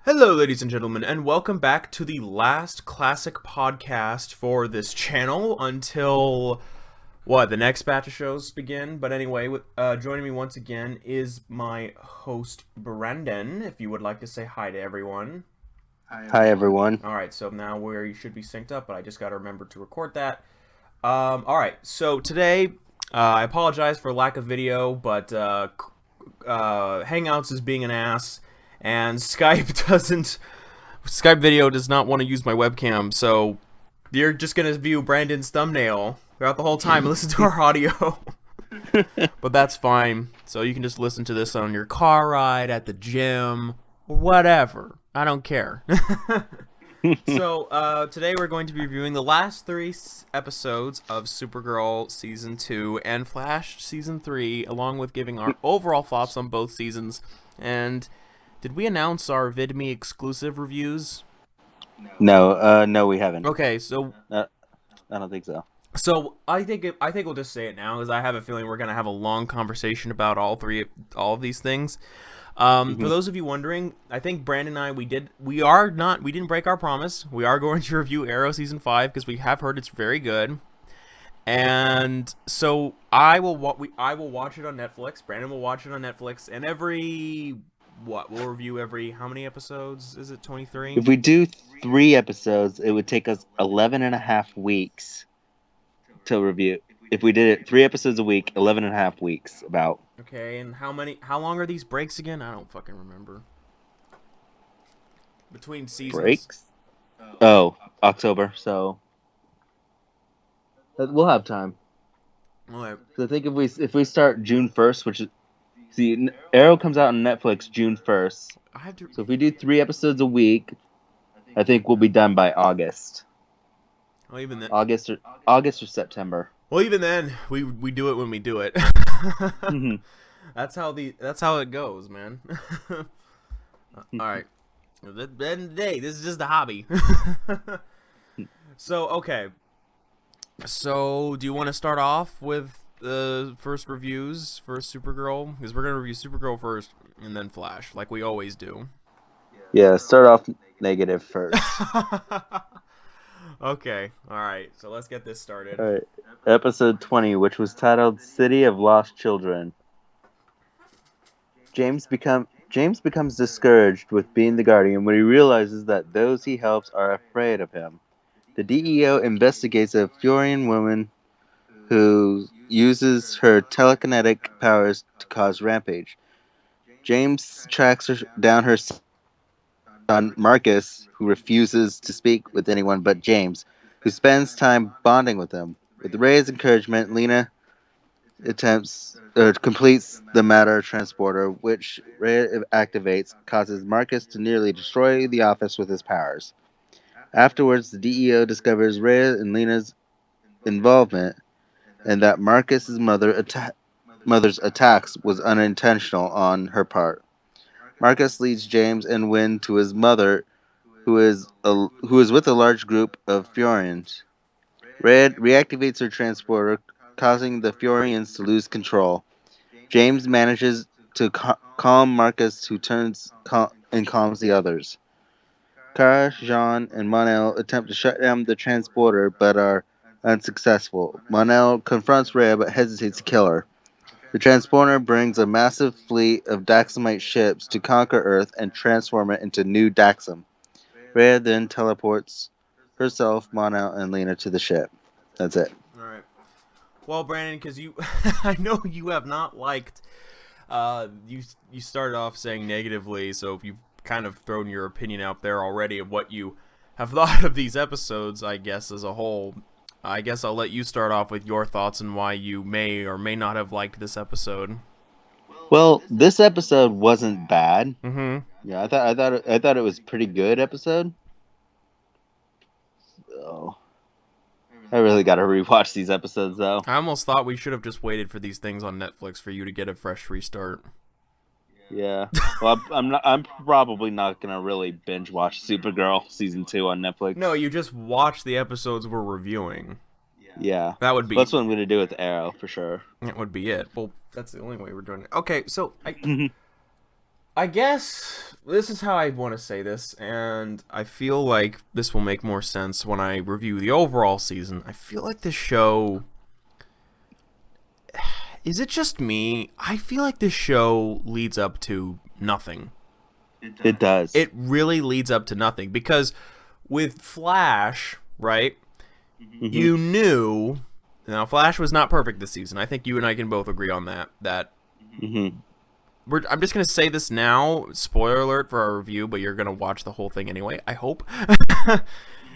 Hello, ladies and gentlemen, and welcome back to the last classic podcast for this channel until, the next batch of shows begin. But anyway, joining me once again is my host, Brandon, if you would like to say hi to everyone. Hi, everyone. Alright, so now you should be synced up, but I just gotta remember to record that. Alright, so today, I apologize for lack of video, but, Hangouts is being an ass, and Skype video does not want to use my webcam, so you're just gonna view Brandon's thumbnail throughout the whole time and listen to our audio. But that's fine, so you can just listen to this on your car ride, at the gym, or whatever. I don't care. So, today we're going to be reviewing the last three episodes of Supergirl Season 2 and Flash Season 3, along with giving our overall thoughts on both seasons. And did we announce our Vidme exclusive reviews? No, we haven't. Okay, so I don't think so. So I think we'll just say it now, because I have a feeling we're gonna have a long conversation about all of these things. For those of you wondering, I think Brandon and I we didn't break our promise. We are going to review Arrow season 5 because we have heard it's very good, and so I will watch it on Netflix. Brandon will watch it on Netflix, and we'll review every how many episodes? Is it 23? If we do 3 episodes, it would take us 11 and a half weeks to review. If we did it 3 episodes a week, 11 and a half weeks about. Okay, and how long are these breaks again? I don't fucking remember. Between seasons. Breaks? Oh, October, so we'll have time. Alright. So I think if we start June 1st, which is Arrow comes out on Netflix June 1st. So if we do 3 episodes a week, I think we'll be done by August. Well, even then. August or September. Well, even then, we do it when we do it. That's how it goes, man. All right. At the end of the day, this is just a hobby. So, okay. So, do you want to start off with the first reviews for Supergirl? Because we're going to review Supergirl first and then Flash, like we always do. Yeah, start off negative first. Okay, alright, so let's get this started. Alright, episode 20, which was titled City of Lost Children. James becomes discouraged with being the Guardian when he realizes that those he helps are afraid of him. The DEO investigates a Furian woman who uses her telekinetic powers to cause rampage. James tracks down her son Marcus, who refuses to speak with anyone but James, who spends time bonding with him. With Ray's encouragement, Lena completes the matter transporter, which Ray activates, causes Marcus to nearly destroy the office with his powers. Afterwards, the DEO discovers Ray and Lena's involvement, and that Marcus's mother's attacks was unintentional on her part. Marcus leads James and Wynn to his mother, who is with a large group of Furians. Red reactivates her transporter, causing the Furians to lose control. James manages to calm Marcus, who turns and calms the others. Kara, Jean, and Mon-El attempt to shut down the transporter, but are unsuccessful. Mon-El confronts Rhea, but hesitates to kill her. The transporter brings a massive fleet of Daxamite ships to conquer Earth and transform it into new Daxam. Rhea then teleports herself, Mon-El, and Lena to the ship. That's it. Alright. Well, Brandon, because I know you have not liked, you started off saying negatively, so you've kind of thrown your opinion out there already of what you have thought of these episodes, I guess, as a whole. I guess I'll let you start off with your thoughts and why you may or may not have liked this episode. Well, this episode wasn't bad. Mm-hmm. Yeah, I thought it was a pretty good episode. So I really got to rewatch these episodes, though. I almost thought we should have just waited for these things on Netflix for you to get a fresh restart. Yeah. Well, I'm probably not gonna really binge watch Supergirl season 2 on Netflix. No, you just watch the episodes we're reviewing. Yeah. That would be. That's what I'm gonna do with Arrow for sure. That would be it. Well, that's the only way we're doing it. Okay, so I guess this is how I want to say this, and I feel like this will make more sense when I review the overall season. I feel like this show... Is it just me? I feel like this show leads up to nothing. It does. It really leads up to nothing, because with Flash, right, you knew... Now, Flash was not perfect this season. I think you and I can both agree on that. I'm just going to say this now, spoiler alert for our review, but you're going to watch the whole thing anyway, I hope,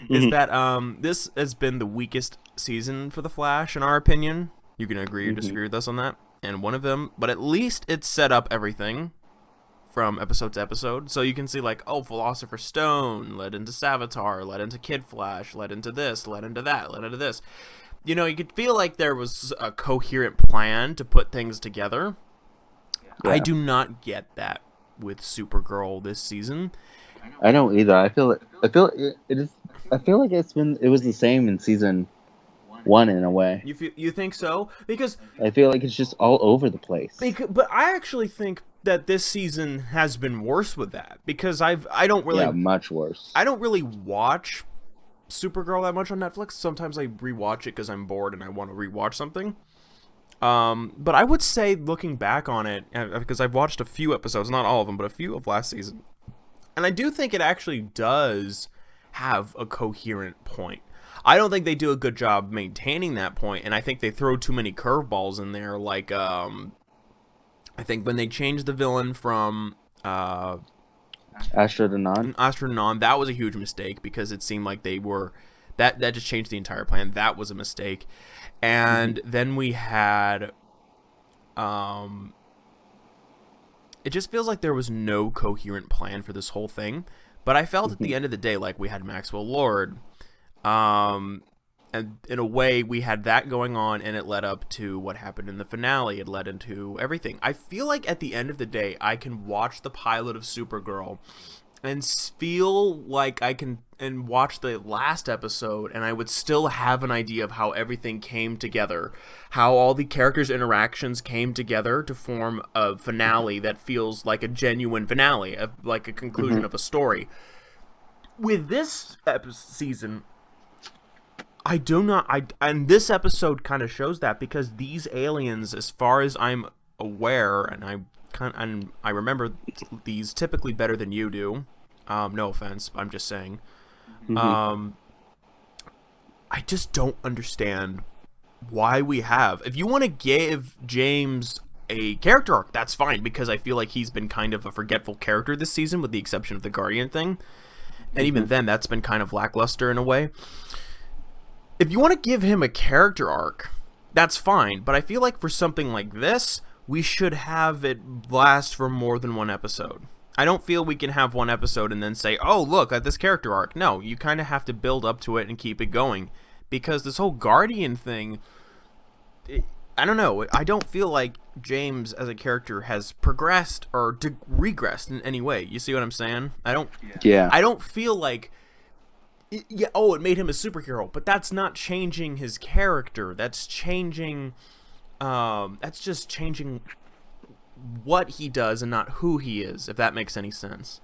is that this has been the weakest season for The Flash, in our opinion. You can agree or disagree with us on that. And one of them, but at least it set up everything from episode to episode. So you can see, like, oh, Philosopher's Stone led into Savitar, led into Kid Flash, led into this, led into that, led into this. You know, you could feel like there was a coherent plan to put things together. Yeah. I do not get that with Supergirl this season. I don't either. I feel like it was the same in season 1 in a way. You think so? Because I feel like it's just all over the place. But I actually think that this season has been worse with that, because I don't really much worse. I don't really watch Supergirl that much on Netflix. Sometimes I rewatch it because I'm bored and I want to rewatch something. But I would say, looking back on it, because I've watched a few episodes, not all of them, but a few of last season, and I do think it actually does have a coherent point. I don't think they do a good job maintaining that point, and I think they throw too many curveballs in there. Like, I think when they changed the villain from Astra to Non, that was a huge mistake, because it seemed like they were that just changed the entire plan. That was a mistake. And then we had it just feels like there was no coherent plan for this whole thing. But I felt at the end of the day like we had Maxwell Lord. And in a way, we had that going on, and it led up to what happened in the finale. It led into everything. I feel like at the end of the day, I can watch the pilot of Supergirl and feel like I can and watch the last episode, and I would still have an idea of how everything came together, how all the characters' interactions came together to form a finale that feels like a genuine finale, like a conclusion of a story. With this season, I do not. And this episode kind of shows that, because these aliens, as far as I'm aware, and I remember these typically better than you do. No offense, I'm just saying. I just don't understand why we have. If you want to give James a character arc, that's fine, because I feel like he's been kind of a forgetful character this season, with the exception of the Guardian thing. And even then, that's been kind of lackluster in a way. If you want to give him a character arc, that's fine. But I feel like for something like this, we should have it last for more than one episode. I don't feel we can have one episode and then say, oh, look at this character arc. No, you kind of have to build up to it and keep it going. Because this whole Guardian thing, I don't know. I don't feel like James as a character has progressed or regressed in any way. You see what I'm saying? I don't feel like... it made him a superhero, but that's not changing his character. That's changing... that's just changing what he does and not who he is, if that makes any sense.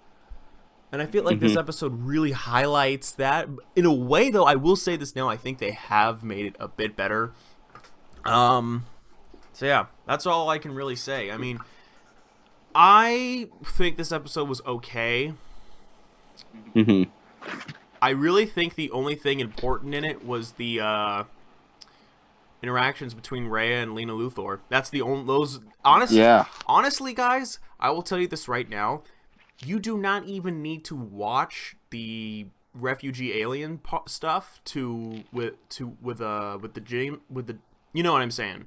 And I feel like this episode really highlights that. In a way, though, I will say this now, I think they have made it a bit better. So yeah, that's all I can really say. I mean, I think this episode was okay. I really think the only thing important in it was the interactions between Rhea and Lena Luthor. That's the only honestly, guys, I will tell you this right now. You do not even need to watch the refugee alien stuff you know what I'm saying.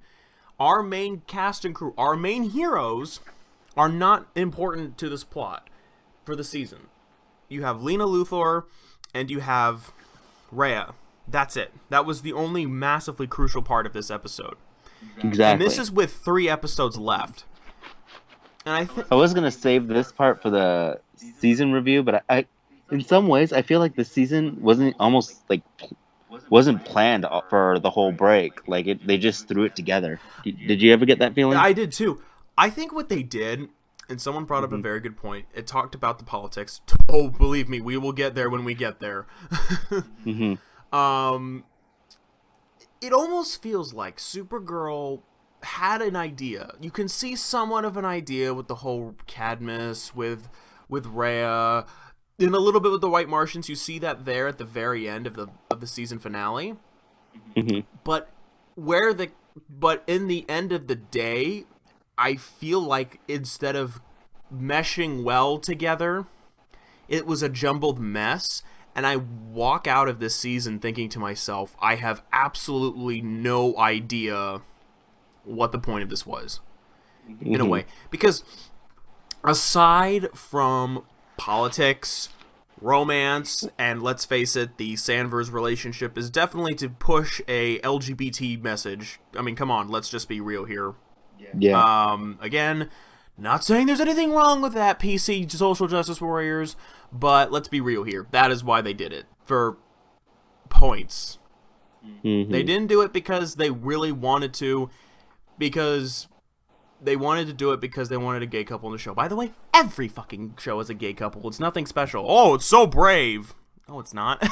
Our main cast and crew, our main heroes, are not important to this plot for the season. You have Lena Luthor and you have Rhea. That's it. That was the only massively crucial part of this episode. Exactly. And this is with 3 episodes left. And I was gonna save this part for the season review, but I in some ways I feel like the season wasn't planned for the whole break. Like they just threw it together. Did you ever get that feeling? I did too. I think what they did and someone brought up a very good point. It talked about the politics. Oh, believe me, we will get there when we get there. It almost feels like Supergirl had an idea. You can see somewhat of an idea with the whole Cadmus, with Rhea, and a little bit with the White Martians. You see that there at the very end of the season finale. But in the end of the day, I feel like instead of meshing well together, it was a jumbled mess. And I walk out of this season thinking to myself, I have absolutely no idea what the point of this was, in a way. Because aside from politics, romance, and let's face it, the Sanvers relationship is definitely to push a LGBT message. I mean, come on, let's just be real here. Yeah. Again, not saying there's anything wrong with that, PC social justice warriors, but let's be real here. That is why they did it, for points. They didn't do it because they really wanted to, because they wanted to do it because they wanted a gay couple in the show. By the way, every fucking show is a gay couple. It's nothing special. Oh, it's so brave. No, it's not.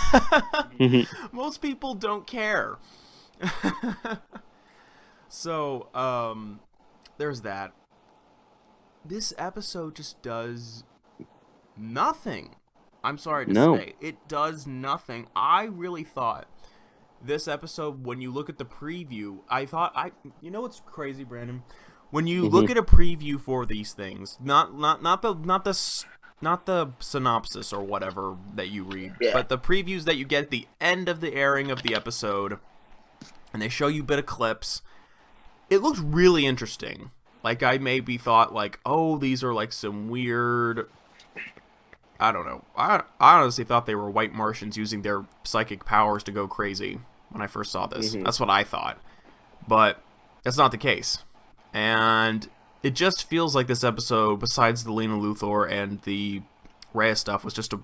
Most people don't care. So, there's that. This episode just does nothing. I'm sorry to say. It does nothing. I really thought this episode, when you look at the preview, you know what's crazy, Brandon? When you look at a preview for these things, not the synopsis or whatever that you read, but the previews that you get at the end of the airing of the episode, and they show you a bit of clips, it looked really interesting. Like, I maybe thought, like, oh, these are, like, some weird... I don't know. I honestly thought they were white Martians using their psychic powers to go crazy when I first saw this. That's what I thought. But that's not the case. And it just feels like this episode, besides the Lena Luthor and the Rhea stuff, was just a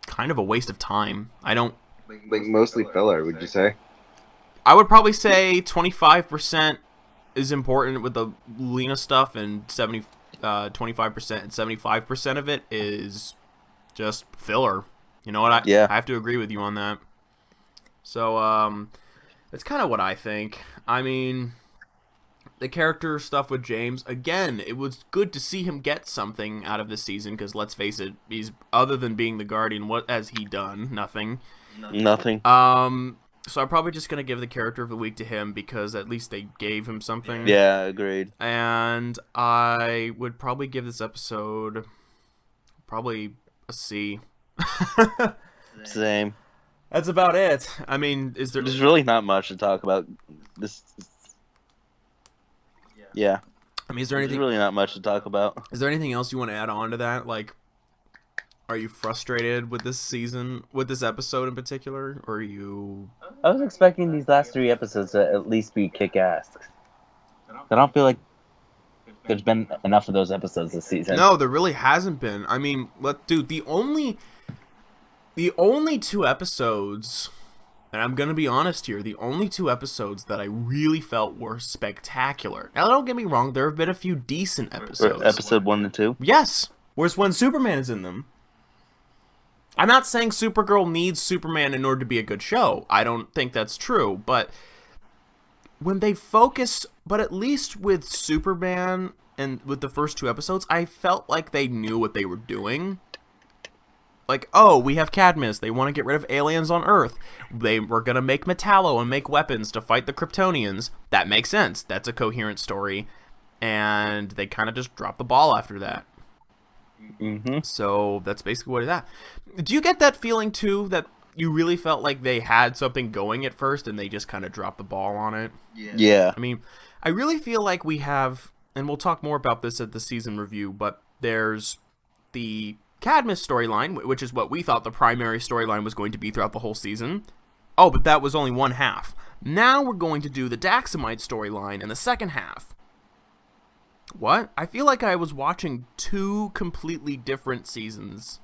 kind of a waste of time. I don't... Like, mostly filler, would you say? I would probably say 25% is important with the Lena stuff, and 25% and 75% of it is just filler. You know what? I have to agree with you on that. So, that's kind of what I think. I mean, the character stuff with James, again, it was good to see him get something out of this season, because let's face it, he's, other than being the Guardian, what has he done? Nothing. So I'm probably just going to give the character of the week to him, because at least they gave him something. Yeah, agreed. And I would probably give this episode probably a C. Same. That's about it. I mean, there's really not much to talk about. Yeah. I mean, there's really not much to talk about. Is there anything else you want to add on to that? Like, are you frustrated with this season, with this episode in particular, or are you... I was expecting these last 3 episodes to at least be kick-ass. I don't feel like there's been enough of those episodes this season. No, there really hasn't been. I mean, dude, the only 2 episodes, and I'm going to be honest here, the only 2 episodes that I really felt were spectacular. Now, don't get me wrong, there have been a few decent episodes. Episode 1 and 2? Yes. Whereas when Superman is in them. I'm not saying Supergirl needs Superman in order to be a good show. I don't think that's true. But when they focus, but at least with Superman and with the first 2 episodes, I felt like they knew what they were doing. Like, oh, we have Cadmus. They want to get rid of aliens on Earth. They were going to make Metallo and make weapons to fight the Kryptonians. That makes sense. That's a coherent story. And they kind of just dropped the ball after that. So that's basically what it's at. Do you get that feeling too, that you really felt like they had something going at first and they just kind of dropped the ball on it? Yeah. I mean, I really feel like we have, and we'll talk more about this at the season review, but there's the Cadmus storyline, which is what we thought the primary storyline was going to be throughout the whole season. Oh, but that was only one half. Now we're going to do the Daxamite storyline in the second half. What? I feel like I was watching 2 completely different seasons.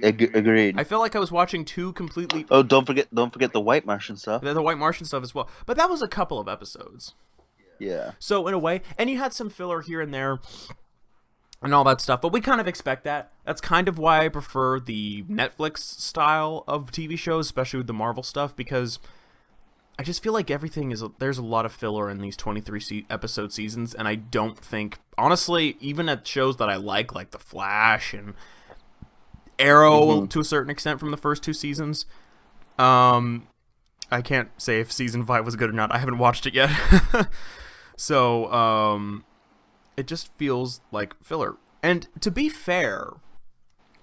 Agreed. I feel like I was watching 2 completely... Oh, don't forget the White Martian stuff. The White Martian stuff as well. But that was a couple of episodes. Yeah. So, in a way, and you had some filler here and there. and all that stuff. But we kind of expect that. That's kind of why I prefer the Netflix style of TV shows, especially with the Marvel stuff, because I just feel like there's a lot of filler in these 23 episode seasons, and I don't think, honestly, even at shows that I like The Flash and Arrow to a certain extent from the first 2 seasons, I can't say if season 5 was good or not. I haven't watched it yet. So, it just feels like filler. And to be fair,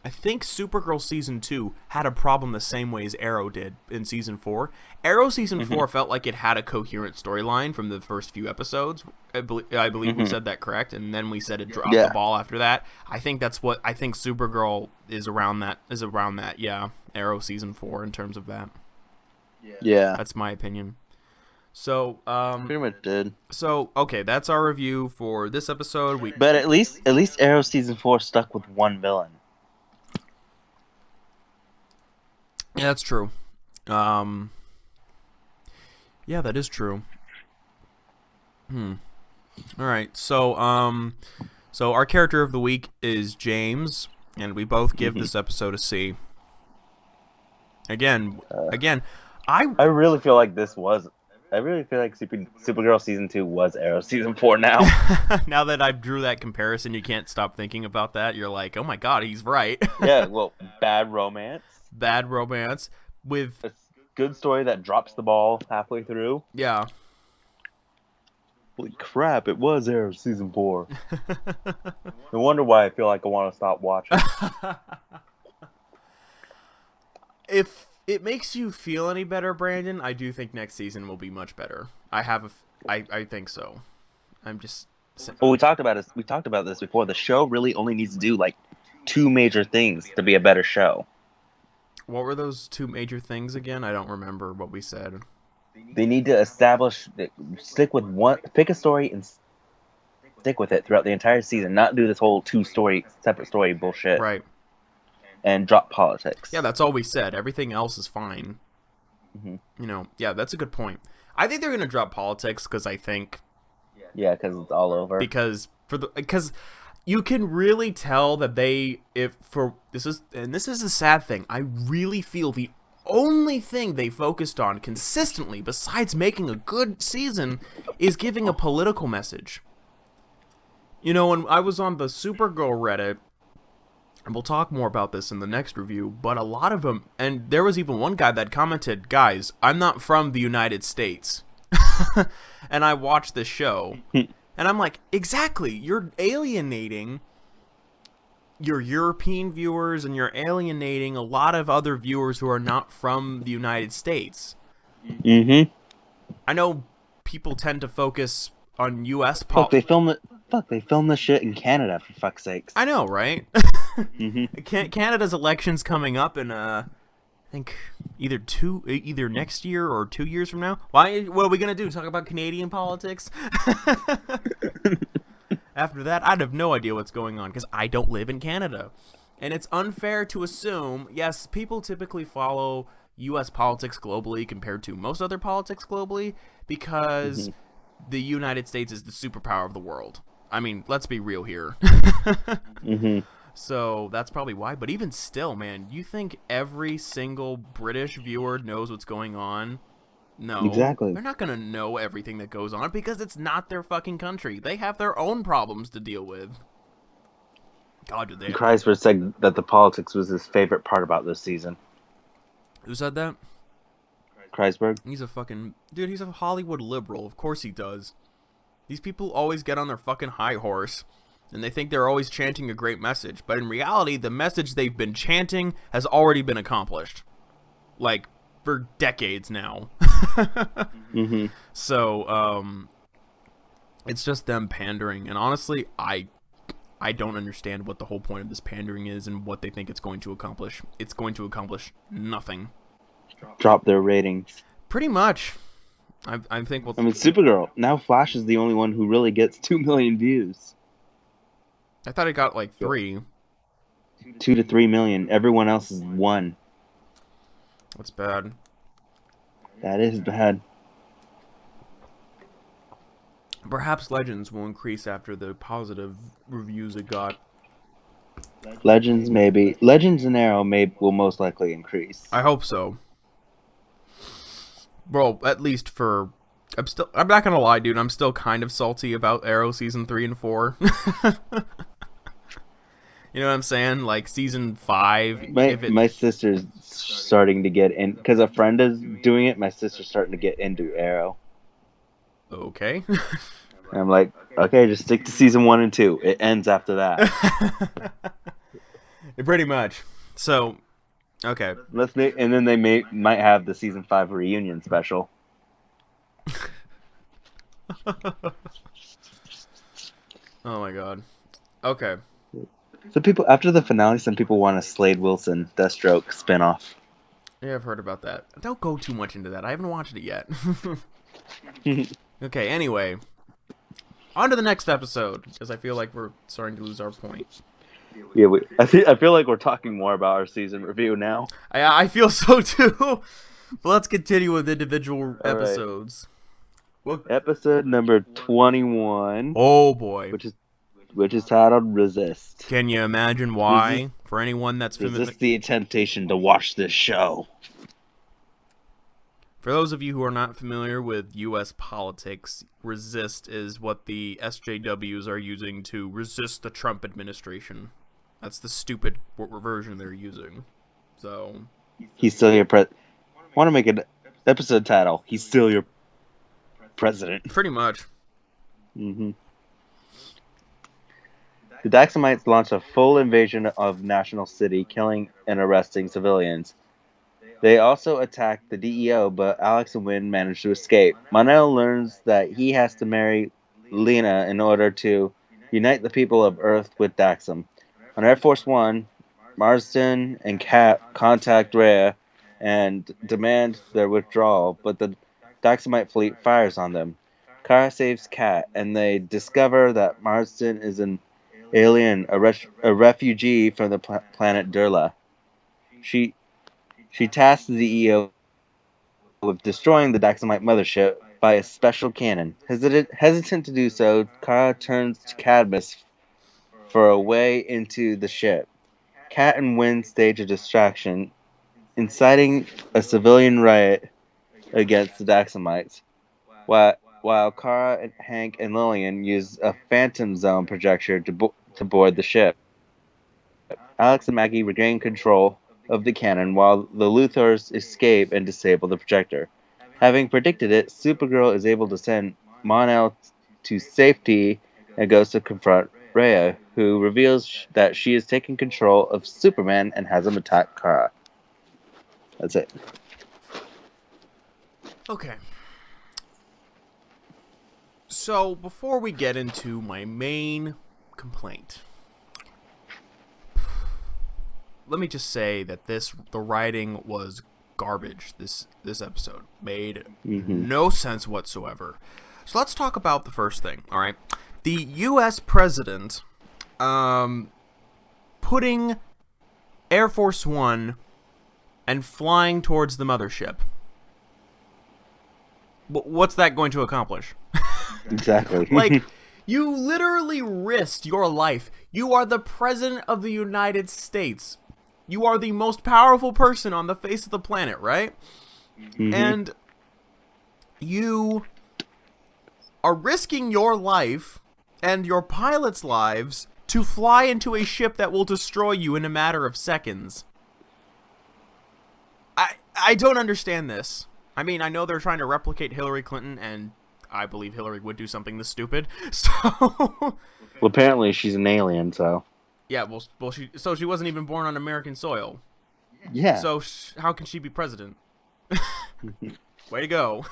I think Supergirl Season 2 had a problem the same way as Arrow did in Season 4. Arrow Season 4 felt like it had a coherent storyline from the first few episodes. I believe we said that correct, and then we said it dropped the ball after that. I think Supergirl is around that, yeah. Arrow Season 4 in terms of that. Yeah. That's my opinion. So, Pretty much did. So, okay, that's our review for this episode. But at least Arrow Season 4 stuck with one villain. Yeah, that's true. Yeah, that is true. All right. So our character of the week is James, and we both give this episode a C. Again, I really feel like Supergirl Season 2 was Arrow Season 4 now. Now that I drew that comparison, you can't stop thinking about that. You're like, oh my god, he's right. Yeah, well, bad romance with a good story that drops the ball halfway through. Yeah. Holy crap, it was Arrow Season 4. No wonder why I feel like I want to stop watching. If it makes you feel any better, Brandon, I do think next season will be much better. I think so. I'm just. Well, we talked about this before. The show really only needs to do like 2 major things to be a better show. What were those 2 major things again? I don't remember what we said. They need to pick a story and stick with it throughout the entire season. Not do this whole 2 separate story bullshit. Right. And drop politics. Yeah, that's all we said. Everything else is fine. Yeah, that's a good point. I think they're gonna drop politics because I think. Yeah, because it's all over. Because you can really tell that this is the sad thing. I really feel the only thing they focused on consistently, besides making a good season, is giving a political message. When I was on the Supergirl Reddit, and we'll talk more about this in the next review, but a lot of them, and there was even one guy that commented, "Guys, I'm not from the United States." And I watched this show, and I'm like, exactly, you're alienating your European viewers, and you're alienating a lot of other viewers who are not from the United States. I know people tend to focus on U.S. They filmed the shit in Canada, for fuck's sakes. I know, right? Canada's election's coming up in I think either next year or 2 years from now. What are we gonna do? Talk about Canadian politics? After that, I'd have no idea what's going on because I don't live in Canada, and it's unfair to assume. Yes, people typically follow U.S. politics globally compared to most other politics globally because the United States is the superpower of the world. I mean, let's be real here. So that's probably why. But even still, man, you think every single British viewer knows what's going on? No. Exactly. They're not going to know everything that goes on because it's not their fucking country. They have their own problems to deal with. God, do they. Kreisberg said that the politics was his favorite part about this season. Who said that? Kreisberg. He's a Hollywood liberal. Of course he does. These people always get on their fucking high horse, and they think they're always chanting a great message. But in reality, the message they've been chanting has already been accomplished. Like, for decades now. So, it's just them pandering. And honestly, I don't understand what the whole point of this pandering is and what they think it's going to accomplish. It's going to accomplish nothing. Drop their ratings. Pretty much. I think Supergirl. Now Flash is the only one who really gets 2 million views. I thought it got like 3. 2 to 3 million. Everyone else is 1. That's bad. That is bad. Perhaps Legends will increase after the positive reviews it got Legends maybe. Legends and Arrow will most likely increase. I hope so. Well, at least for... I'm not gonna lie, dude. I'm still kind of salty about Arrow season 3 and 4. You know what I'm saying? Like season 5. My sister's starting to get in because a friend is doing it. My sister's starting to get into Arrow. Okay. And I'm like, okay, just stick to season 1 and 2. It ends after that. Pretty much. So, okay. And then they might have the season 5 reunion special. Oh my god. Okay. So people after the finale, some people want a Slade Wilson Deathstroke spinoff. Yeah, I've heard about that. Don't go too much into that. I haven't watched it yet. Okay, anyway. On to the next episode, because I feel like we're starting to lose our point. Yeah, I feel like we're talking more about our season review now. I feel so too. But let's continue with individual episodes. Well, episode number 21. Oh boy. Which is titled Resist. Can you imagine why? For anyone that's familiar, resist the temptation to watch this show. For those of you who are not familiar with U.S. politics, resist is what the SJWs are using to resist the Trump administration. That's the stupid version they're using. So, he's still your want to make an episode title? He's still your president. Pretty much. Mm-hmm. The Daxamites launched a full invasion of National City, killing and arresting civilians. They also attacked the DEO, but Alex and Wynn managed to escape. Mon-El learns that he has to marry Lena in order to unite the people of Earth with Daxam. On Air Force One, Marsden and Kat contact Rhea and demand their withdrawal, but the Daxamite fleet fires on them. Kara saves Kat, and they discover that Marsden is an alien, a refugee from the planet Durla. She tasks the EO with destroying the Daxamite mothership by a special cannon. Hesitant to do so, Kara turns to Cadmus for a way into the ship. Kat and Wynn stage a distraction, inciting a civilian riot against the Daxamites, while Kara, Hank, and Lillian use a Phantom Zone projector to board the ship. Alex and Maggie regain control of the cannon while the Luthors escape and disable the projector. Having predicted it, Supergirl is able to send Mon-El to safety and goes to confront Rhea, who reveals that she is taking control of Superman and has him attack Kara. That's it. Okay. So, before we get into my main complaint, let me just say that the writing was garbage. This episode made no sense whatsoever. So let's talk about the first thing. All right, the U.S. president, putting Air Force One and flying towards the mothership. What's that going to accomplish? Exactly. Like, you literally risked your life. You are the president of the United States. You are the most powerful person on the face of the planet, right? Mm-hmm. And you are risking your life and your pilots' lives to fly into a ship that will destroy you in a matter of seconds. I don't understand this. I mean, I know they're trying to replicate Hillary Clinton, and I believe Hillary would do something this stupid. So, well, apparently she's an alien, so. Yeah, well, she wasn't even born on American soil. Yeah. So how can she be president? Way to go.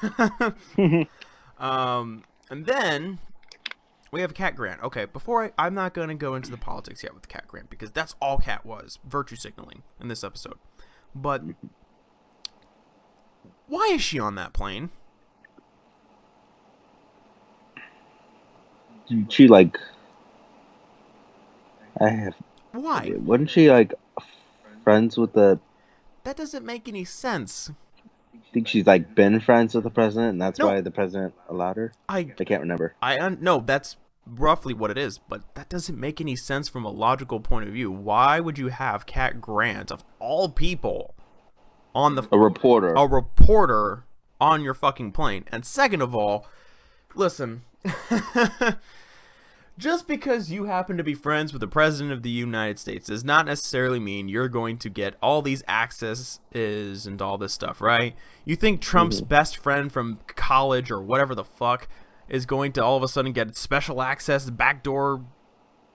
And then we have Cat Grant. Okay, I'm not gonna go into the politics yet with Cat Grant because that's all Cat was, virtue signaling in this episode. But why is she on that plane? She Why? Wasn't she friends with the? That doesn't make any sense. I think she's been friends with the president, and that's why the president allowed her. I can't remember. No, that's roughly what it is, but that doesn't make any sense from a logical point of view. Why would you have Cat Grant, of all people, on A reporter. a reporter on your fucking plane? And second of all, listen, just because you happen to be friends with the President of the United States does not necessarily mean you're going to get all these accesses and all this stuff, right? You think Trump's best friend from college or whatever the fuck is going to all of a sudden get special access, backdoor,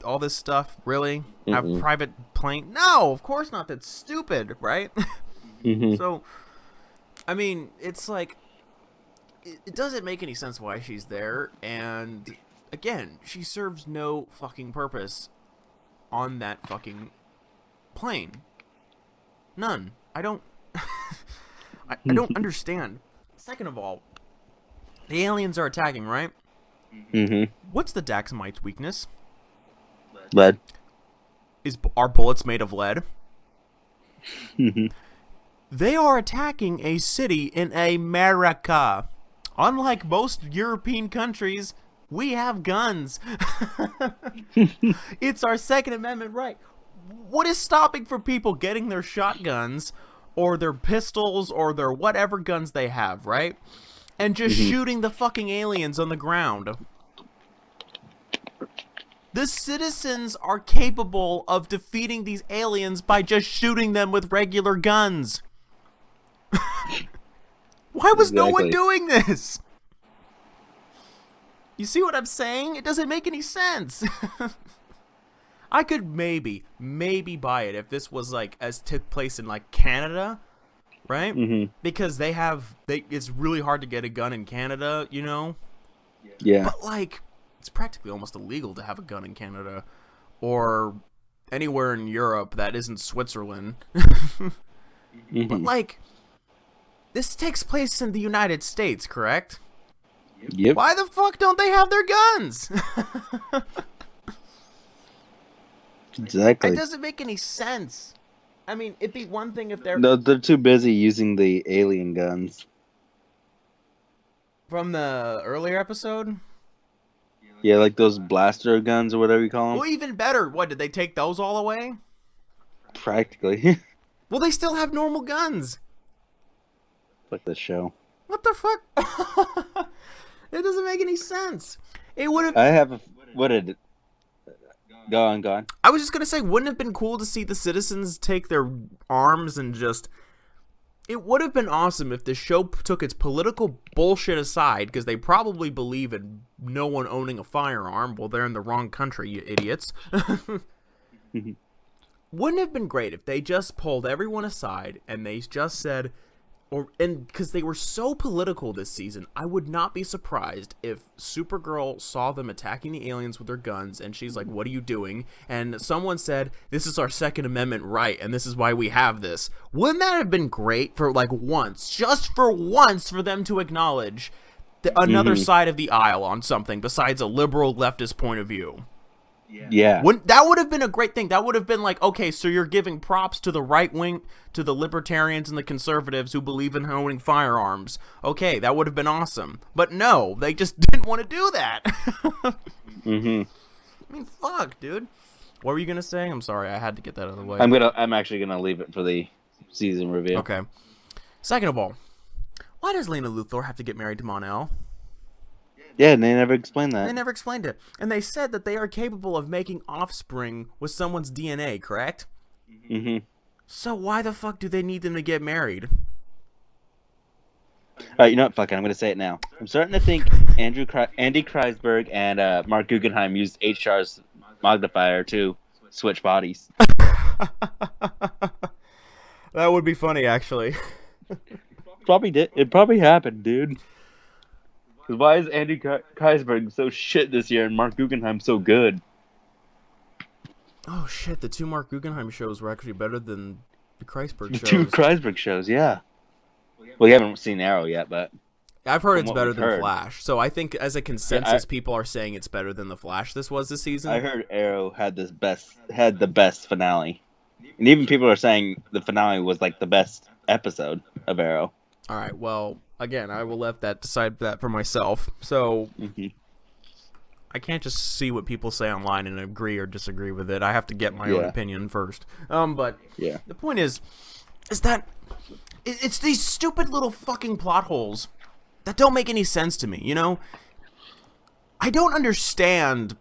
all this stuff? Really? Have private plane? No, of course not. That's stupid, right? So, I mean, it's like, it doesn't make any sense why she's there, and again, she serves no fucking purpose on that fucking plane. None. I don't I don't understand. Second of all, the aliens are attacking, right? What's the Daxamite's weakness? Lead. Are bullets made of lead? They are attacking a city in America. Unlike most European countries, we have guns. It's our Second Amendment right. What is stopping for people getting their shotguns or their pistols or their whatever guns they have, right? And just shooting the fucking aliens on the ground? The citizens are capable of defeating these aliens by just shooting them with regular guns. Why was no one doing this? You see what I'm saying? It doesn't make any sense. I could maybe buy it if this was like as took place in like Canada, right? Because it's really hard to get a gun in Canada, you know? Yeah. But like, it's practically almost illegal to have a gun in Canada or anywhere in Europe that isn't Switzerland. But like, this takes place in the United States, correct? Yep. Why the fuck don't they have their guns? Exactly. It doesn't make any sense. I mean, it'd be one thing if they're... No, they're too busy using the alien guns. From the earlier episode? Yeah, like those blaster guns or whatever you call them. Well, even better. What, did they take those all away? Practically. Well, they still have normal guns. Like the show. What the fuck? It doesn't make any sense. It would have... I have a... What did it... Go on. I was just going to say, wouldn't it have been cool to see the citizens take their arms and just... It would have been awesome if the show took its political bullshit aside, because they probably believe in no one owning a firearm. Well, they're in the wrong country, you idiots. Wouldn't it have been great if they just pulled everyone aside and they just said... And because they were so political this season, I would not be surprised if Supergirl saw them attacking the aliens with their guns, and she's like, "What are you doing?" And someone said, "This is our Second Amendment right, and this is why we have this." Wouldn't that have been great for like once, just for once, for them to acknowledge another side of the aisle on something besides a liberal leftist point of view? Yeah. That would have been a great thing. That would have been like, okay, so you're giving props to the right wing, to the libertarians and the conservatives who believe in owning firearms. Okay, that would have been awesome. But no, they just didn't want to do that. I mean, fuck, dude. What were you gonna say? I'm sorry, I had to get that out of the way. I'm actually gonna leave it for the season review. Okay. Second of all, why does Lena Luthor have to get married to Mon-El? Yeah, and they never explained that. They never explained it. And they said that they are capable of making offspring with someone's DNA, correct? So why the fuck do they need them to get married? Alright, you know what? Fuck it. I'm going to say it now. I'm starting to think Andy Kreisberg and Mark Guggenheim used HR's magnifier to switch bodies. That would be funny, actually. Probably did. It probably happened, dude. Because why is Andy Kreisberg so shit this year and Mark Guggenheim so good? Oh shit, the two Mark Guggenheim shows were actually better than the Kreisberg shows. The two Kreisberg shows, yeah. Well, you haven't seen Arrow yet, but... I've heard it's better than Flash. So I think as a consensus, people are saying it's better than the Flash this season. I heard Arrow had the best finale. And even people are saying the finale was like the best episode of Arrow. Alright, well... Again, I will decide that for myself. So, I can't just see what people say online and agree or disagree with it. I have to get my own opinion first. But the point is that it's these stupid little fucking plot holes that don't make any sense to me, you know? I don't understand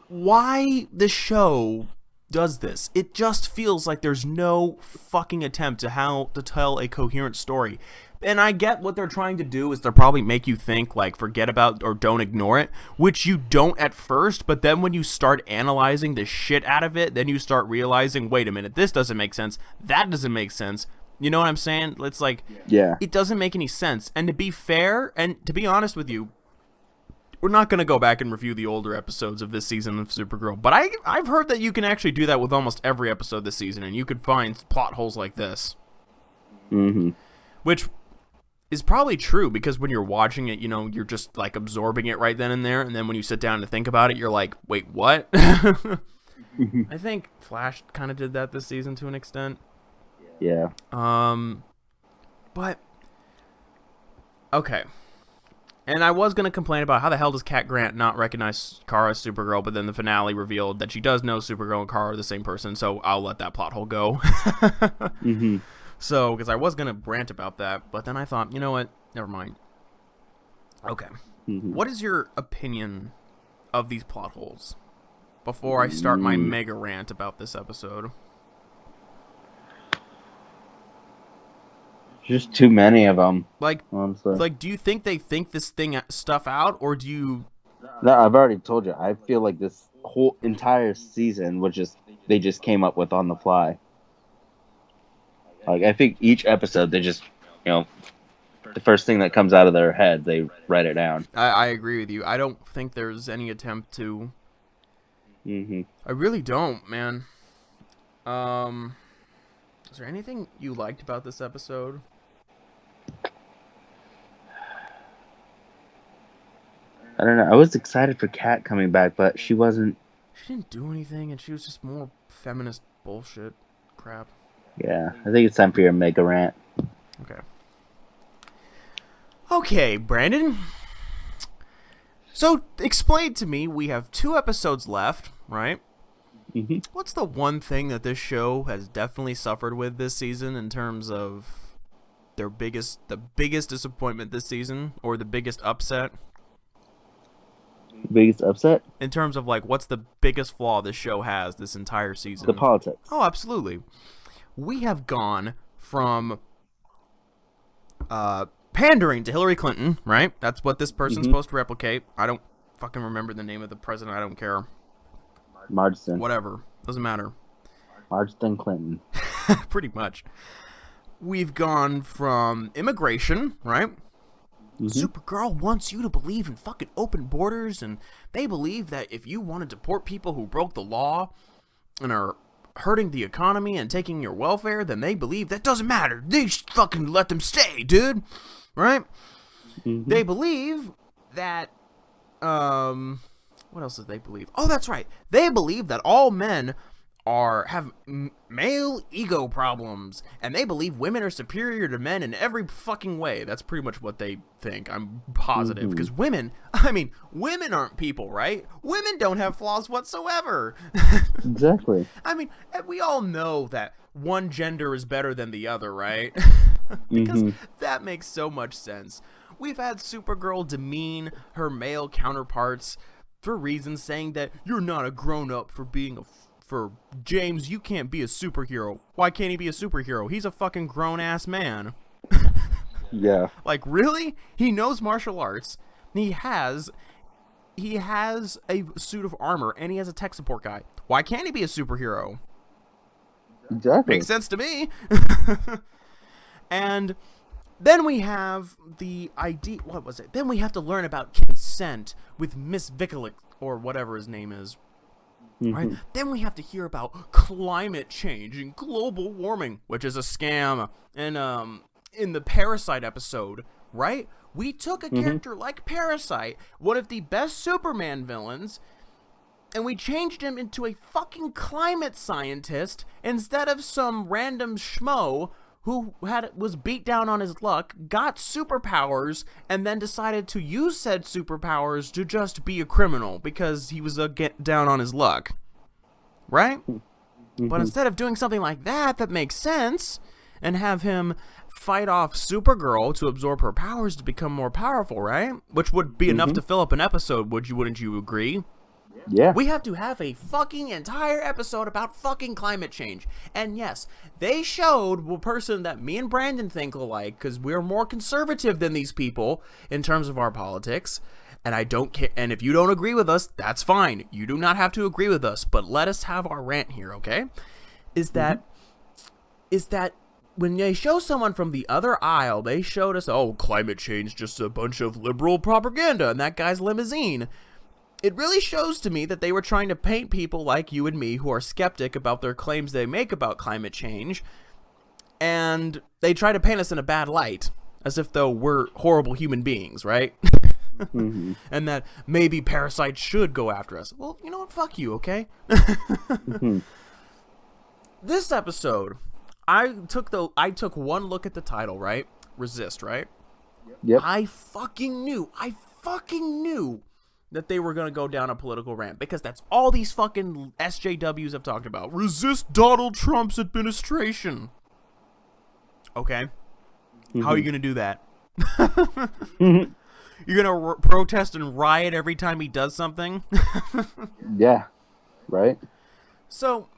why the show does this. It just feels like there's no fucking attempt to how to tell a coherent story. And I get what they're trying to do is they'll probably make you think, like, forget about or don't ignore it, which you don't at first, but then when you start analyzing the shit out of it, then you start realizing, wait a minute, this doesn't make sense, that doesn't make sense. You know what I'm saying? It's like, it doesn't make any sense. And to be fair, and to be honest with you, we're not going to go back and review the older episodes of this season of Supergirl, but I've heard that you can actually do that with almost every episode this season, and you could find plot holes like this. Mm-hmm. Which is probably true, because when you're watching it, you know, you're just, like, absorbing it right then and there, and then when you sit down to think about it, you're like, wait, what? I think Flash kind of did that this season to an extent. Yeah. But, okay. And I was going to complain about how the hell does Cat Grant not recognize Kara as Supergirl, but then the finale revealed that she does know Supergirl and Kara are the same person, so I'll let that plot hole go. Mm-hmm. So, because I was going to rant about that, but then I thought, you know what, never mind. Okay. Mm-hmm. What is your opinion of these plot holes before I start my mega rant about this episode? Just too many of them. Like, honestly. Like, do you think they think this stuff out, or do you... No, I've already told you. I feel like this whole entire season was they just came up with on the fly. Like, I think each episode, they just, you know, the first thing that comes out of their head, they write it down. I agree with you. I don't think there's any attempt to... Mm-hmm. I really don't, man. Is there anything you liked about this episode? I don't know. I was excited for Kat coming back, but she wasn't... She didn't do anything, and she was just more feminist bullshit crap. Yeah, I think it's time for your mega rant. Okay. Okay, Brandon. So, explain to me, we have 2 episodes left, right? Mm-hmm. What's the one thing that this show has definitely suffered with this season in terms of the biggest disappointment this season, or the biggest upset? Biggest upset? In terms of, like, what's the biggest flaw this show has this entire season? The politics. Oh, absolutely. We have gone from pandering to Hillary Clinton, right? That's what this person's supposed to replicate. I don't fucking remember the name of the president. I don't care. Marston. Whatever. Doesn't matter. Marston Clinton. Pretty much. We've gone from immigration, right? Mm-hmm. Supergirl wants you to believe in fucking open borders, and they believe that if you want to deport people who broke the law and are hurting the economy and taking your welfare, then they believe that doesn't matter. They should fucking let them stay, dude. Right? Mm-hmm. They believe that, what else do they believe? Oh, that's right. They believe that all men have male ego problems, and they believe women are superior to men in every fucking way. That's pretty much what they think. I'm positive, because women aren't people, right? Women don't have flaws whatsoever. Exactly. I mean, we all know that one gender is better than the other, right? Because that makes so much sense. We've had Supergirl demean her male counterparts for reasons saying that you're not a grown-up for being for James, you can't be a superhero. Why can't he be a superhero? He's a fucking grown-ass man. Yeah. Like, really? He knows martial arts. He has a suit of armor, and he has a tech support guy. Why can't he be a superhero? Exactly. Makes sense to me. And then we have the idea... What was it? Then we have to learn about consent with Miss Vikalik, or whatever his name is. Right? Then we have to hear about climate change and global warming, which is a scam. And in the Parasite episode, right? We took a character like Parasite, one of the best Superman villains, and we changed him into a fucking climate scientist instead of some random schmo who was beat down on his luck, got superpowers, and then decided to use said superpowers to just be a criminal because he was get down on his luck. Right? But instead of doing something like that makes sense, and have him fight off Supergirl to absorb her powers to become more powerful, right? Which would be enough to fill up an episode, wouldn't you agree? Yeah. We have to have a fucking entire episode about fucking climate change. And yes, they showed a person that me and Brandon think alike, because we're more conservative than these people in terms of our politics. And I don't care. And if you don't agree with us, that's fine. You do not have to agree with us. But let us have our rant here, okay? Is that when they show someone from the other aisle, they showed us, oh, climate change, just a bunch of liberal propaganda and that guy's limousine. It really shows to me that they were trying to paint people like you and me who are skeptic about their claims they make about climate change, and they try to paint us in a bad light, as if though we're horrible human beings, right? And that maybe parasites should go after us. Well, you know what? Fuck you, okay? This episode, I took one look at the title, right? Resist, right? Yep. I fucking knew that they were going to go down a political rant, because that's all these fucking SJWs have talked about. Resist Donald Trump's administration. Okay. How are you going to do that? You're going to protest and riot every time he does something? Yeah. Right? So,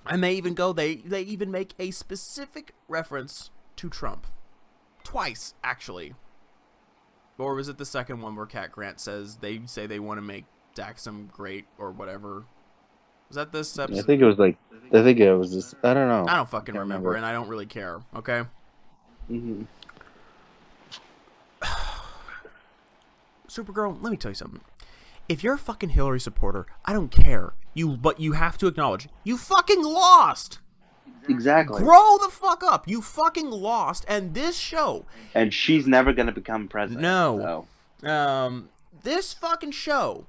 and they even make a specific reference to Trump. Twice, actually. Or was it the second one where Cat Grant says they want to make Daxam great or whatever? Was that this episode? I think it was this. I don't know. I don't fucking remember, and I don't really care, okay? Supergirl, let me tell you something. If you're a fucking Hillary supporter, I don't care. But you have to acknowledge, you fucking lost! Exactly. Grow the fuck up. You fucking lost. And this show. And she's never going to become president. No. So. This fucking show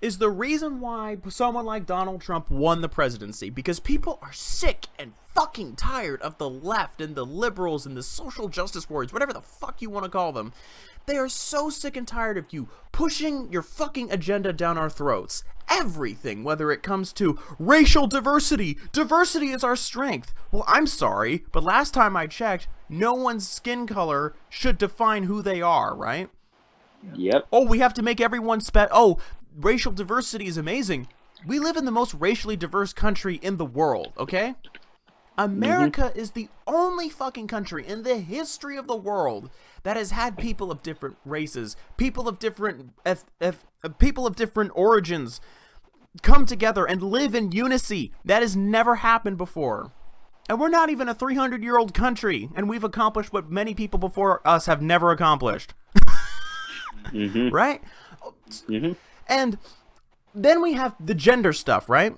is the reason why someone like Donald Trump won the presidency. Because people are sick and fucking tired of the left and the liberals and the social justice warriors, whatever the fuck you want to call them. They are so sick and tired of you pushing your fucking agenda down our throats. Everything, whether it comes to racial diversity. Diversity is our strength. Well, I'm sorry, but last time I checked, no one's skin color should define who they are, right? Yep. Oh, we have to make everyone racial diversity is amazing. We live in the most racially diverse country in the world, okay? America is the only fucking country in the history of the world that has had people of different races, people of different people of different origins come together and live in unity. That has never happened before. And we're not even a 300-year-old country, and we've accomplished what many people before us have never accomplished. Right? And then we have the gender stuff, right?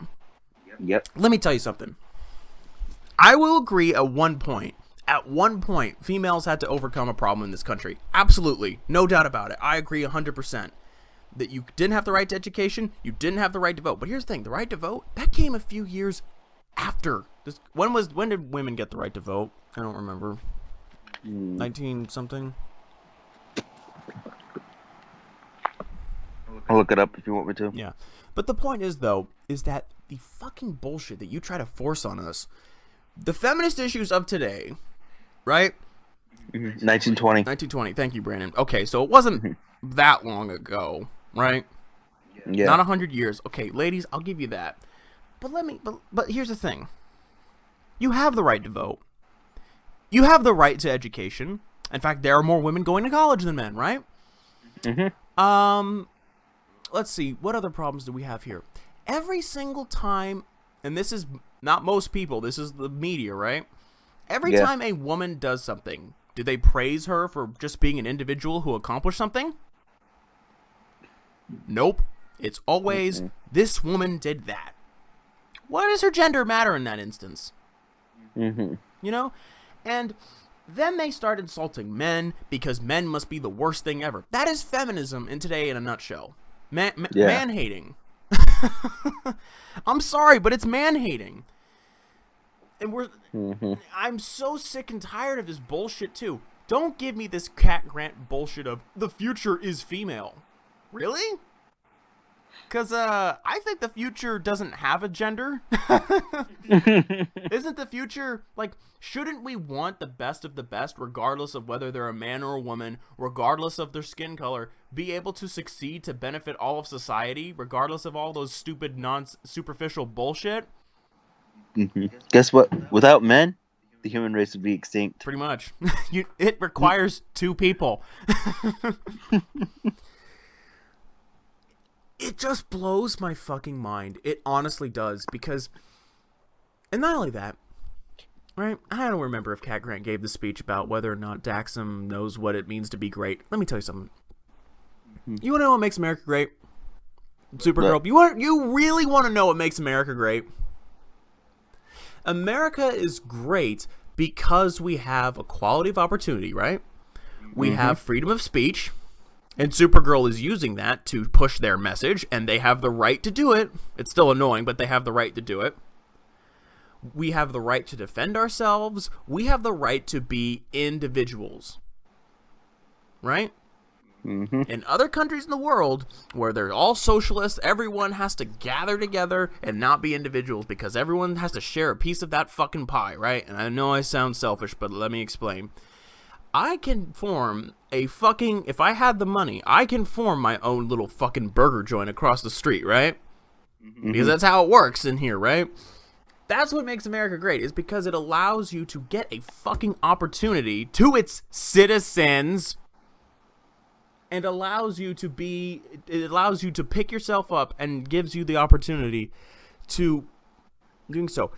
Yep. Let me tell you something. I will agree at one point, females had to overcome a problem in this country. Absolutely. No doubt about it. I agree 100%. That you didn't have the right to education, you didn't have the right to vote. But here's the thing, the right to vote, that came a few years after. When did women get the right to vote? I don't remember. 19-something? I'll look it up if you want me to. Yeah. But the point is, though, is that the fucking bullshit that you try to force on us, the feminist issues of today, right? 1920. 1920. Thank you, Brandon. Okay, so it wasn't that long ago, right? Yeah. Not 100 years. Okay, ladies, I'll give you that. But here's the thing. You have the right to vote. You have the right to education. In fact, there are more women going to college than men, right? Let's see. What other problems do we have here? Every single time, and this is not most people, this is the media, right? Every time a woman does something, do they praise her for just being an individual who accomplished something? Nope. It's always, this woman did that. Why does her gender matter in that instance? You know? And then they start insulting men because men must be the worst thing ever. That is feminism in today in a nutshell. Man-hating. I'm sorry, but it's man-hating. And Mm-hmm. I'm so sick and tired of this bullshit too. Don't give me this Cat Grant bullshit of the future is female. Really? Because I think the future doesn't have a gender. Isn't the future, like, shouldn't we want the best of the best, regardless of whether they're a man or a woman, regardless of their skin color, be able to succeed to benefit all of society, regardless of all those stupid, superficial bullshit? Mm-hmm. Guess what? Without men, the human race would be extinct. Pretty much. It requires two people. It just blows my fucking mind. It honestly does, because... And not only that, right? I don't remember if Cat Grant gave the speech about whether or not Daxam knows what it means to be great. Let me tell you something. You want to know what makes America great? Supergirl. You really want to know what makes America great? America is great because we have equality of opportunity, right? We have freedom of speech, and Supergirl is using that to push their message, and they have the right to do it. It's still annoying, but they have the right to do it. We have the right to defend ourselves. We have the right to be individuals, right? In other countries in the world, where they're all socialists, everyone has to gather together and not be individuals because everyone has to share a piece of that fucking pie, right? And I know I sound selfish, but let me explain. I can form a fucking... If I had the money, I can form my own little fucking burger joint across the street, right? Because that's how it works in here, right? That's what makes America great, is because it allows you to get a fucking opportunity to its citizens... And allows you to be, it allows you to pick yourself up and gives you the opportunity to doing so.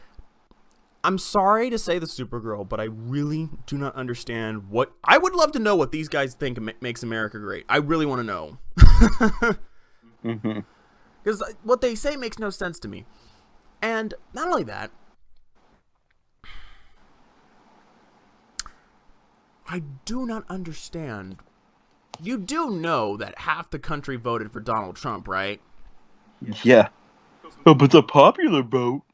I'm sorry to say the Supergirl, but I really do not understand what, I would love to know what these guys think makes America great. I really want to know. Because what they say makes no sense to me. And not only that, I do not understand. You do know that half the country voted for Donald Trump, right? Yeah. Oh, but the popular vote.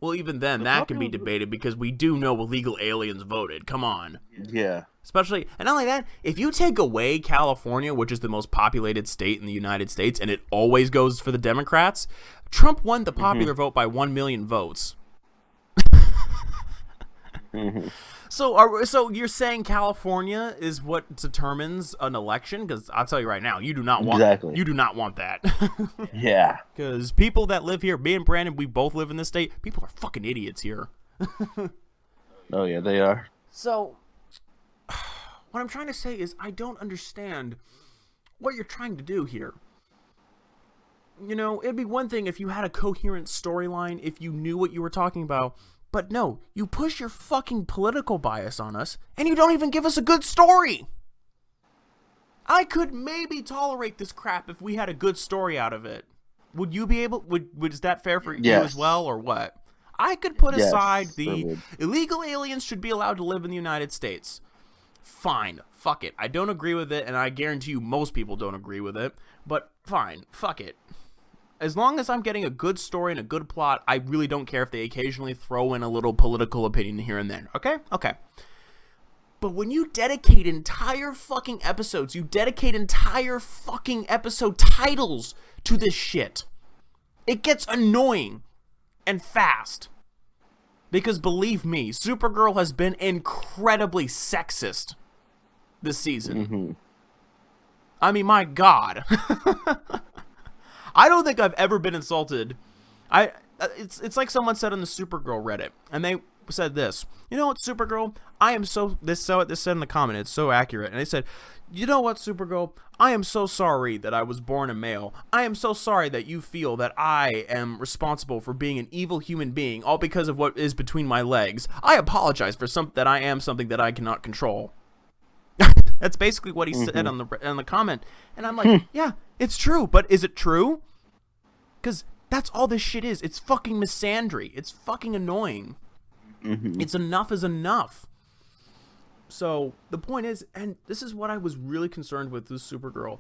Well, even then, that can be debated because we do know illegal aliens voted. Come on. Yeah. Especially, and not only that, if you take away California, which is the most populated state in the United States, and it always goes for the Democrats, Trump won the popular vote by 1 million votes. So you're saying California is what determines an election? Because I'll tell you right now, you do not want you do not want that. Yeah. Because people that live here, me and Brandon, we both live in this state. People are fucking idiots here. Oh yeah, they are. So what I'm trying to say is I don't understand what you're trying to do here. You know, it'd be one thing if you had a coherent storyline, if you knew what you were talking about. But no, you push your fucking political bias on us, and you don't even give us a good story. I could maybe tolerate this crap if we had a good story out of it. Would you be able? Is that fair for you as well, or what? I could put aside the illegal aliens should be allowed to live in the United States. Fine, fuck it. I don't agree with it, and I guarantee you most people don't agree with it. But fine, fuck it. As long as I'm getting a good story and a good plot, I really don't care if they occasionally throw in a little political opinion here and there. Okay? Okay. But when you dedicate entire fucking episodes, you dedicate entire fucking episode titles to this shit, it gets annoying and fast. Because believe me, Supergirl has been incredibly sexist this season. I mean, my God. I don't think I've ever been insulted. It's like someone said on the Supergirl Reddit, and they said this. You know what, Supergirl? This said in the comment. It's so accurate. And they said, you know what, Supergirl? I am so sorry that I was born a male. I am so sorry that you feel that I am responsible for being an evil human being, all because of what is between my legs. I apologize for that I am something that I cannot control. That's basically what he said on the comment. And I'm like, yeah, it's true. But is it true? Because that's all this shit is. It's fucking misandry. It's fucking annoying. It's enough is enough. So the point is, and this is what I was really concerned with Supergirl.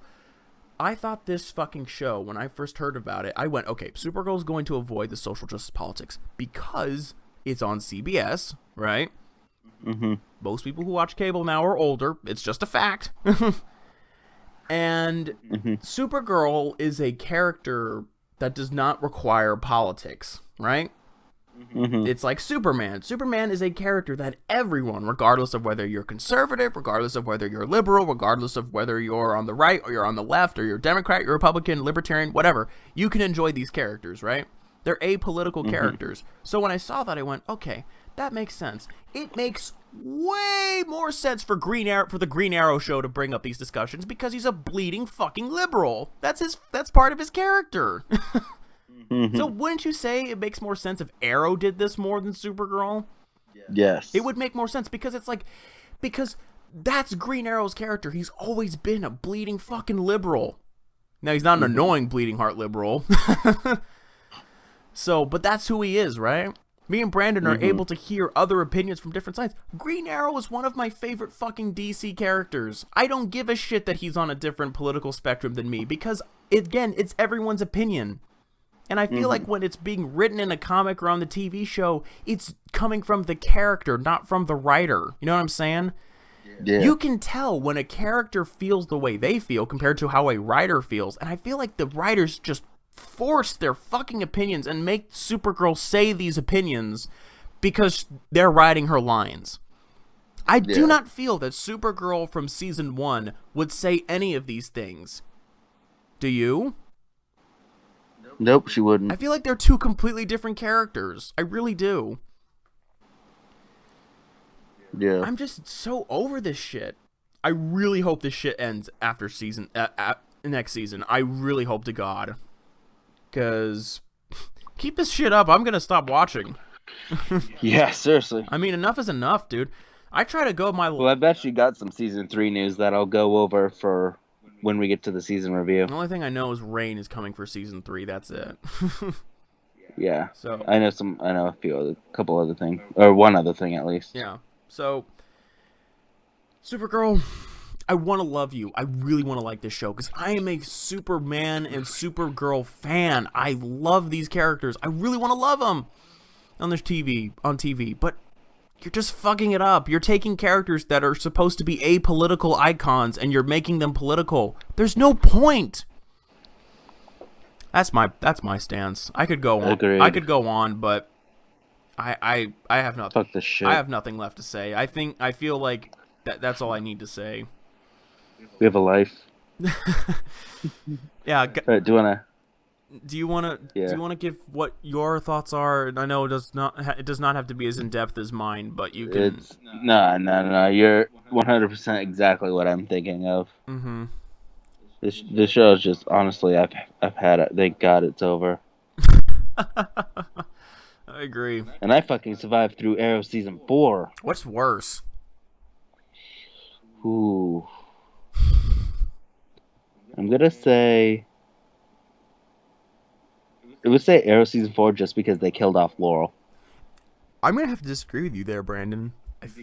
I thought this fucking show, when I first heard about it, I went, okay, Supergirl's going to avoid the social justice politics because It's on CBS, right? Mm-hmm. Most people who watch cable now are older. It's just a fact. And Mm-hmm. Supergirl is a character that does not require politics, right? Mm-hmm. It's like Superman. Superman is a character that everyone, regardless of whether you're conservative, regardless of whether you're liberal, regardless of whether you're on the right or you're on the left or you're Democrat, you're Republican, Libertarian, whatever, you can enjoy these characters, right? They're apolitical characters. So when I saw that, I went, okay, that makes sense. It makes way more sense for the Green Arrow show to bring up these discussions because he's a bleeding fucking liberal. That's part of his character. Mm-hmm. So wouldn't you say it makes more sense if Arrow did this more than Supergirl? Yes. It would make more sense because that's Green Arrow's character. He's always been a bleeding fucking liberal. Now he's not an annoying bleeding heart liberal. So, but that's who he is, right? Me and Brandon are able to hear other opinions from different sides. Green Arrow is one of my favorite fucking DC characters. I don't give a shit that he's on a different political spectrum than me because, again, it's everyone's opinion. And I feel like when it's being written in a comic or on the TV show, it's coming from the character, not from the writer. You know what I'm saying? Yeah. You can tell when a character feels the way they feel compared to how a writer feels. And I feel like the writers just force their fucking opinions and make Supergirl say these opinions because they're writing her lines. I do not feel that Supergirl from season 1 would say any of these things. Do you? Nope, she wouldn't. I feel like they're two completely different characters. I really do. Yeah. I'm just so over this shit. I really hope this shit ends after next season. I really hope to God. Because keep this shit up. I'm going to stop watching. Yeah, seriously. I mean, enough is enough, dude. I try to go my... Well, I bet you got some season 3 news that I'll go over for when we get to the season review. The only thing I know is Rain is coming for season 3. That's it. Yeah. So I know a couple other things, or one other thing at least. yeah. So Supergirl, I want to love you. I really want to like this show because I am a Superman and Supergirl fan. I love these characters. I really want to love them on TV. But you're just fucking it up. You're taking characters that are supposed to be apolitical icons and you're making them political. There's no point. That's my stance. I could go on. Agreed. I could go on, but I have nothing. Fuck this shit. I have nothing left to say. I feel like that's all I need to say. We have a life. Yeah. Alright, do you wanna? Do you wanna give what your thoughts are? I know it does not have to be as in depth as mine, but you can. No. You're 100% exactly what I'm thinking of. Mm-hmm. This show is just honestly, I've had it. Thank God it's over. I agree. And I fucking survived through Arrow season 4. What's worse? Ooh. I'm gonna say. I would say Arrow season 4 just because they killed off Laurel. I'm gonna have to disagree with you there, Brandon.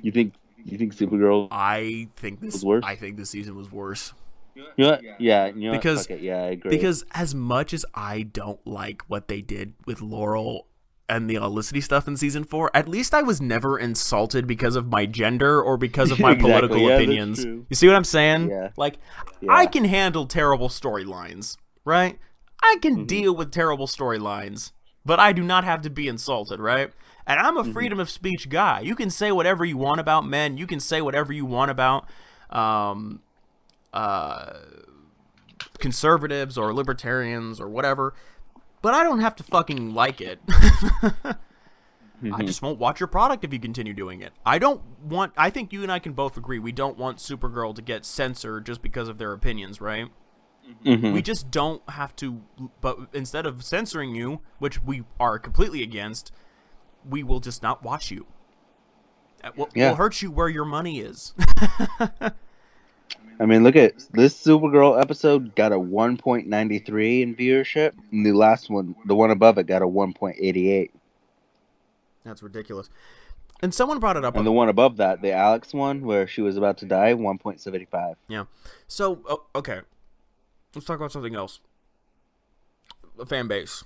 You think Supergirl? I think this was worse? I think this season was worse. You know what? Yeah, you know Because- what? Fuck it. Yeah, I agree. Because as much as I don't like what they did with Laurel and the Olicity stuff in season 4, at least I was never insulted because of my gender or because of my Exactly, political yeah, that's opinions. true. You see what I'm saying? Yeah. Like, Yeah. I can handle terrible storylines, right? I can deal with terrible storylines, but I do not have to be insulted, right? And I'm a freedom of speech guy. You can say whatever you want about men. You can say whatever you want about conservatives or libertarians or whatever, but I don't have to fucking like it. I just won't watch your product if you continue doing it. I think you and I can both agree we don't want Supergirl to get censored just because of their opinions, right? We just don't have to, but instead of censoring you, which we are completely against, we will just not watch you. We'll hurt you where your money is. I mean, look at this Supergirl episode got a 1.93 in viewership, and the last one, the one above it, got a 1.88. That's ridiculous. And someone brought it up. And the one above that, the Alex one, where she was about to die, 1.75. Yeah. So, okay. Let's talk about something else. The fan base.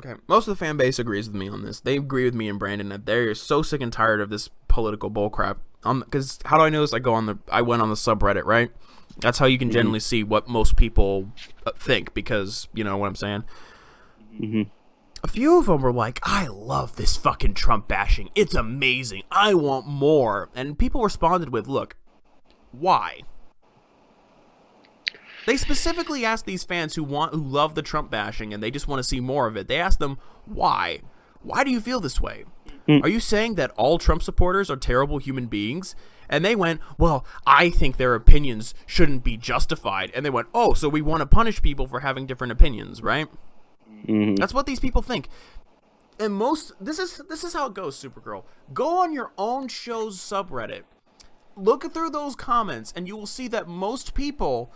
Okay, most of the fan base agrees with me on this. They agree with me and Brandon that they're so sick and tired of this political bullcrap. Because how do I know this? I went on the subreddit, right? That's how you can generally see what most people think, because you know what I'm saying. A few of them were like, "I love this fucking Trump bashing. It's amazing. I want more." And people responded with, "Look, why?" They specifically asked these fans who love the Trump bashing and they just want to see more of it. They asked them, why? Why do you feel this way? Are you saying that all Trump supporters are terrible human beings? And they went, well, I think their opinions shouldn't be justified. And they went, oh, so we want to punish people for having different opinions, right? That's what these people think. And this is how it goes, Supergirl. Go on your own show's subreddit. Look through those comments and you will see that most people,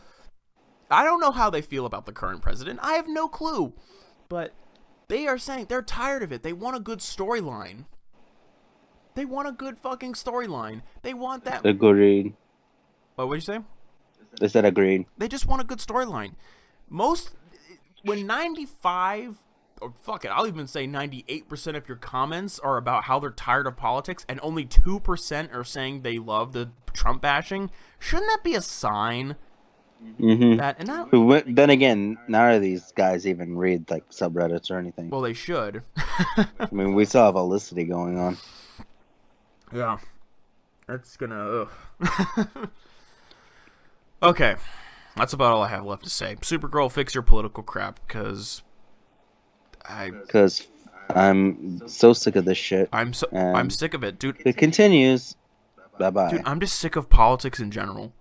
I don't know how they feel about the current president. I have no clue. But they are saying they're tired of it. They want a good storyline. They want a good fucking storyline. They want that. Agreed. What would you say? They said agreed. They just want a good storyline. When 95, or fuck it, I'll even say 98% of your comments are about how they're tired of politics and only 2% are saying they love the Trump bashing, shouldn't that be a sign? Then again, none of these guys even read like subreddits or anything. Well, they should. I mean, we still have Olicity going on. Yeah. That's gonna... Okay. That's about all I have left to say. Supergirl, fix your political crap, because I'm so sick of this shit. I'm sick of it, dude. If it continues, bye-bye. Dude, I'm just sick of politics in general.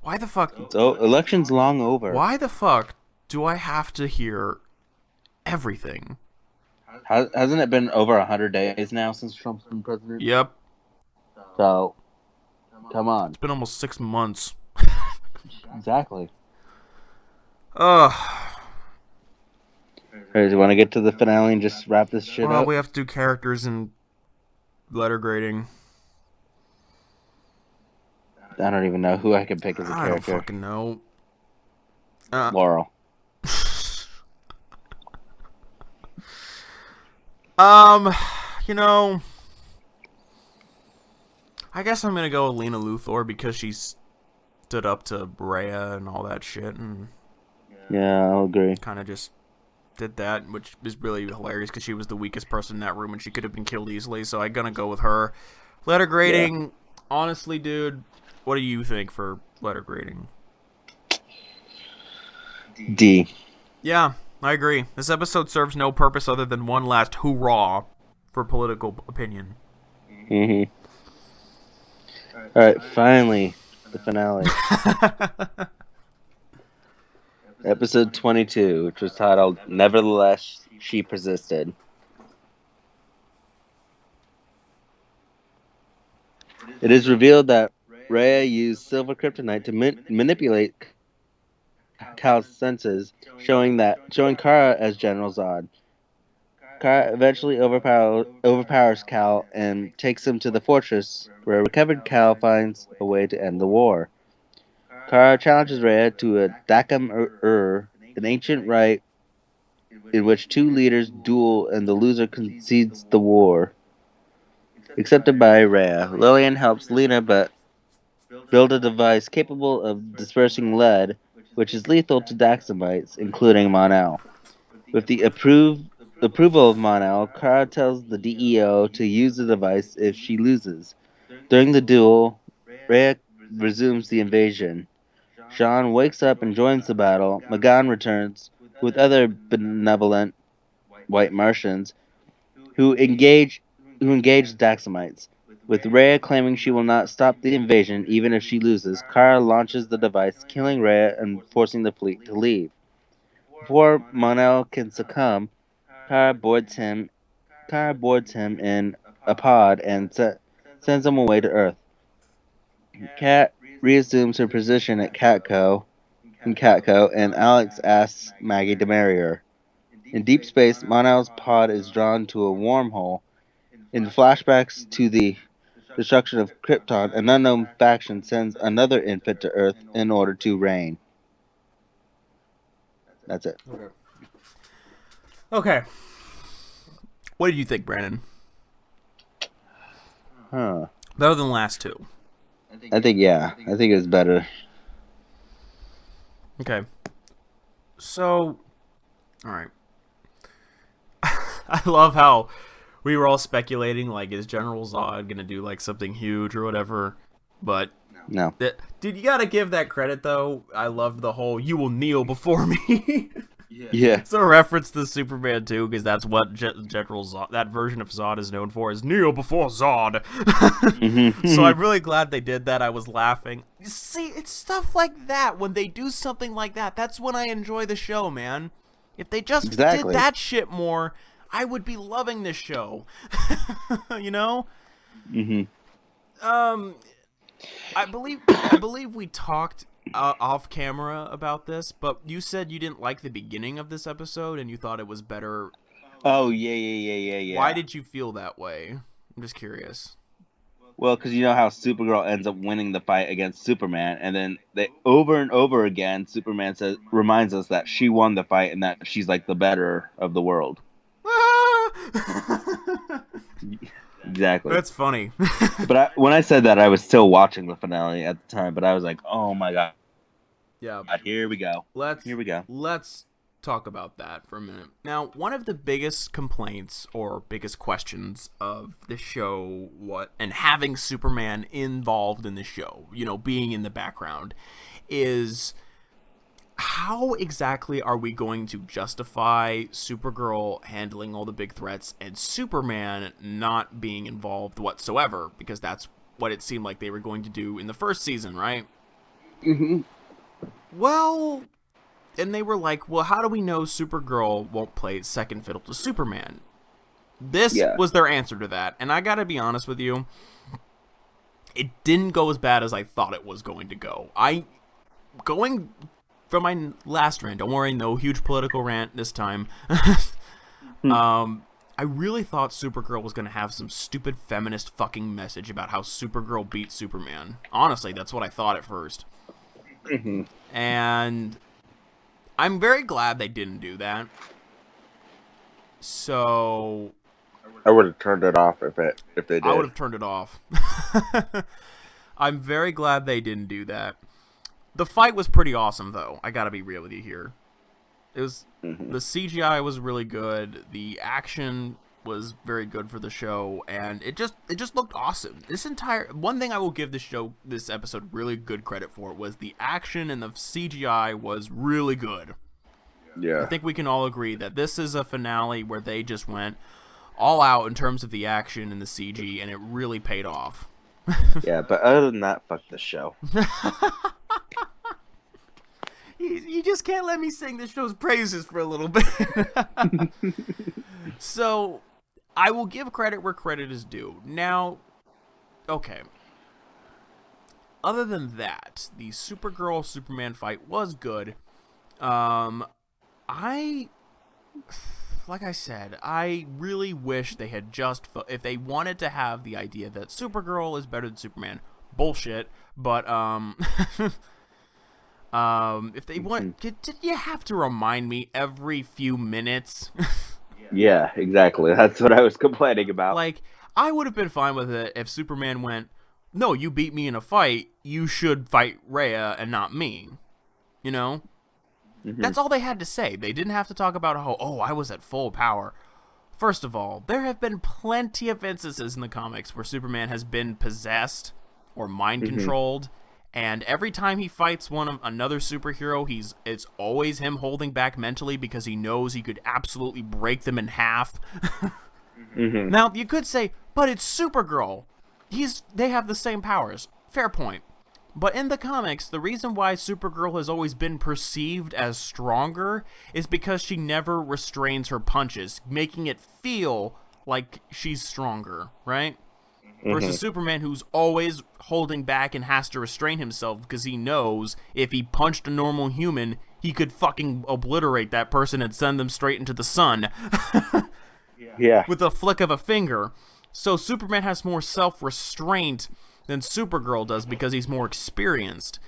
Why the fuck? Election's long over. Why the fuck do I have to hear everything? Hasn't it been over 100 days now since Trump's been president? Yep. So, come on. It's been almost 6 months. Exactly. Alright, do you want to get to the finale and just wrap this shit up? We have to do characters and letter grading. I don't even know who I can pick as a character. I don't fucking know. Laurel. You know, I guess I'm gonna go with Lena Luthor because she stood up to Rhea and all that shit, and yeah, I'll agree. Kind of just did that, which is really hilarious because she was the weakest person in that room and she could have been killed easily. So I'm gonna go with her. Letter grading, honestly, dude. What do you think for letter grading? D. Yeah, I agree. This episode serves no purpose other than one last hoorah for political opinion. Alright, finally, the finale. Episode 22, which was titled, Nevertheless, She Persisted. It is revealed that Rhea used silver kryptonite to manipulate Kal's senses, showing Kara as General Zod. Kara eventually overpowers Kal and takes him to the fortress, where a recovered Kal finds a way to end the war. Kara challenges Rhea to a Dakam an ancient rite in which two leaders duel and the loser concedes the war. Accepted by Rhea, Lillian helps Lena build a device capable of dispersing lead, which is lethal to Daxamites, including Mon-El. With the approval of Mon-El, Kara tells the DEO to use the device if she loses. During the duel, Rhea resumes the invasion. Sean wakes up and joins the battle. Magan returns with other benevolent white Martians who engage Daxamites. With Rhea claiming she will not stop the invasion even if she loses, Kara launches the device, killing Rhea and forcing the fleet to leave. Before Mon-El can succumb, Kara boards him in a pod and sends him away to Earth. Kat reassumes her position at Catco, and Alex asks Maggie to marry her. In deep space, Mon-El's pod is drawn to a wormhole. In flashbacks to the destruction of Krypton, an unknown faction sends another infant to Earth in order to reign. That's it. Okay. Okay. What did you think, Brandon? Huh. Better than the last two. I think it was better. Okay. So, all right. I love how we were all speculating, like, is General Zod gonna do like something huge or whatever? But No. dude, you gotta give that credit though. I loved the whole "you will kneel before me." Yeah. So a reference to Superman too, because that's what General Zod, that version of Zod, is known for, is kneel before Zod. So I'm really glad they did that. I was laughing. See, it's stuff like that. When they do something like that, that's when I enjoy the show, man. If they just did that shit more, I would be loving this show. You know? I believe we talked off camera about this, but you said you didn't like the beginning of this episode and you thought it was better. Oh, yeah. Why did you feel that way? I'm just curious. Well, because you know how Supergirl ends up winning the fight against Superman, and then they over and over again, Superman reminds us that she won the fight and that she's like the better of the world. Exactly. That's funny. But when I said that, I was still watching the finale at the time, but I was like, oh my god. Yeah. Here we go. Let's talk about that for a minute. Now, one of the biggest complaints or biggest questions of the show, and having Superman involved in the show, you know, being in the background, is how exactly are we going to justify Supergirl handling all the big threats and Superman not being involved whatsoever? Because that's what it seemed like they were going to do in the first season, right? Mm-hmm. Well, and they were like, well, how do we know Supergirl won't play second fiddle to Superman? This was their answer to that, and I gotta be honest with you, it didn't go as bad as I thought it was going to go. Going from my last rant, don't worry, no huge political rant this time. I really thought Supergirl was going to have some stupid feminist fucking message about how Supergirl beat Superman. Honestly, that's what I thought at first. Mm-hmm. And I'm very glad they didn't do that. So I would have turned it off if they did. I would have turned it off. I'm very glad they didn't do that. The fight was pretty awesome, though. I gotta be real with you here. It was the CGI was really good. The action was very good for the show, and it just looked awesome. One thing I will give this episode really good credit for was the action, and the CGI was really good. Yeah, I think we can all agree that this is a finale where they just went all out in terms of the action and the CG, and it really paid off. Yeah, but other than that, fuck this show. You just can't let me sing this show's praises for a little bit. So, I will give credit where credit is due. Now, okay. Other than that, the Supergirl-Superman fight was good. Like I said, I really wish they had if they wanted to have the idea that Supergirl is better than Superman, bullshit, but, if they want, did you have to remind me every few minutes? Yeah, exactly. That's what I was complaining about. Like, I would have been fine with it if Superman went, no, you beat me in a fight, you should fight Rhea and not me. You know? That's all they had to say. They didn't have to talk about how, I was at full power. First of all, there have been plenty of instances in the comics where Superman has been possessed or mind-controlled, and every time he fights another superhero, it's always him holding back mentally because he knows he could absolutely break them in half. Now, you could say, but it's Supergirl. They have the same powers. Fair point. But in the comics, the reason why Supergirl has always been perceived as stronger is because she never restrains her punches, making it feel like she's stronger, right? Versus Superman, who's always holding back and has to restrain himself because he knows if he punched a normal human, he could fucking obliterate that person and send them straight into the sun. Yeah. With a flick of a finger. So Superman has more self-restraint than Supergirl does because he's more experienced.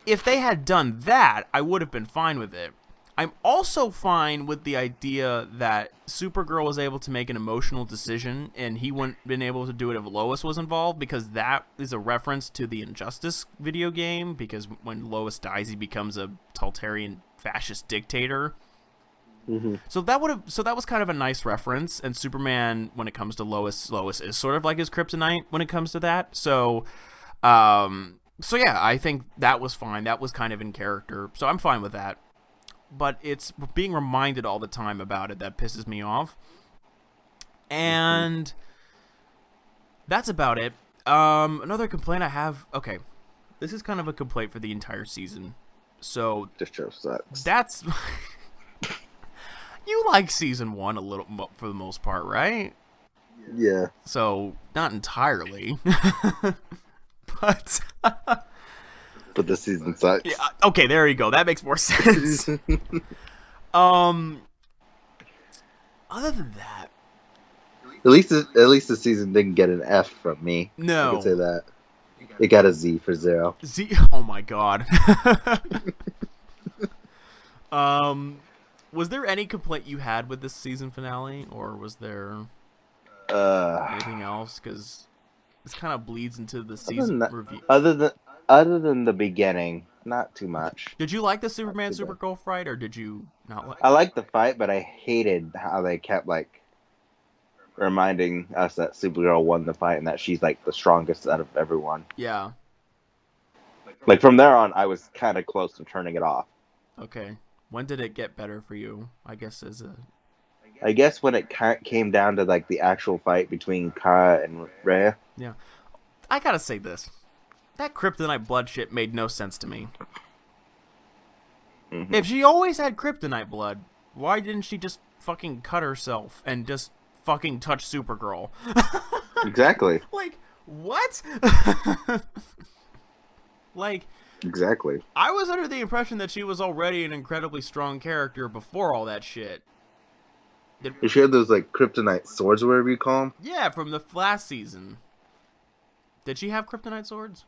If they had done that, I would have been fine with it. I'm also fine with the idea that Supergirl was able to make an emotional decision and he wouldn't been able to do it if Lois was involved, because that is a reference to the Injustice video game, because when Lois dies, he becomes a totalitarian fascist dictator. Mm-hmm. So that was kind of a nice reference, and Superman, when it comes to Lois is sort of like his kryptonite when it comes to that. So yeah, I think that was fine. That was kind of in character. So I'm fine with that. But it's being reminded all the time about it that pisses me off. And that's about it. Another complaint I have... Okay, this is kind of a complaint for the entire season. So... This show sucks. That's... You like season 1 a little, for the most part, right? Yeah. So, not entirely. But... But the season sucks. Yeah, okay, there you go. That makes more sense. Other than that, At least the season didn't get an F from me. no. I can say that. It got a Z for 0. Oh my god. Was there any complaint you had with this season finale, or was there anything else? Because this kind of bleeds into the season review. Other than the beginning, not too much. Did you like the Superman Supergirl fight, or did you not like? I liked the fight, but I hated how they kept reminding us that Supergirl won the fight and that she's the strongest out of everyone. Yeah. From there on, I was kind of close to turning it off. Okay. When did it get better for you? I guess when it came down to the actual fight between Kara and Rhea. Yeah. I gotta say this. That kryptonite blood shit made no sense to me. Mm-hmm. If she always had kryptonite blood, why didn't she just fucking cut herself and just fucking touch Supergirl? Exactly. What? Exactly. I was under the impression that she was already an incredibly strong character before all that shit. She had those kryptonite swords, or whatever you call them. Yeah, from the last season. Did she have kryptonite swords?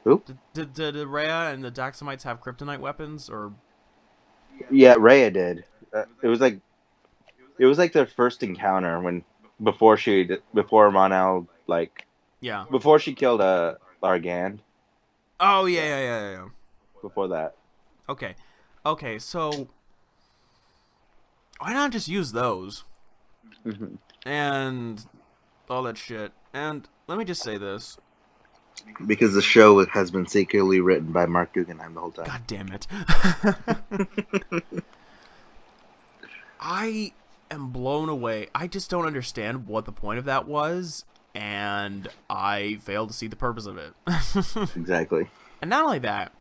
Who? Did Rhea and the Daxamites have kryptonite weapons, or? Yeah, Rhea did. It was their first encounter before Mon-El Yeah. before she killed Largand. Oh yeah. Before that. Okay, so why not just use those? Mm-hmm. And all that shit. And let me just say this. Because the show has been secretly written by Mark Guggenheim the whole time. God damn it. I am blown away. I just don't understand what the point of that was, and I fail to see the purpose of it. Exactly. And not only that,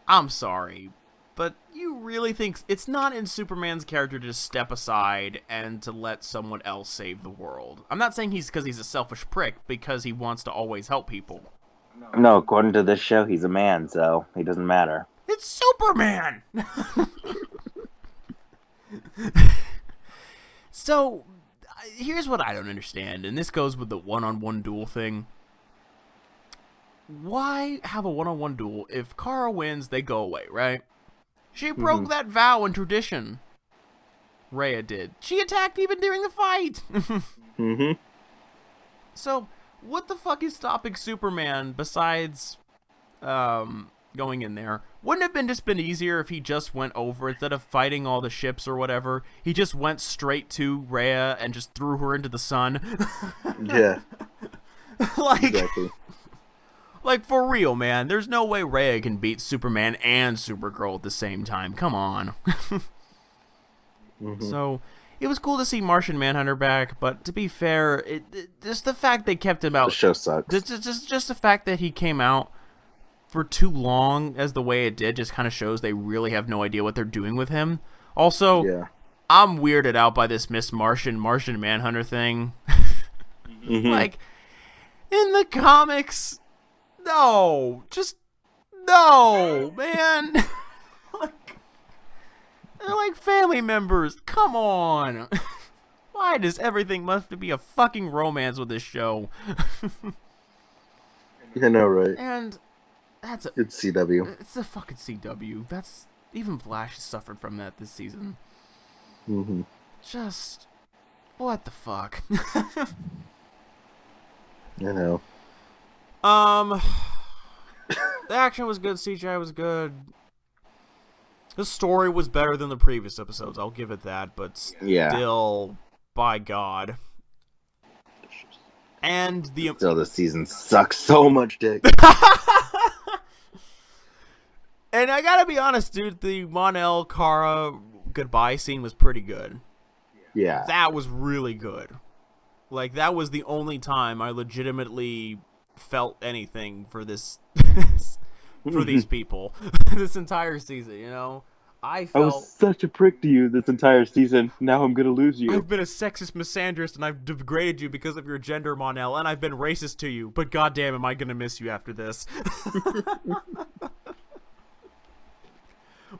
I'm sorry, but you really think it's not in Superman's character to just step aside and to let someone else save the world? I'm not saying because he's a selfish prick, because he wants to always help people. No, according to this show, he's a man, so he doesn't matter. It's Superman! So, here's what I don't understand, and this goes with the one-on-one duel thing. Why have a one-on-one duel? If Kara wins, they go away, right? She broke that vow and tradition. Rhea did. She attacked even during the fight. Mm-hmm. So, what the fuck is stopping Superman besides going in there? Wouldn't it have been easier if he just went over, instead of fighting all the ships or whatever, he just went straight to Rhea and just threw her into the sun? Yeah. Exactly. For real, man. There's no way Rhea can beat Superman and Supergirl at the same time. Come on. Mm-hmm. So, it was cool to see Martian Manhunter back, but to be fair, just the fact they kept him out. The show sucks. Just the fact that he came out for too long as the way it did just kind of shows they really have no idea what they're doing with him. Also, yeah. I'm weirded out by this Miss Martian Manhunter thing. Mm-hmm. In the comics, no, man. They're like family members. Come on. Why does everything must be a fucking romance with this show? I know, right? And it's CW. It's the fucking CW. even Flash suffered from that this season. Mm-hmm. Just what the fuck. I know. The action was good. CGI was good. The story was better than the previous episodes. I'll give it that, but still, by God. And still, this season sucks so much dick. And I gotta be honest, dude. The Mon-El Kara goodbye scene was pretty good. Yeah, that was really good. Like, that was the only time I legitimately felt anything for this for these people this entire season, you know? I was such a prick to you this entire season. Now I'm gonna lose you. I've been a sexist misandrist, and I've degraded you because of your gender, Mon-El, and I've been racist to you, but goddamn, am I gonna miss you after this.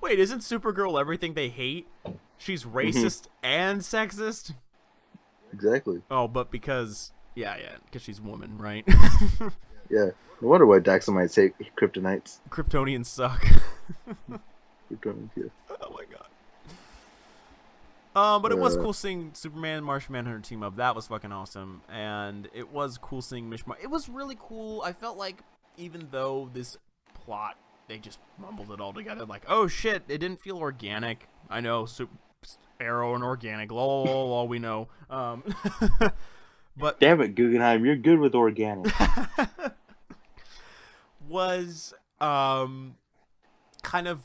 Wait, isn't Supergirl everything they hate? She's racist and sexist? Exactly. Oh, but because... Yeah, because she's a woman, right? Yeah. No wonder why Daxamites hate Kryptonites. Kryptonians suck. Kryptonians, yeah. Oh my god. But it was cool seeing Superman and Martian Manhunter team up. That was fucking awesome. And it was cool seeing Mishmar. It was really cool. I felt like even though this plot, they just mumbled it all together. Like, oh shit, it didn't feel organic. I know, Arrow and organic. Lol, we know. But damn it, Guggenheim, you're good with organic. Was kind of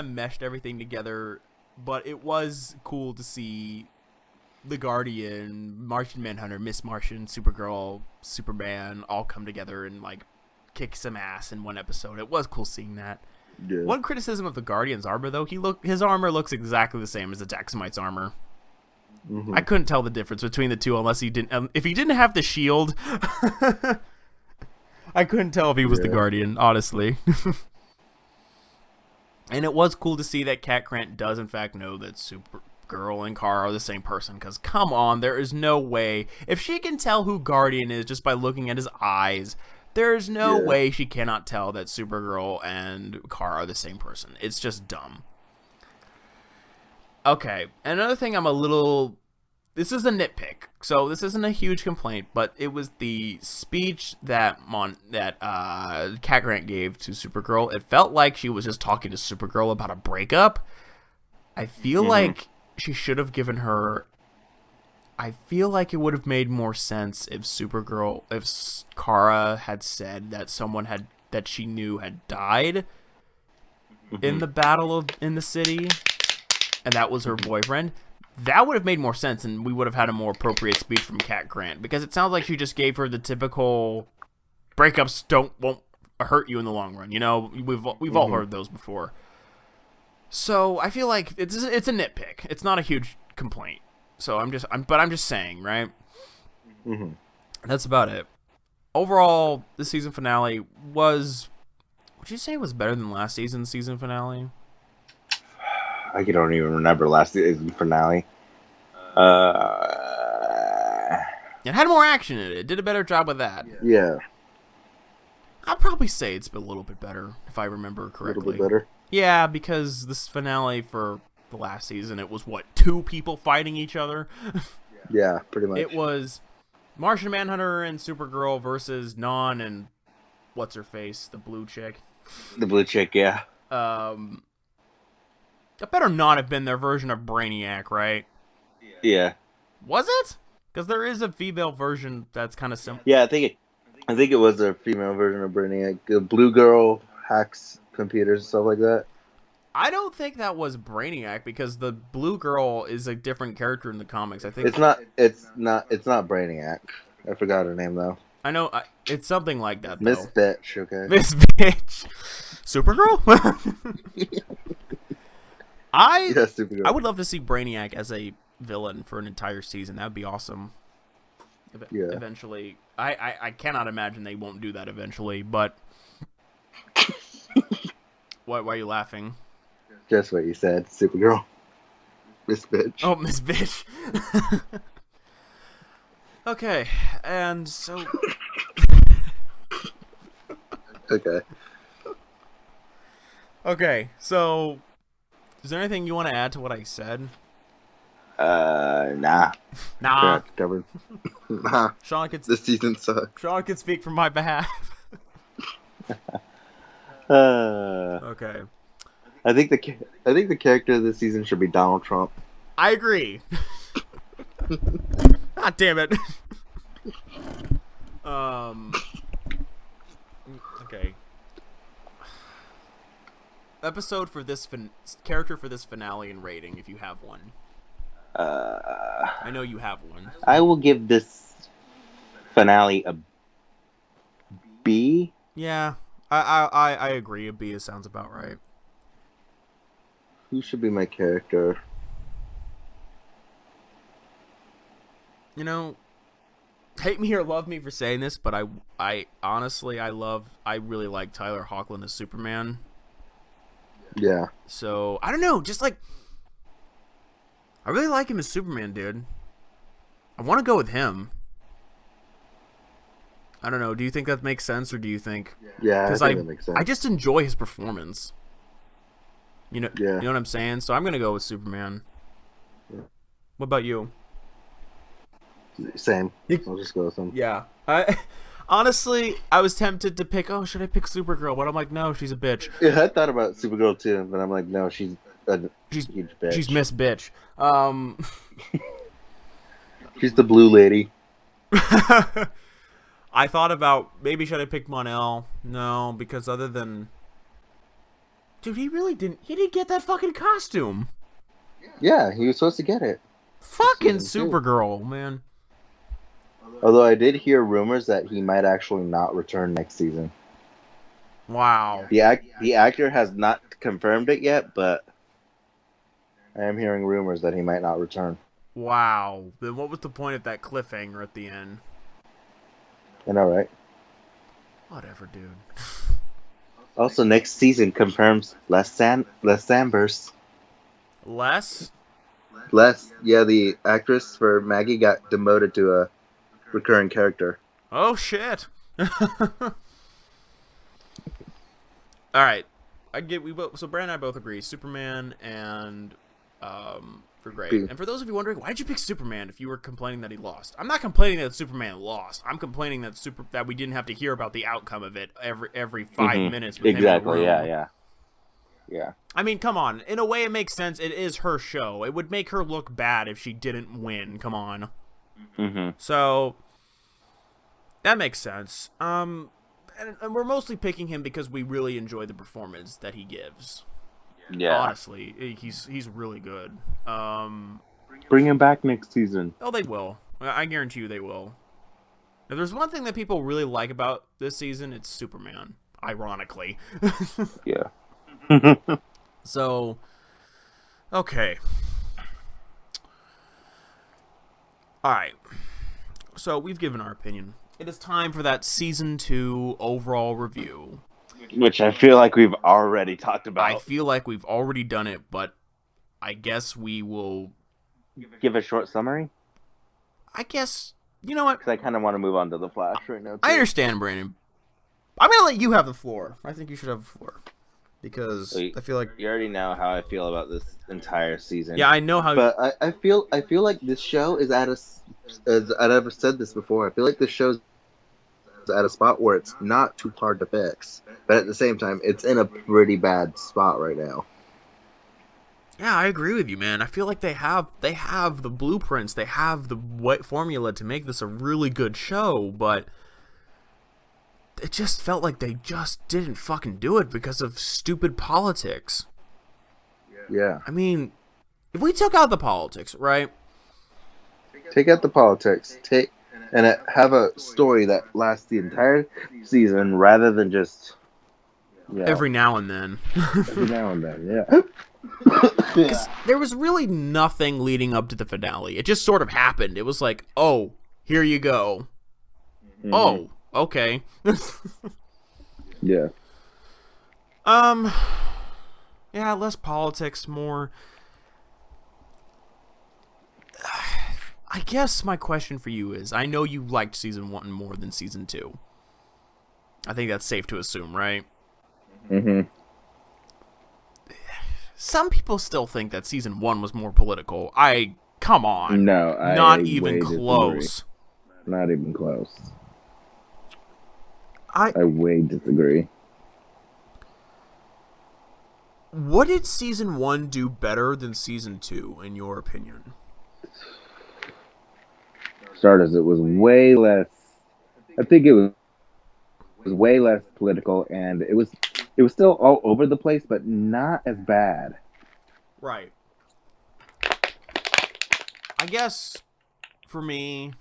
meshed everything together, but it was cool to see the Guardian, Martian Manhunter, Miss Martian, Supergirl, Superman all come together and like kick some ass in one episode. It was cool seeing that. Yeah. One criticism of the Guardian's armor, though, his armor looks exactly the same as the Daxamite's armor. Mm-hmm. I couldn't tell the difference between the two unless he didn't. If he didn't have the shield, I couldn't tell if he was the Guardian, honestly. And it was cool to see that Cat Grant does, in fact, know that Supergirl and Kara are the same person. Because, come on, there is no way. If she can tell who Guardian is just by looking at his eyes, there's no way she cannot tell that Supergirl and Kara are the same person. It's just dumb. Okay, another thing this is a nitpick, so this isn't a huge complaint, but it was the speech that Cat Grant gave to Supergirl. It felt like she was just talking to Supergirl about a breakup. I feel like she should have given her... I feel like it would have made more sense if Kara had said that someone that she knew had died in the battle in the city, and that was her boyfriend. That would have made more sense, and we would have had a more appropriate speech from Cat Grant, because it sounds like she just gave her the typical breakups won't hurt you in the long run. You know, we've all heard those before. So I feel like it's a nitpick. It's not a huge complaint. So I'm just saying, right? Mm-hmm. That's about it. Overall, the season finale was... Would you say it was better than last season's season finale? I don't even remember last season finale. It had more action in it. It did a better job with that. Yeah. I'd probably say it's been a little bit better, if I remember correctly. A little bit better? Yeah, because this finale for the last season, it was, 2 people fighting each other? Yeah, pretty much. It was Martian Manhunter and Supergirl versus Non and what's-her-face, the blue chick. The blue chick, yeah. That better not have been their version of Brainiac, right? Yeah. Was it? Because there is a female version that's kind of similar. Yeah, I think it was a female version of Brainiac. The blue girl hacks computers and stuff like that. I don't think that was Brainiac, because the blue girl is a different character in the comics. I think it's not Brainiac. I forgot her name though. I know it's something like that. Miss Bitch, okay. Miss Bitch. Supergirl. Supergirl. I would love to see Brainiac as a villain for an entire season. That would be awesome. Eventually, I cannot imagine they won't do that eventually. But why are you laughing? Just what you said, Supergirl. Miss Bitch. Oh, Miss Bitch. Okay, and so... Okay. Okay, so Is there anything you want to add to what I said? Nah. Nah. Covered. Nah. Sean can This season sucks. Sean can speak from my behalf. Okay. I think the character of this season should be Donald Trump. I agree. God damn it. Okay. Episode for this character for this finale and rating, if you have one. I know you have one. I will give this finale a B. Yeah, I agree. A B sounds about right. Who should be my character? You know, hate me or love me for saying this, but I honestly I really like Tyler Hoechlin as Superman. Yeah. So I don't know, just like I really like him as Superman, dude. I want to go with him. I don't know. Do you think that makes sense, or do you think? Yeah, Because I think that makes sense. I just enjoy his performance. You know, Yeah. you know what I'm saying. So I'm gonna go with Superman. Yeah. What about you? Same. I'll just go with him. Yeah. Honestly, I was tempted to pick. Oh, should I pick Supergirl? But I'm like, no, she's a bitch. Yeah, I thought about Supergirl too, but I'm like, no, she's a huge bitch. She's Miss Bitch. She's the blue lady. I thought about maybe should I pick Mon-El? No, because other than, dude, he didn't get that fucking costume. Yeah, he was supposed to get it. Fucking Season 2. Supergirl, man. Although I did hear rumors that he might actually not return next season. Wow. The actor has not confirmed it yet, but I am hearing rumors that he might not return. Wow. Then what was the point of that cliffhanger at the end? I know, right? Whatever, dude. Also, next season confirms Les Sambers. Les? Yeah, the actress for Maggie got demoted to a recurring character. Oh shit. All right. So Brad and I both agree. Superman and for great. B. And for those of you wondering, why did you pick Superman if you were complaining that he lost? I'm not complaining that Superman lost. I'm complaining that we didn't have to hear about the outcome of it every 5 minutes. With Exactly. him in the room. Yeah. I mean, come on. In a way, it makes sense. It is her show. It would make her look bad if she didn't win. Come on. Mm-hmm. So that makes sense. And we're mostly picking him because we really enjoy the performance that he gives. Yeah. Honestly, he's really good. Bring him back next season. Oh, they will. I guarantee you they will. If there's one thing that people really like about this season, it's Superman. Ironically. Yeah. So, okay. Alright. So, we've given our opinion. It is time for that Season 2 overall review. Which I feel like we've already talked about. I feel like we've already done it, but I guess we will... Give a short summary? I guess... You know what? Because I kind of want to move on to the Flash right now, too. I understand, Brandon. I'm going to let you have the floor. I think you should have the floor. Because I feel like... You already know how I feel about this entire season. Yeah, I know how... But I feel like this show is at a... As I've said this before, I feel like this show's at a spot where it's not too hard to fix. But at the same time, it's in a pretty bad spot right now. Yeah, I agree with you, man. I feel like they have the blueprints, they have the formula to make this a really good show, but it just felt like they just didn't fucking do it because of stupid politics. Yeah. I mean, if we took out the politics, right? Take out the politics. Have a story that lasts the entire season rather than just... Yeah. Every now and then. Every now and then, yeah. Because there was really nothing leading up to the finale. It just sort of happened. It was like, oh, here you go. Mm-hmm. Oh, okay. Yeah. Yeah, less politics, more... I guess my question for you is, I know you liked Season 1 more than Season 2. I think that's safe to assume, right? Mm-hmm. some people still think that season 1 was more political. Come on. No, Not I even way close. Disagree. Not even close. I way disagree. What did season 1 do better than season 2, in your opinion? Starters, it was way less. I think it was way less political, and it was still all over the place, but not as bad. Right. I guess for me,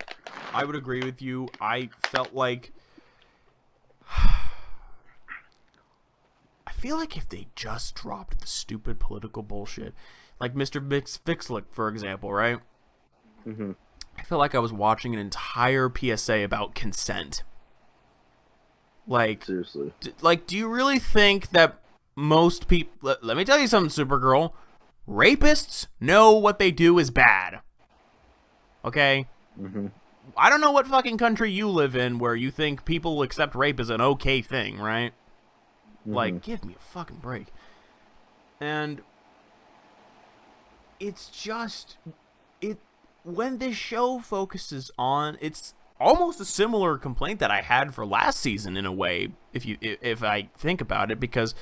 I would agree with you. I felt like I feel like if they just dropped the stupid political bullshit, like Mr. Fixlick, for example, right? Mm-hmm. I feel like I was watching an entire PSA about consent. Like, seriously. Do you really think that most people... Let me tell you something, Supergirl. Rapists know what they do is bad. Okay? Mm-hmm. I don't know what fucking country you live in where you think people accept rape as an okay thing, right? Mm-hmm. Like, give me a fucking break. And it's just... When this show focuses on... It's almost a similar complaint that I had for last season, in a way, if I think about it, because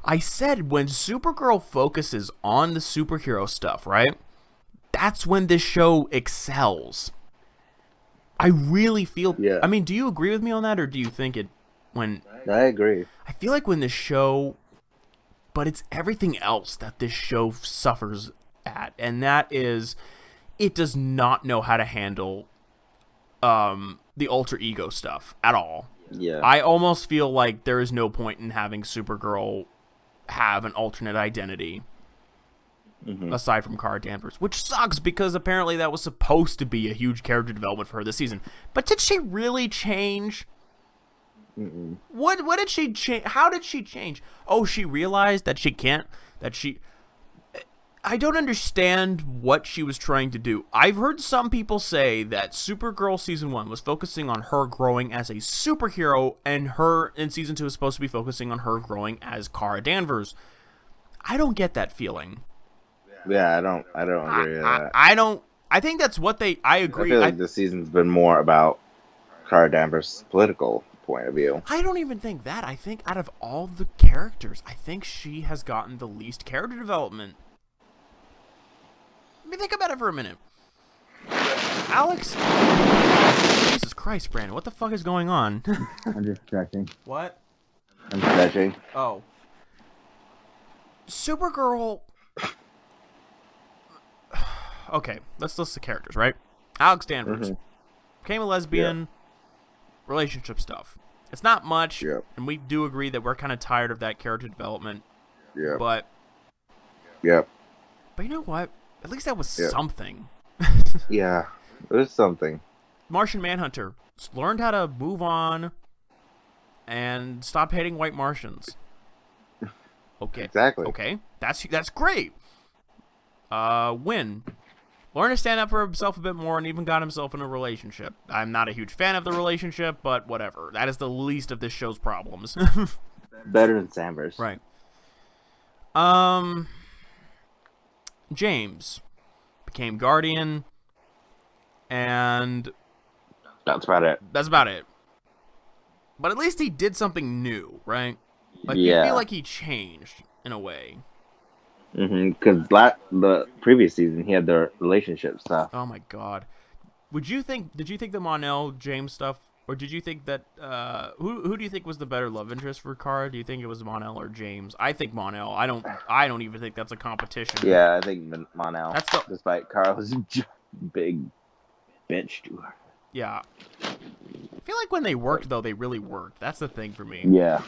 I said when Supergirl focuses on the superhero stuff, right? That's when this show excels. I really feel... Yeah. I mean, do you agree with me on that, or do you think it... I agree. I feel like when this show... But it's everything else that this show suffers at, and that is... It does not know how to handle the alter ego stuff at all. Yeah. I almost feel like there is no point in having Supergirl have an alternate identity aside from Kara Danvers, which sucks because apparently that was supposed to be a huge character development for her this season. But did she really change? Mm-mm. What did she change? How did she change? Oh, she realized that she can't... I don't understand what she was trying to do. I've heard some people say that Supergirl Season 1 was focusing on her growing as a superhero, and her in Season 2 is supposed to be focusing on her growing as Kara Danvers. I don't get that feeling. Yeah, I don't agree with that. I don't... I think that's what they... I agree. I feel like this season's been more about Kara Danvers' political point of view. I don't even think that. I think out of all the characters, I think she has gotten the least character development. Let me think about it for a minute. Alex... Jesus Christ, Brandon. What the fuck is going on? I'm just checking. What? I'm stretching. Oh. Supergirl... Okay, let's list the characters, right? Alex Danvers. Became a lesbian. Relationship stuff. It's not much, and we do agree that we're kind of tired of that character development. Yeah. But... Yep. But you know what? At least that was something. Yeah, it was something. Martian Manhunter learned how to move on and stop hating white Martians. Okay. Exactly. Okay. That's great. Win. Learned to stand up for himself a bit more and even got himself in a relationship. I'm not a huge fan of the relationship, but whatever. That is the least of this show's problems. Better than Sanders. Right. James became Guardian, and That's about it. that's about it. But at least he did something new, right? Like, you Yeah. feel like he changed, in a way. Because the previous season, he had the relationship stuff. Oh my god. Did you think the Mon-El James stuff, or did you think that, who do you think was the better love interest for Kara? Do you think it was Mon-El or James? I think Mon-El. I don't even think that's a competition. Yeah, I think Mon-El. That's the... Despite Kara's big bitch to her. Yeah. I feel like when they worked, though, they really worked. That's the thing for me. Yeah.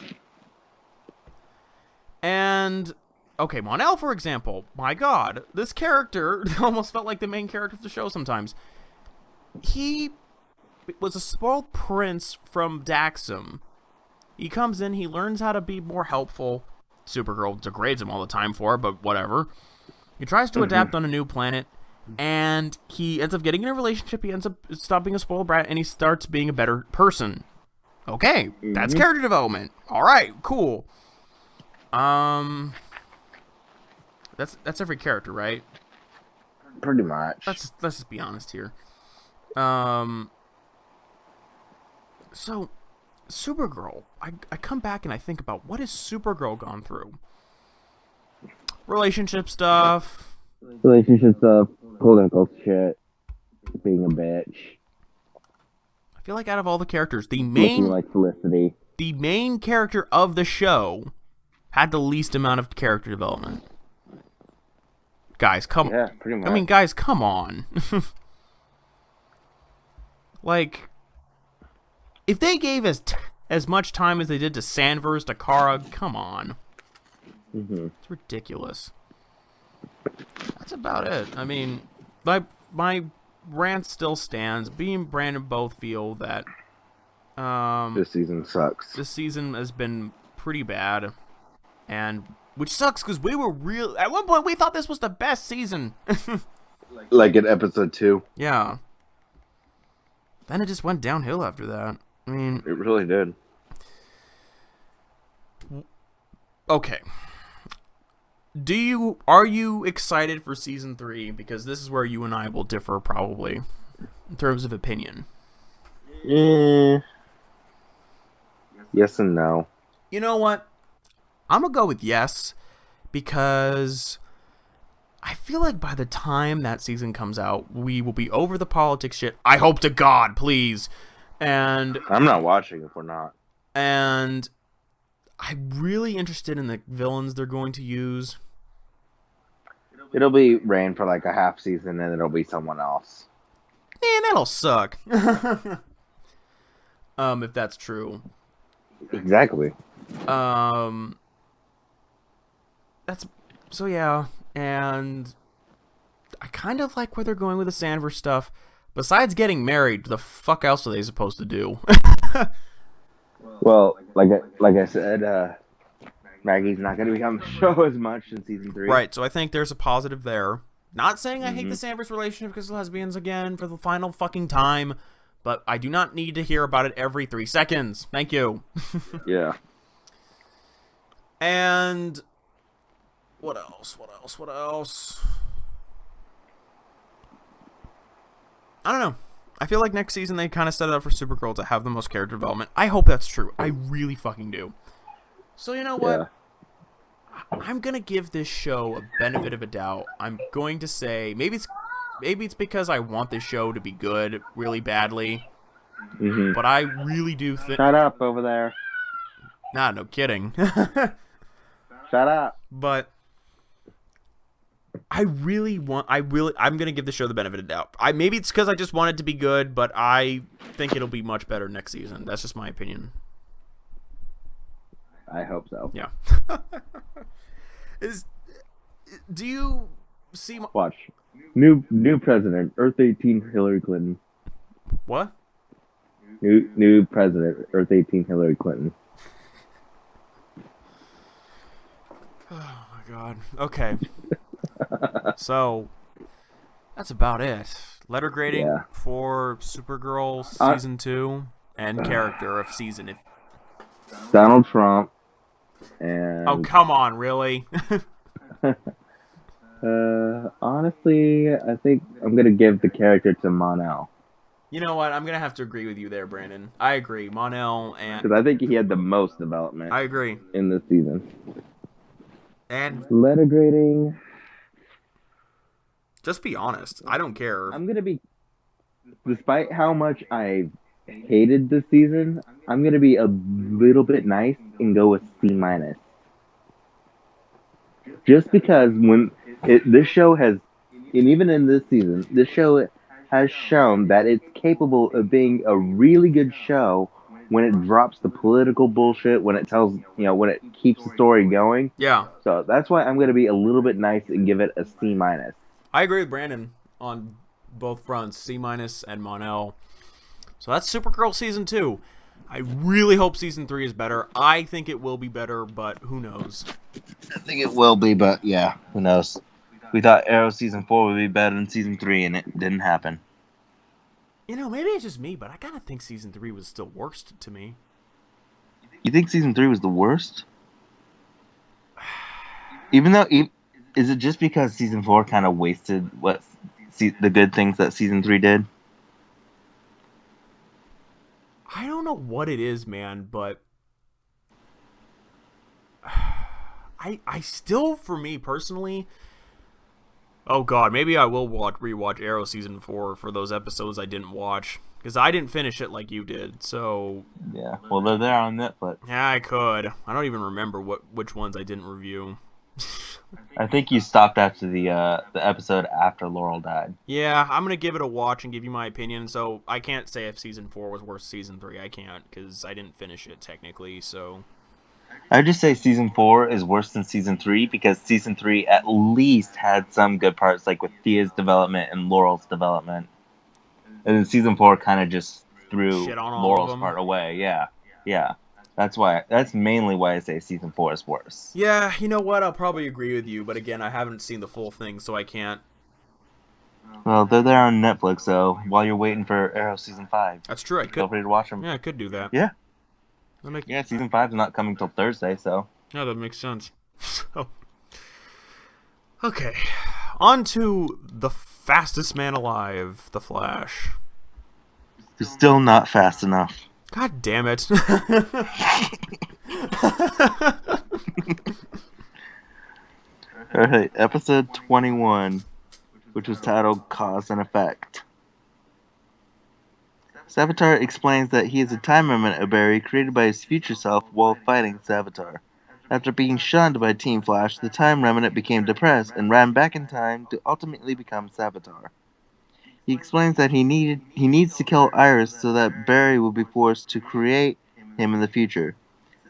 And... Okay, Mon-El, for example. My god, this character almost felt like the main character of the show sometimes. He was a spoiled prince from Daxam. He comes in, he learns how to be more helpful. Supergirl degrades him all the time for it, but whatever. He tries to adapt on a new planet, and he ends up getting in a relationship. He ends up stopping a spoiled brat, and he starts being a better person. Okay, that's character development. All right, cool. That's every character, right? Pretty much. Let's just be honest here. So Supergirl, I come back and I think about what has Supergirl gone through? Relationship stuff. Relationship stuff, political shit, being a bitch, I feel like out of all the characters, looking the like Felicity. main character of the show had the least amount of character development. Guys, come. Yeah, pretty much. I mean, guys, come on. Like, if they gave as much time as they did to Sanvers, to Kara, come on. It's ridiculous. That's about it. I mean, my rant still stands. Me and Brandon both feel that This season sucks. this season has been pretty bad, and which sucks because we were real. At one point, we thought this was the best season. Like in episode 2. Yeah. Then it just went downhill after that. I mean, It really did. okay. Are you excited for season 3? Because this is where you and I will differ probably in terms of opinion. Yes and no. You know what? I'm gonna go with yes, because I feel like by the time that season comes out, we will be over the politics shit. I hope to God, please. And I'm not watching if we're not. And I'm really interested in the villains they're going to use. It'll be Rain for like a half season, and it'll be someone else. Man, that'll suck. If that's true. Exactly. That's so yeah, and I kind of like where they're going with the Sanver stuff. Besides getting married, the fuck else are they supposed to do? Well, like I said, Maggie's not going to be on the show as much in season 3. Right, so I think there's a positive there. Not saying I hate the Sanvers relationship because of lesbians again for the final fucking time, but I do not need to hear about it every 3 seconds. Thank you. Yeah. And what else? I don't know. I feel like next season they kind of set it up for Supergirl to have the most character development. I hope that's true. I really fucking do. So you know what? Yeah. I'm gonna give this show a benefit of a doubt. I'm going to say maybe it's because I want this show to be good really badly. But I really do think. Shut up over there. Nah, no kidding. Shut up. But I'm gonna give the show the benefit of the doubt. Maybe it's because I just want it to be good, but I think it'll be much better next season. That's just my opinion. I hope so. Yeah. Do you see? Watch. New president, Earth 18, Hillary Clinton. What? New president, Earth 18, Hillary Clinton. Oh my god. Okay. So that's about it. Letter grading for Supergirl season 2 and character of season. Donald Trump and oh come on, really? honestly, I think I'm gonna give the character to Mon-El. You know what? I'm gonna have to agree with you there, Brandon. I agree, Mon-El, and because I think he had the most development. I agree in this season. And letter grading. Just be honest. I don't care. I'm gonna be, despite how much I hated this season, I'm gonna be a little bit nice and go with C-. Just because this show has, and even in this season, this show has shown that it's capable of being a really good show when it drops the political bullshit, when it tells, when it keeps the story going. Yeah. So that's why I'm going to be a little bit nice and give it a C-. I agree with Brandon on both fronts, C- and Mon-El. So that's Supergirl season 2. I really hope season 3 is better. I think it will be better, but who knows? I think it will be, but yeah, who knows? We thought Arrow season 4 would be better than season 3, and it didn't happen. Maybe it's just me, but I kind of think season 3 was still worst to me. You think season 3 was the worst? Even though, Is it just because season 4 kind of wasted the good things that season 3 did? I don't know what it is, man, but I still, for me personally, oh god, maybe I will rewatch Arrow season 4 for those episodes I didn't watch, because I didn't finish it like you did. So Yeah. Well, they're there on Netflix. yeah, I could. I don't even remember which ones I didn't review. I think you stopped after the episode after Laurel died. Yeah, I'm gonna give it a watch and give you my opinion. So I can't say if season 4 was worse than season 3. I can't, because I didn't finish it technically. So I'd just say season 4 is worse than season 3 because season 3 at least had some good parts, like with Thea's development and Laurel's development. And then season 4 kind of just threw shit on all of Laurel's them. part away. Yeah. That's mainly why I say season 4 is worse. Yeah, you know what? I'll probably agree with you, but again, I haven't seen the full thing, so I can't. Well, they're there on Netflix, so while you're waiting for Arrow season 5, That's true. I feel could. free to watch them. Yeah, I could do that. Yeah. That Yeah, season 5 is not coming till Thursday, so. Yeah, that makes sense. So, okay, on to the fastest man alive, The Flash. It's still not fast enough. God damn it. Alright, episode 21, which was titled Cause and Effect. Savitar explains that he is a time remnant of Barry created by his future self while fighting Savitar. After being shunned by Team Flash, the time remnant became depressed and ran back in time to ultimately become Savitar. He explains that he needs to kill Iris so that Barry will be forced to create him in the future.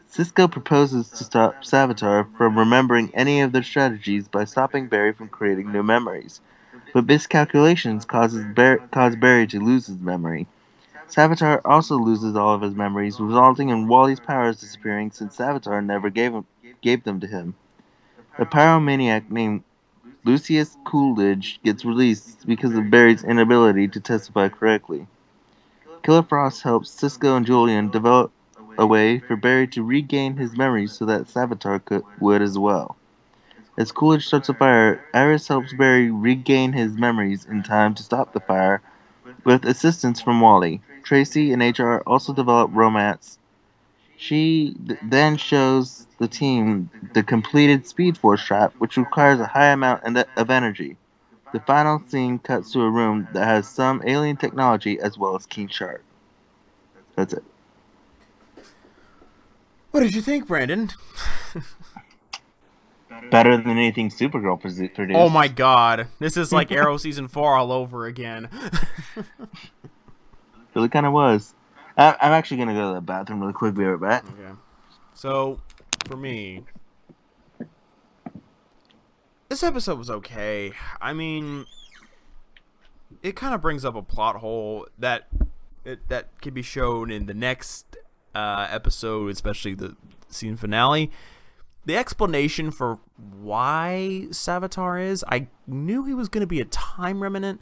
Cisco proposes to stop Savitar from remembering any of their strategies by stopping Barry from creating new memories, but miscalculations cause Barry to lose his memory. Savitar also loses all of his memories, resulting in Wally's powers disappearing since Savitar never gave them to him. A pyromaniac named Lucius Coolidge gets released because of Barry's inability to testify correctly. Killer Frost helps Cisco and Julian develop a way for Barry to regain his memories so that Savitar would as well. As Coolidge starts a fire, Iris helps Barry regain his memories in time to stop the fire with assistance from Wally. Tracy and HR also develop romance. She then shows the team the completed Speed Force trap, which requires a high amount of energy. The final scene cuts to a room that has some alien technology as well as King Shark. That's it. What did you think, Brandon? Better than anything Supergirl produced. Oh my god. This is like Arrow Season 4 all over again. Really kind of was. I'm actually going to go to the bathroom really quick. Be right back. Okay. So, for me, this episode was okay. I mean, it kind of brings up a plot hole that can be shown in the next episode, especially the season finale. The explanation for why Savitar is, I knew he was going to be a time remnant,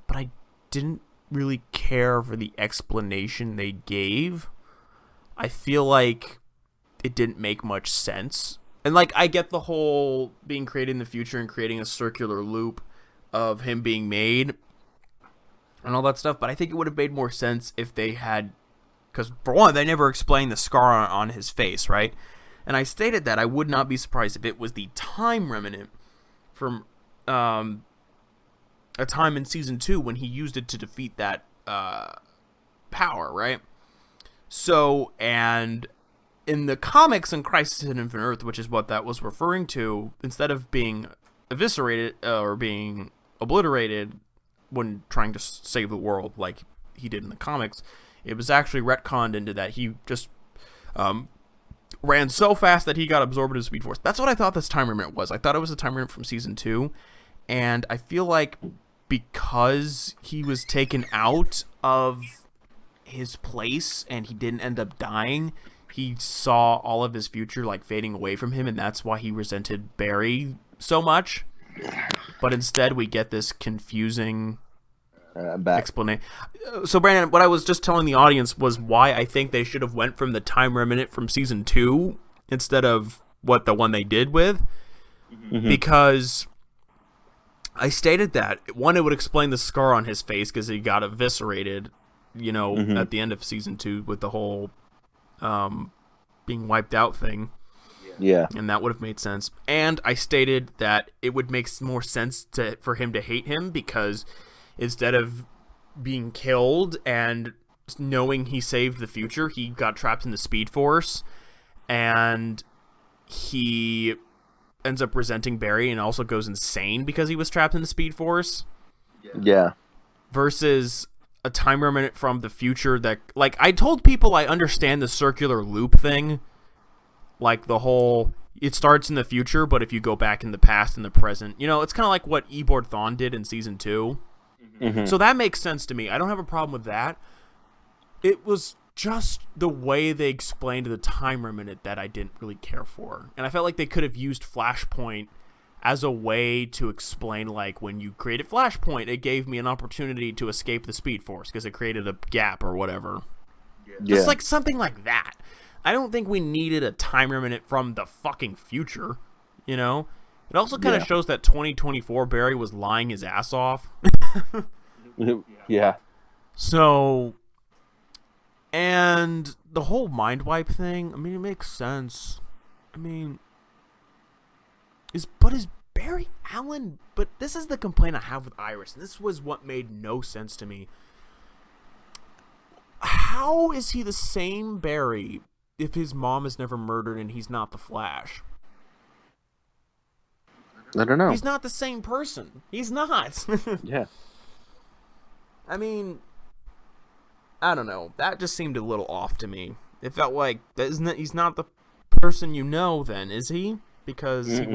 but I didn't really care for the explanation they gave. I feel like it didn't make much sense. And like, I get the whole being created in the future and creating a circular loop of him being made and all that stuff, but I think it would have made more sense if they had, because for one, they never explained the scar on his face, right? And I stated that I would not be surprised if it was the time remnant from a time in season 2 when he used it to defeat that power, right? So, and in the comics in Crisis on Infinite Earth, which is what that was referring to, instead of being eviscerated or being obliterated when trying to save the world like he did in the comics, it was actually retconned into that he just ran so fast that he got absorbed into Speed Force. That's what I thought this time remnant was. I thought it was a time remnant from season 2, and I feel like because he was taken out of his place and he didn't end up dying, he saw all of his future like fading away from him, and that's why he resented Barry so much. But instead we get this confusing explanation. So Brandon, what I was just telling the audience was why I think they should have went from the time remnant from season 2 instead of what the one they did with. Mm-hmm. Because I stated that one, it would explain the scar on his face because he got eviscerated, at the end of season 2 with the whole being wiped out thing. Yeah. And that would have made sense. And I stated that it would make more sense for him to hate him because instead of being killed and knowing he saved the future, he got trapped in the Speed Force, and he ends up resenting Barry and also goes insane because he was trapped in the Speed Force. Yeah. Versus a time remnant from the future that, like, I told people I understand the circular loop thing. Like, the whole, it starts in the future, but if you go back in the past and the present, it's kind of like what Eobard Thawne did in season 2. Mm-hmm. So that makes sense to me. I don't have a problem with that. It was just the way they explained the time remnant that I didn't really care for. And I felt like they could have used Flashpoint as a way to explain, like, when you created Flashpoint, it gave me an opportunity to escape the Speed Force because it created a gap or whatever. Yeah. Just like something like that. I don't think we needed a time remnant from the fucking future, It also kind of shows that 2024 Barry was lying his ass off. Yeah. So, and the whole mind wipe thing, I mean, it makes sense. I mean, is Barry Allen? But this is the complaint I have with Iris, and this was what made no sense to me. How is he the same Barry if his mom is never murdered and he's not the Flash? I don't know. He's not the same person. He's not. Yeah. I mean, I don't know. That just seemed a little off to me. It felt like he's not the person then, is he? Because he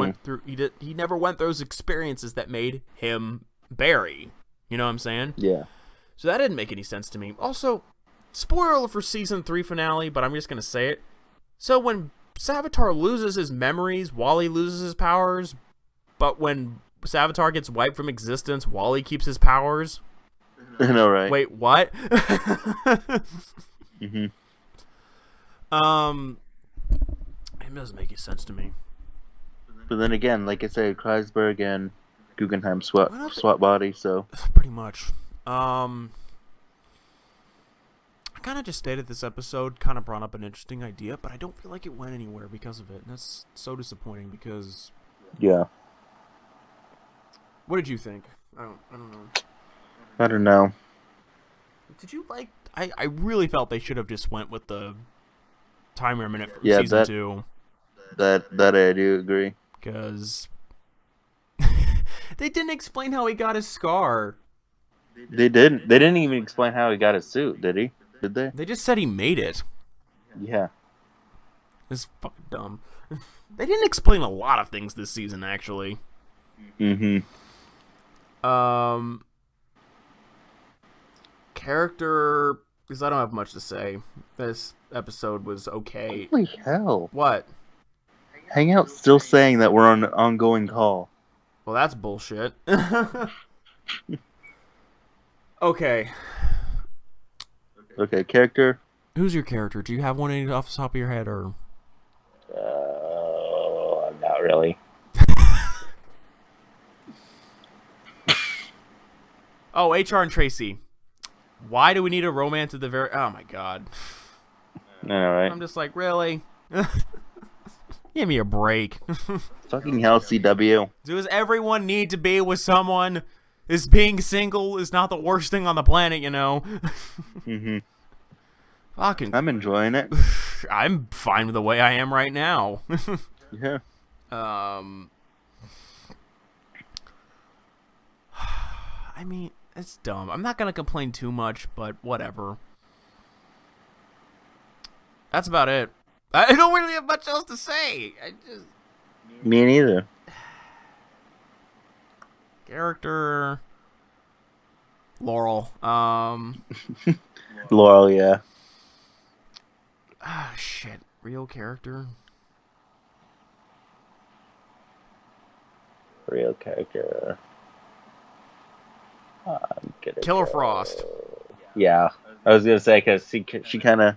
never went through those experiences that made him Barry. You know what I'm saying? Yeah. So that didn't make any sense to me. Also, spoiler for season 3 finale, but I'm just gonna say it. So when Savitar loses his memories, Wally loses his powers, but when Savitar gets wiped from existence, Wally keeps his powers. I know, right? Wait, what? Mm-hmm. It doesn't make any sense to me. But then again, like I said, Kreisberg and Guggenheim swap body, so Pretty much. I kind of just stated this episode kind of brought up an interesting idea, but I don't feel like it went anywhere because of it. And that's so disappointing because... Yeah. What did you think? I don't know. I don't know. Did you like... I really felt they should have just went with the timer minute from Yeah, season 2. That I do agree. Because... they didn't explain how he got his scar. They didn't. They didn't even explain how he got his suit, did he? Did they? They just said he made it. Yeah. It's fucking dumb. They didn't explain a lot of things this season, actually. Mm-hmm. Character, because I don't have much to say. This episode was okay. Holy hell. What? Hangout's still saying that we're on an ongoing call. Well, that's bullshit. Okay. Okay, character. Who's your character? Do you have one off the top of your head, or? Not really. Oh, HR and Tracy. Why do we need a romance at the very... Oh, my God. All right. I'm just like, really? Give me a break. Fucking hell, CW. Does everyone need to be with someone? Is being single is not the worst thing on the planet, Mm-hmm. Fucking... I'm enjoying it. I'm fine with the way I am right now. Yeah. I mean, it's dumb. I'm not gonna complain too much, but whatever. That's about it. I don't really have much else to say. Me neither. Character... Laurel. Laurel, yeah. Shit. Real character? Real character. Killer Frost. Yeah. I was going to say, because she kind of...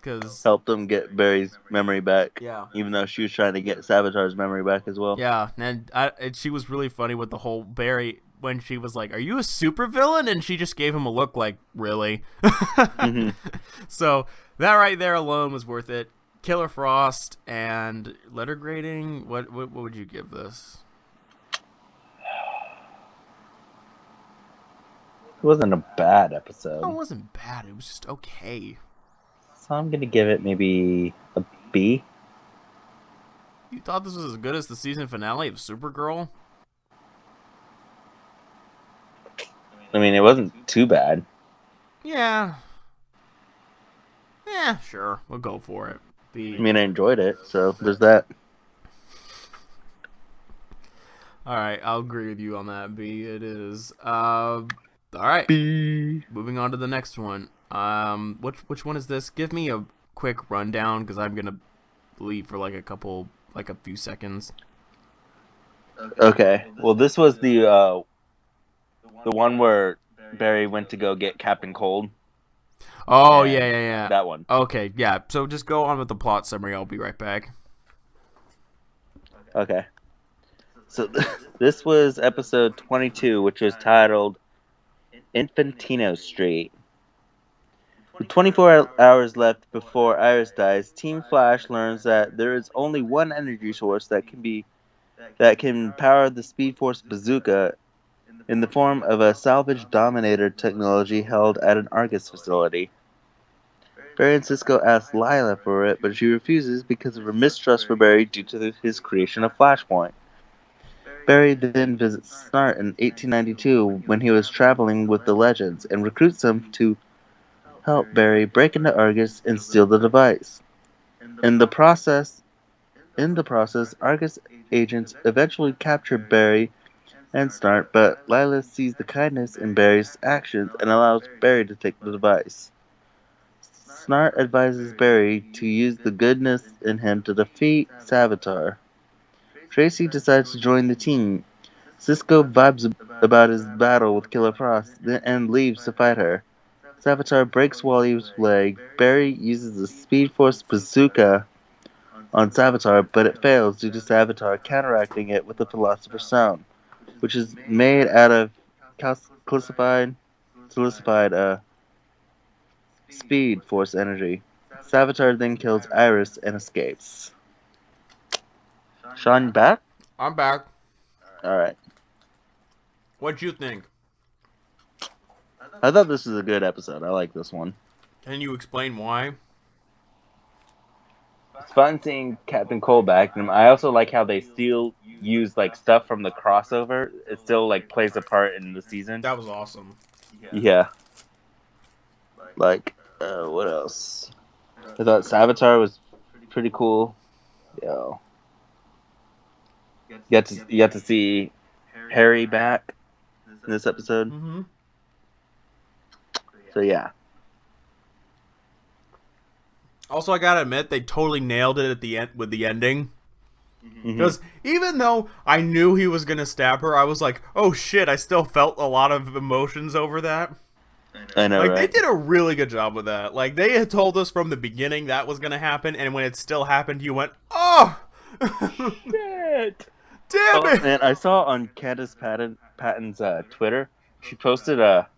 because Helped them get Barry's memory back. yeah. Even though she was trying to get Savitar's memory back as well. Yeah, and she was really funny with the whole Barry when she was like, "Are you a supervillain?" and she just gave him a look like, "Really?" So that right there alone was worth it. Killer Frost and letter grading. What would you give this? It wasn't a bad episode. No, it wasn't bad. It was just okay. So I'm gonna give it maybe a B. You thought this was as good as the season finale of Supergirl? I mean, it wasn't too bad. Yeah. Yeah, sure. We'll go for it. B. I mean, I enjoyed it, so there's that. All right, I'll agree with you on that. B. It is. All right. B. Moving on to the next one. Which one is this? Give me a quick rundown because I'm gonna leave for like a few seconds. Okay. Well, this was the one where Barry went to go get Captain Cold. Oh And yeah. That one. Okay, yeah. So just go on with the plot summary. I'll be right back. Okay. So this was episode 22, which was titled Infantino Street. With 24 hours left before Iris dies, Team Flash learns that there is only one energy source that can power the Speed Force bazooka in the form of a salvage Dominator technology held at an Argus facility. Barry and Cisco ask Lila for it, but she refuses because of her mistrust for Barry due to his creation of Flashpoint. Barry then visits Snart in 1892 when he was traveling with the Legends and recruits him to help Barry break into Argus and steal the device. In the process, Argus agents eventually capture Barry and Snart, but Lila sees the kindness in Barry's actions and allows Barry to take the device. Snart advises Barry to use the goodness in him to defeat Savitar. Tracy decides to join the team. Cisco vibes about his battle with Killer Frost and leaves to fight her. Savitar breaks Wally's leg. Barry uses the Speed Force bazooka on Savitar, but it fails due to Savitar counteracting it with the Philosopher's Stone, which is made out of calcified Speed Force energy. Savitar then kills Iris and escapes. Sean, you back? I'm back. Alright. What'd you think? I thought this was a good episode. I like this one. Can you explain why? It's fun seeing Captain Cold back. And I also like how they still use like stuff from the crossover. It still like plays a part in the season. That was awesome. Yeah. Like, what else? I thought Savitar was pretty cool. Yo. You got to see Harry back in this episode. Mm-hmm. So yeah. Also, I gotta admit, they totally nailed it at the end with the ending. Because even though I knew he was gonna stab her, I was like, "Oh shit!" I still felt a lot of emotions over that. I know, Like right? they did a really good job with that. Like they had told us from the beginning that was gonna happen, and when it still happened, you went, "Oh, Shit! damn it!" And I saw on Candace Patton's Twitter, she posted a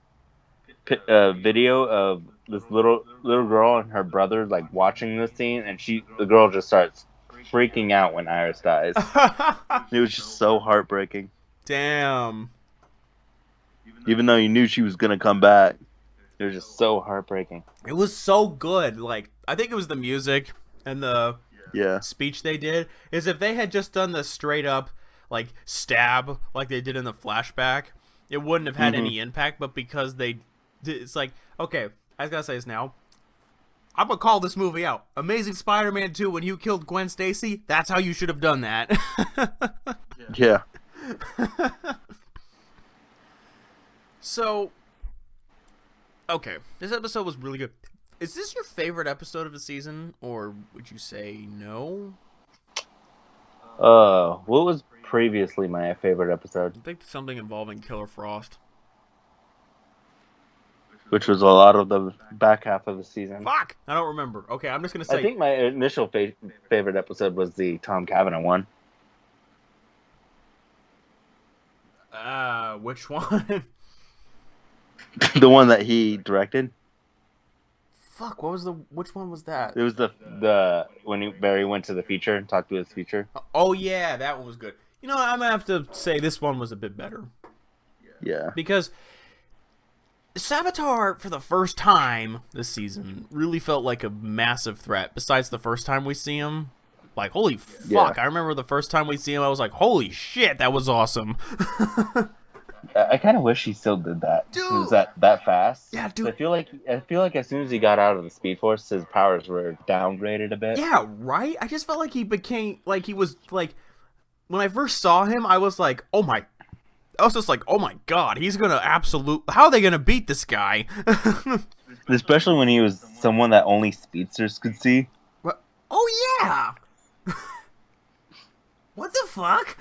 video of this little girl and her brother like watching this scene, and the girl just starts freaking out when Iris dies. It was just so heartbreaking. Damn. Even though you knew she was gonna come back, It was just so heartbreaking. It was so good. Like I think it was the music and the yeah. speech they did. Is if they had just done the straight up like stab like they did in the flashback, it wouldn't have had any impact. But because it's like, okay, I gotta say this now. I'm gonna call this movie out. Amazing Spider-Man 2, when you killed Gwen Stacy, that's how you should have done that. Yeah. So, okay, this episode was really good. Is this your favorite episode of the season, or would you say no? What was previously my favorite episode? I think something involving Killer Frost. which was a lot of the back half of the season. Fuck! I don't remember. Okay, I'm just gonna say. I think my initial favorite episode was the Tom Cavanaugh one. Which one? The one that he directed. Fuck, which one was that? It was the when Barry went to the future and talked to his future. Oh yeah, that one was good. You know, I'm gonna have to say this one was a bit better. Yeah. Because Savitar, for the first time this season, really felt like a massive threat. Besides the first time we see him. Like, holy fuck. Yeah. I remember the first time we see him, I was like, holy shit, that was awesome. I kind of wish he still did that. Dude. He was that fast. Yeah, dude. I feel like as soon as he got out of the Speed Force, his powers were downgraded a bit. Yeah, right? I just felt like he became, like, he was, like, when I first saw him, I was like, oh my, I was just like, oh my god, he's gonna how are they gonna beat this guy? Especially when he was someone that only speedsters could see. What? Oh yeah! What the fuck?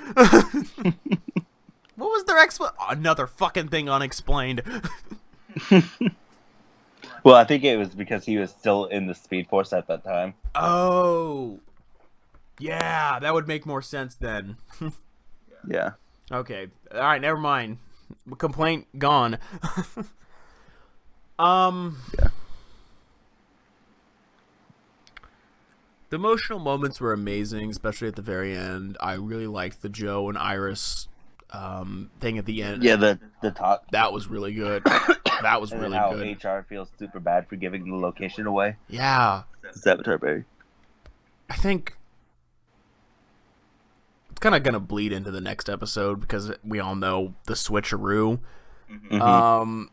What was their another fucking thing unexplained. Well, I think it was because he was still in the Speed Force at that time. Oh. Yeah, that would make more sense then. Yeah. Okay. Alright, never mind. Complaint gone. Yeah. The emotional moments were amazing, especially at the very end. I really liked the Joe and Iris thing at the end. Yeah, the talk. That was really good. That was really good. How HR feels super bad for giving the location away. Yeah. Savitar Barry. I think it's kind of going to bleed into the next episode because we all know the switcheroo. Mm-hmm.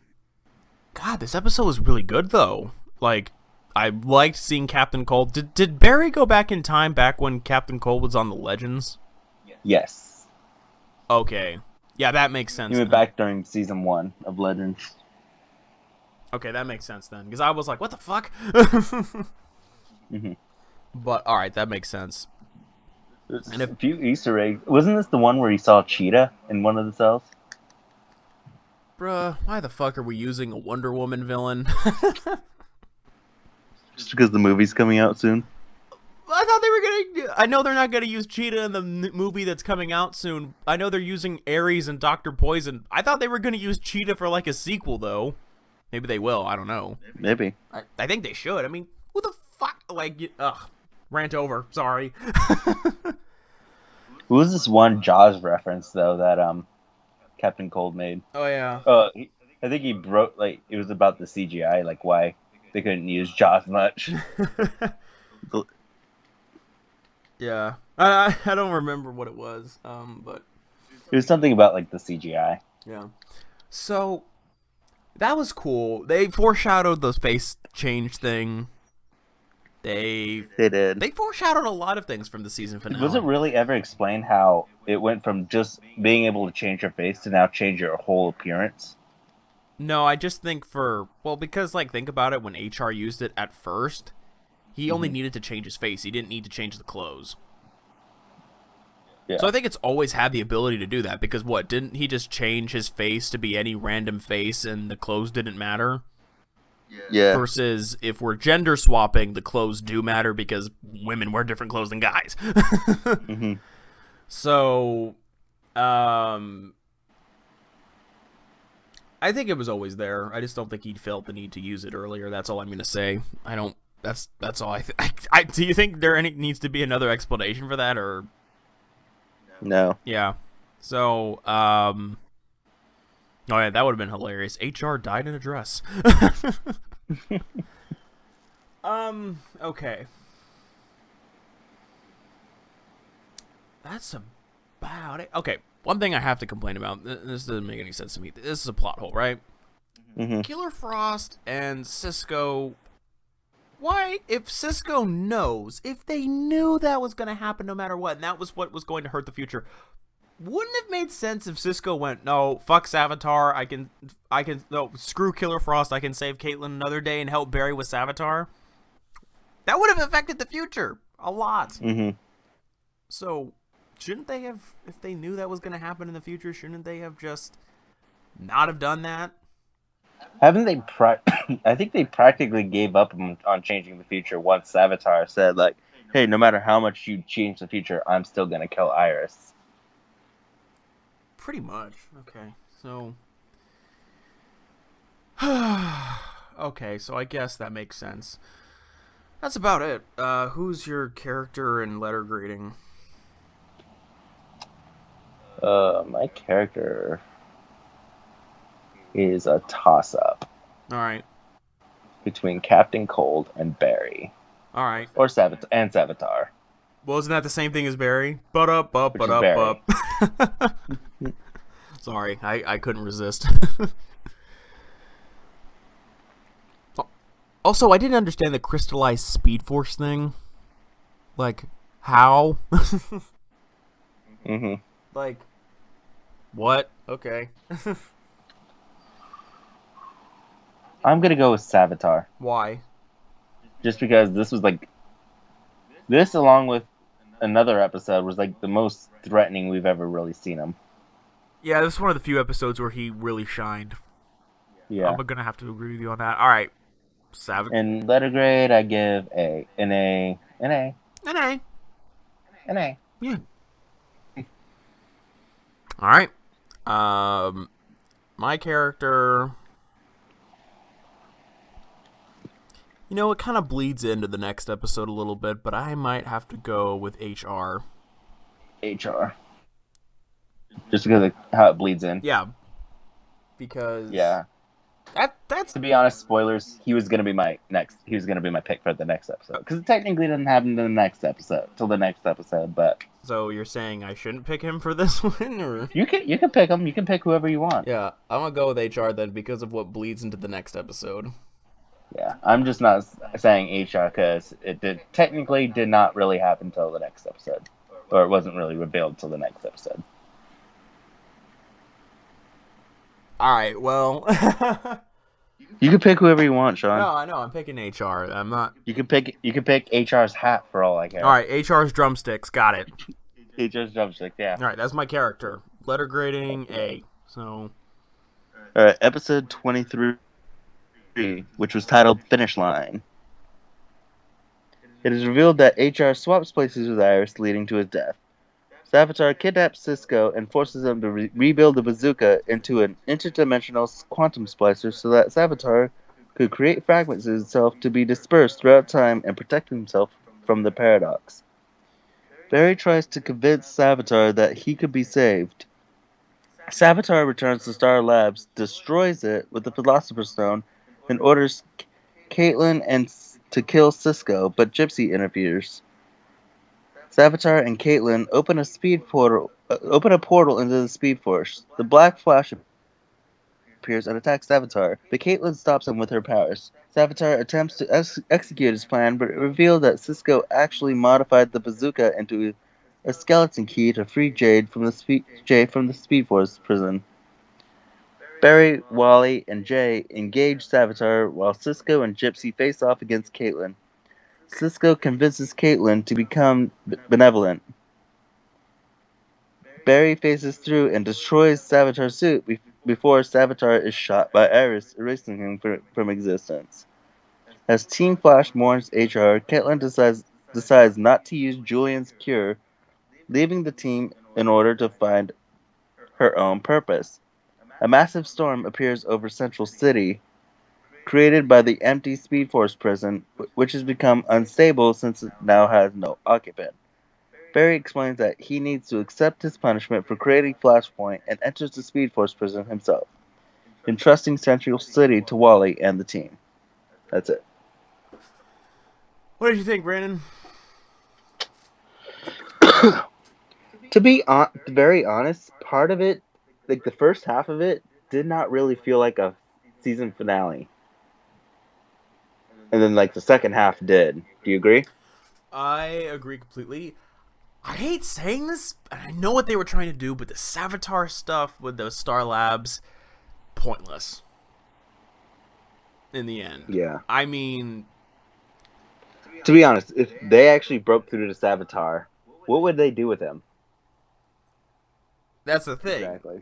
God, this episode was really good, though. Like, I liked seeing Captain Cold. Did Barry go back in time back when Captain Cold was on the Legends? Yes. Okay. Yeah, that makes sense. He went back during season 1 of Legends. Okay, that makes sense then. Because I was like, what the fuck? Mm-hmm. But, alright, that makes sense. And a few Easter eggs. Wasn't this the one where he saw Cheetah in one of the cells? Bruh, why the fuck are we using a Wonder Woman villain? Just because the movie's coming out soon? I thought they were gonna... I know they're not gonna use Cheetah in the movie that's coming out soon. I know they're using Ares and Dr. Poison. I thought they were gonna use Cheetah for, like, a sequel, though. Maybe they will. I don't know. Maybe. I think they should. I mean, who the fuck... Like, ugh. Rant over. Sorry. Who was this one Jaws reference, though, that, Captain Cold made? Oh, yeah. I think he broke, like, it was about the CGI, like, why they couldn't use Jaws much. Yeah. I don't remember what it was, but... It was something about, like, the CGI. Yeah. So, that was cool. They foreshadowed the face change thing. They did. They foreshadowed a lot of things from the season finale. Was it really ever explained how it went from just being able to change your face to now change your whole appearance? No, I just think because, like, think about it, when HR used it at first, he only needed to change his face. He didn't need to change the clothes. Yeah. So I think it's always had the ability to do that, because didn't he just change his face to be any random face and the clothes didn't matter? Yeah. Versus if we're gender swapping, the clothes do matter because women wear different clothes than guys. Mm-hmm. So, I think it was always there. I just don't think he felt the need to use it earlier. That's all I'm going to say. I don't. That's all I think. Do you think there needs to be another explanation for that, or? No. Yeah. So, oh yeah, that would have been hilarious. HR died in a dress. Okay. That's about it. Okay, one thing I have to complain about. This doesn't make any sense to me. This is a plot hole, right? Mm-hmm. Killer Frost and Cisco. Why, if Cisco knows, if they knew that was going to happen no matter what, and that was what was going to hurt the future, wouldn't it have made sense if Cisco went, no, fuck Savitar, no, screw Killer Frost, I can save Caitlyn another day and help Barry with Savitar? That would have affected the future a lot. Mm-hmm. So, shouldn't they have, if they knew that was going to happen in the future, shouldn't they have just not have done that? Haven't they? I think they practically gave up on changing the future once Savitar said, like, "Hey, no matter how much you change the future, I'm still gonna kill Iris." Pretty much. Okay, so. Okay, so I guess that makes sense. That's about it. Who's your character and letter grading? My character is a toss-up All right. between Captain Cold and Barry, All right. or Savitar, Well, isn't that the same thing as Barry? But up, which is Barry. Sorry, I couldn't resist. Also, I didn't understand the crystallized speed force thing. Like, how? Mm-hmm. Like, what? Okay. I'm gonna go with Savitar, Why? just because this along with another episode was like the most threatening we've ever really seen him. Yeah, this is one of the few episodes where he really shined. Yeah. I'm gonna have to agree with you on that. All right, Savage. And letter grade, I give an A. An Yeah. All right. My character. You know, it kind of bleeds into the next episode a little bit, but I might have to go with HR. HR. Just because of how it bleeds in. Yeah. Because Yeah. that's To be honest, spoilers. He was gonna be my pick for the next episode because it technically doesn't happen till the next episode. But so you're saying I shouldn't pick him for this one, or you can pick him. You can pick whoever you want. yeah, I'm gonna go with HR then because of what bleeds into the next episode. Yeah, I'm just not saying HR because technically did not really happen till the next episode, or it wasn't really revealed till the next episode. All right, well. You can pick whoever you want, Sean. No, I know. I'm picking HR. I'm not. You can pick HR's hat for all I care. All right, HR's drumsticks. Got it. HR's drumstick. Yeah. All right, that's my character. Letter grading A. So. All right, episode 23, which was titled "Finish Line." It is revealed that HR swaps places with Iris, leading to his death. Savitar kidnaps Cisco and forces him to rebuild the bazooka into an interdimensional quantum splicer so that Savitar could create fragments of himself to be dispersed throughout time and protect himself from the paradox. Barry tries to convince Savitar that he could be saved. Savitar returns to Star Labs, destroys it with the Philosopher's Stone, and orders Caitlin to kill Cisco, but Gypsy interferes. Savitar and Caitlin open a portal into the Speed Force. The Black Flash appears and attacks Savitar, but Caitlin stops him with her powers. Savitar attempts to execute his plan, but it reveals that Cisco actually modified the bazooka into a skeleton key to free Jade from the Speed Force prison. Barry, Wally, and Jay engage Savitar while Cisco and Gypsy face off against Caitlin. Cisco convinces Caitlin to become benevolent. Barry phases through and destroys Savitar's suit before Savitar is shot by Iris, erasing him from existence. As Team Flash mourns HR, Caitlin decides not to use Julian's cure, leaving the team in order to find her own purpose. A massive storm appears over Central City, created by the empty Speed Force prison, which has become unstable since it now has no occupant. Barry explains that he needs to accept his punishment for creating Flashpoint and enters the Speed Force prison himself, entrusting Central City to Wally and the team. That's it. What did you think, Brandon? To be very honest, part of it, like the first half of it, did not really feel like a season finale. And then, like, the second half did. Do you agree? I agree completely. I hate saying this, and I know what they were trying to do, but the Savitar stuff with those Star Labs, pointless. In the end. Yeah. I mean... To be honest, if they actually broke through to Savitar, what would they do with him? That's the thing. Exactly.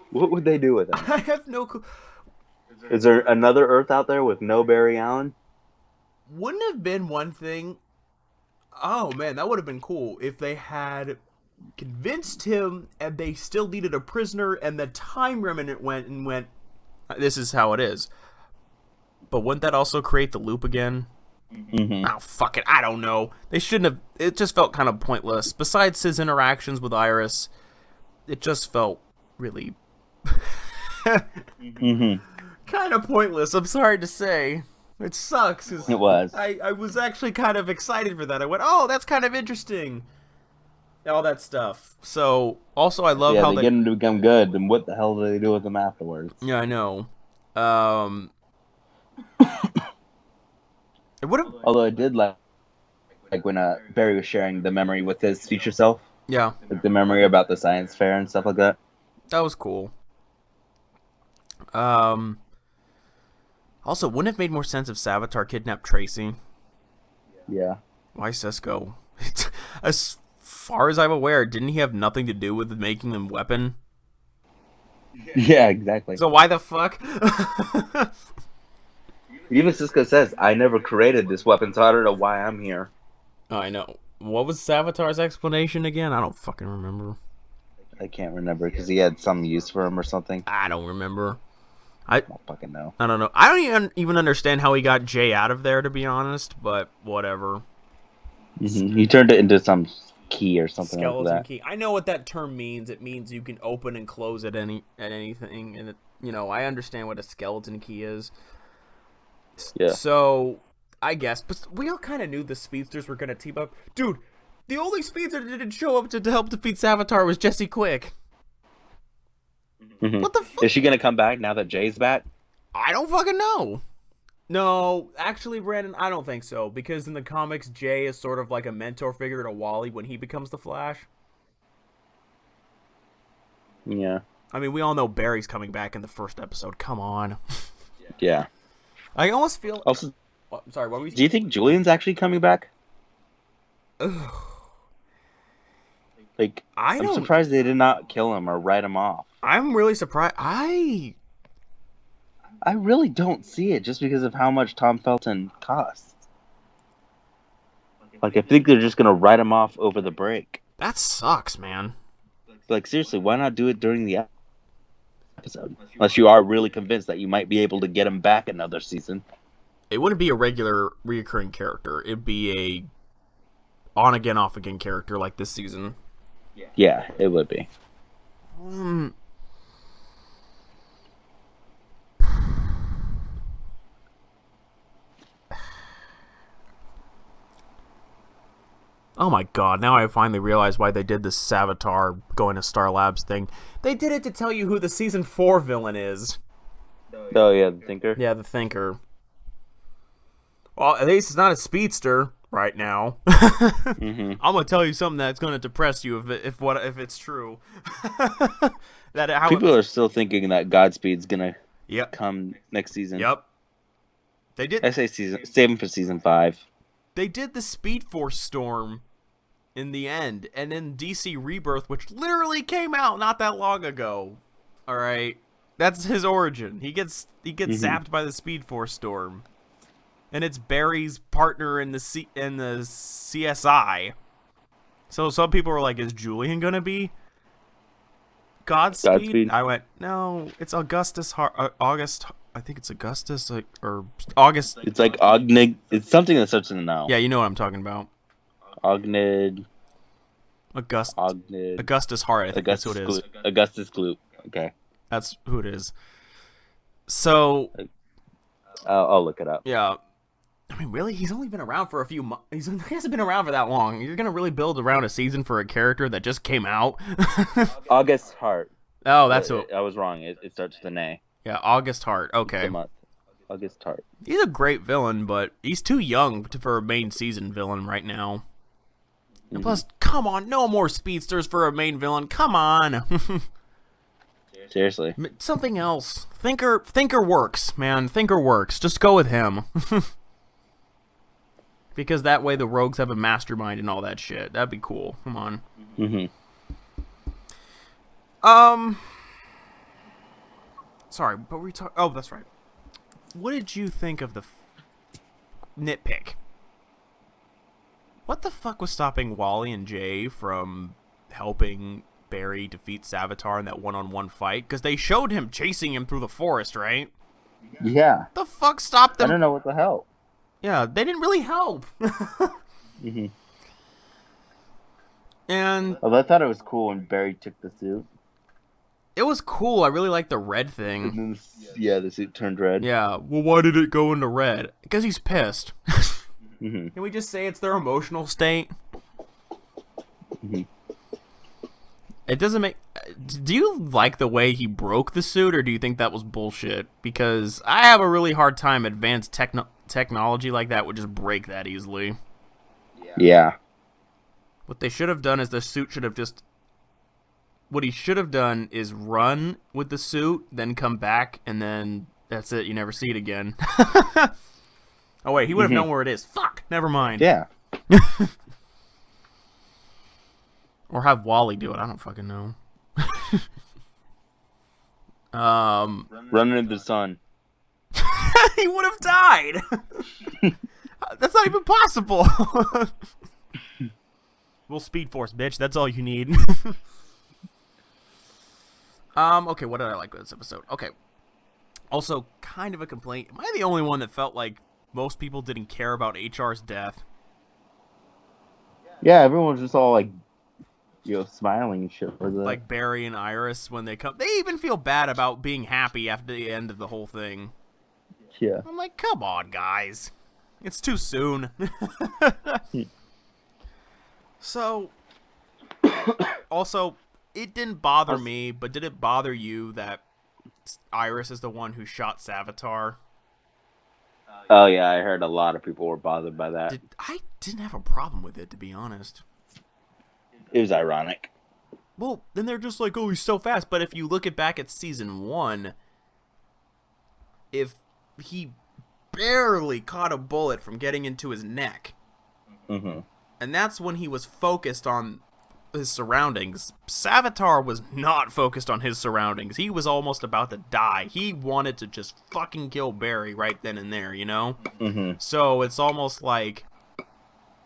What would they do with him? I have no clue. Is there another Earth out there with no Barry Allen? Wouldn't have been one thing. Oh man, that would have been cool if they had convinced him and they still needed a prisoner and the time remnant went, this is how it is. But wouldn't that also create the loop again? Mm-hmm. Oh, fuck it. I don't know. They shouldn't have. It just felt kind of pointless. Besides his interactions with Iris, it just felt really Mm-hmm. kind of pointless. I'm sorry to say. It sucks. 'Cause It was. I was actually kind of excited for that. I went, oh, that's kind of interesting. All that stuff. So, also, I love how they get him to become good, then what the hell do they do with him afterwards? Yeah, I know. It would have. Although I did like when Barry was sharing the memory with his future self, Yeah, like the memory about the science fair and stuff like that. that was cool. Also, wouldn't it have made more sense if Savitar kidnapped Tracy? Yeah. Why Cisco? As far as I'm aware, didn't he have nothing to do with making them weapon? Yeah, exactly. So why the fuck? Even Cisco says, I never created this weapon, so I don't know why I'm here. I know. What was Savitar's explanation again? I don't fucking remember. I can't remember, because he had some use for him or something. I don't remember. I don't fucking know. I don't know. I don't even understand how he got Jay out of there, to be honest, but whatever. Mm-hmm. He turned it into some key or something Skeleton like that. key. I know what that term means. It means you can open and close at anything, and I understand what a skeleton key is. Yeah. So I guess, but we all kind of knew the speedsters were gonna team up. Dude, the only speedster that didn't show up to help defeat Savitar was Jesse Quick. Mm-hmm. What the fuck? Is she gonna come back now that Jay's back? I don't fucking know. No, actually, Brandon, I don't think so. Because in the comics, Jay is sort of like a mentor figure to Wally when he becomes the Flash. Yeah. I mean, we all know Barry's coming back in the first episode. Come on. Yeah. I almost feel... Also, sorry, what were we... do you think Julian's actually coming back? Ugh. Like, I'm surprised they did not kill him or write him off. I'm really surprised. I really don't see it just because of how much Tom Felton costs. Like, I think they're just gonna write him off over the break. That sucks, man. Like, seriously, why not do it during the episode? Unless you are really convinced that you might be able to get him back another season. It wouldn't be a regular, reoccurring character. It'd be a on-again, off-again character like this season. Yeah, it would be. Oh my god, now I finally realize why they did this Savitar going to Star Labs thing. They did it to tell you who the Season 4 villain is. Oh, yeah, the Thinker? Yeah, the Thinker. Well, at least it's not a speedster right now. Mm-hmm. I'm gonna tell you something that's gonna depress you if it's true. People are still thinking that Godspeed's gonna Yep. come next season. Yep. They did. I say save him for season 5. They did the Speed Force storm in the end, and then DC Rebirth, which literally came out not that long ago. All right, that's his origin. He gets zapped by the Speed Force storm, and it's Barry's partner in the CSI. So some people were like, "Is Julian gonna be Godspeed?" I went, "No, it's Augustus. August. I think it's Augustus, or August. It's like Ognid. It's something that starts in an O. Yeah, you know what I'm talking about. Ognid. Ognid. Augustus Hart. I think that's who it is. Augustus Gloop. Okay. That's who it is. So. I'll look it up. Yeah. I mean, really? He's only been around for a few months. He hasn't been around for that long. You're going to really build around a season for a character that just came out? August Hart. Oh, that's who. I was wrong. It starts with an A. Yeah, August Hart. Okay. August Hart. He's a great villain, but he's too young for a main season villain right now. And plus, come on, no more speedsters for a main villain. Come on. Seriously. Something else. Thinker works, man. Thinker works. Just go with him. Because that way the rogues have a mastermind and all that shit. That'd be cool. Come on. Sorry, but we talk. Oh, that's right. what did you think of the nitpick? What the fuck was stopping Wally and Jay from helping Barry defeat Savitar in that one-on-one fight? Because they showed him chasing him through the forest, right? Yeah. The fuck stopped them? I don't know what the hell. Yeah, they didn't really help. Mm-hmm. And Well, I thought it was cool when Barry took the suit. it was cool. I really liked the red And thing. then, the suit turned red. Yeah, well, why did it go into red? Because he's pissed. Mm-hmm. Can we just say it's their emotional state? Mm-hmm. It doesn't make... Do you like the way he broke the suit, or do you think that was bullshit? Because I have a really hard time advanced technology like that would just break that easily. Yeah. What they should have done is the suit should have just... What he should have done is run with the suit, then come back, and then that's it. You never see it again. Oh, wait, he would have known where it is. Fuck! Never mind. Yeah. Or have Wally do it. I don't fucking know. Running in the sun. He would have died. That's not even possible. Well, Speed Force, bitch. That's all you need. Okay, what did I like with this episode? Okay. Also, kind of a complaint. Am I the only one that felt like most people didn't care about HR's death? Yeah, everyone was just all like, smiling and shit for that. Like Barry and Iris when they come. They even feel bad about being happy after the end of the whole thing. Yeah. I'm like, come on, guys. It's too soon. So, also, it didn't bother me, but did it bother you that Iris is the one who shot Savitar? Oh yeah, I heard a lot of people were bothered by that. I didn't have a problem with it, to be honest. It was ironic. Well, then they're just like, oh, he's so fast. But if you look back at season 1, if he barely caught a bullet from getting into his neck, and that's when he was focused on his surroundings. Savitar was not focused on his surroundings. He was almost about to die. He wanted to just fucking kill Barry right then and there, you know? So it's almost like,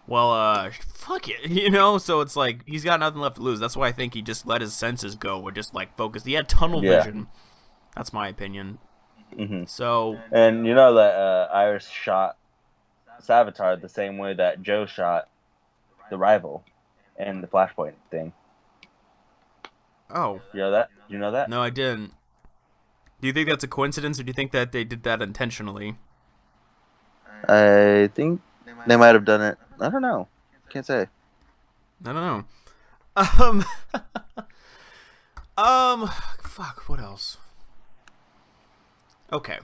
well, fuck it, you know? So it's like, he's got nothing left to lose. That's why I think he just let his senses go or just, like, focused. He had tunnel vision. That's my opinion. So... And you know that Iris shot Savitar the same way that Joe shot the rival and the Flashpoint thing. Oh. You know that? You know that? No, I didn't. Do you think that's a coincidence, or do you think that they did that intentionally? I think they might have done it. I don't know. Can't say. I don't know. Fuck, what else? Okay.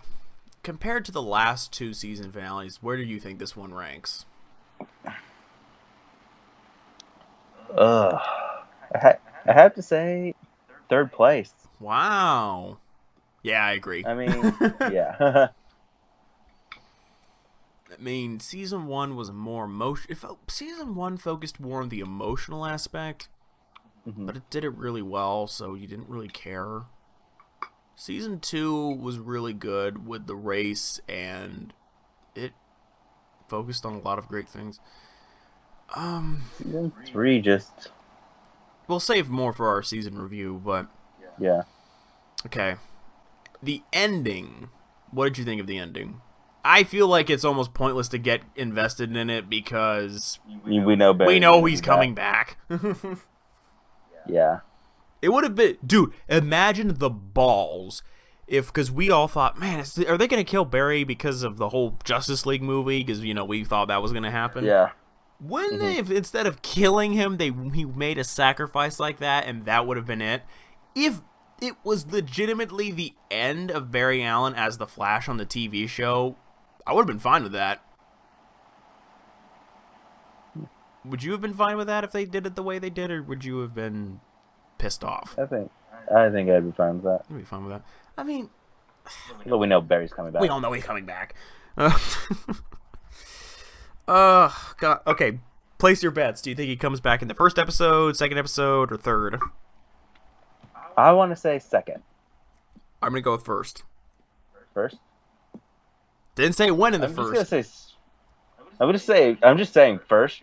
Compared to the last 2 season finales, where do you think this one ranks? I have to say 3rd place. Wow. Yeah, I agree. I mean, yeah. I mean, season 1 was more season 1 focused more on the emotional aspect, but it did it really well, so you didn't really care. Season 2 was really good with the race, and it focused on a lot of great things. Season 3 just... We'll save more for our season review, but... Yeah. Okay. The ending. What did you think of the ending? I feel like it's almost pointless to get invested in it because... We know Barry. We know he's coming back. Yeah. It would have been... Dude, imagine the balls. Because we all thought, man, are they going to kill Barry because of the whole Justice League movie? Because, we thought that was going to happen. Yeah. Wouldn't they, if instead of killing him, he made a sacrifice like that, and that would have been it? If it was legitimately the end of Barry Allen as the Flash on the TV show, I would have been fine with that. Would you have been fine with that if they did it the way they did, or would you have been pissed off? I think I'd be fine with that. I'd be fine with that. I mean... But we know Barry's coming back. We all know he's coming back. God. Okay, place your bets. Do you think he comes back in the 1st episode, 2nd episode, or 3rd? I want to say 2nd. I'm going to go with 1st. 1st? Didn't say when in the I'm just first. gonna say. I'm just saying first.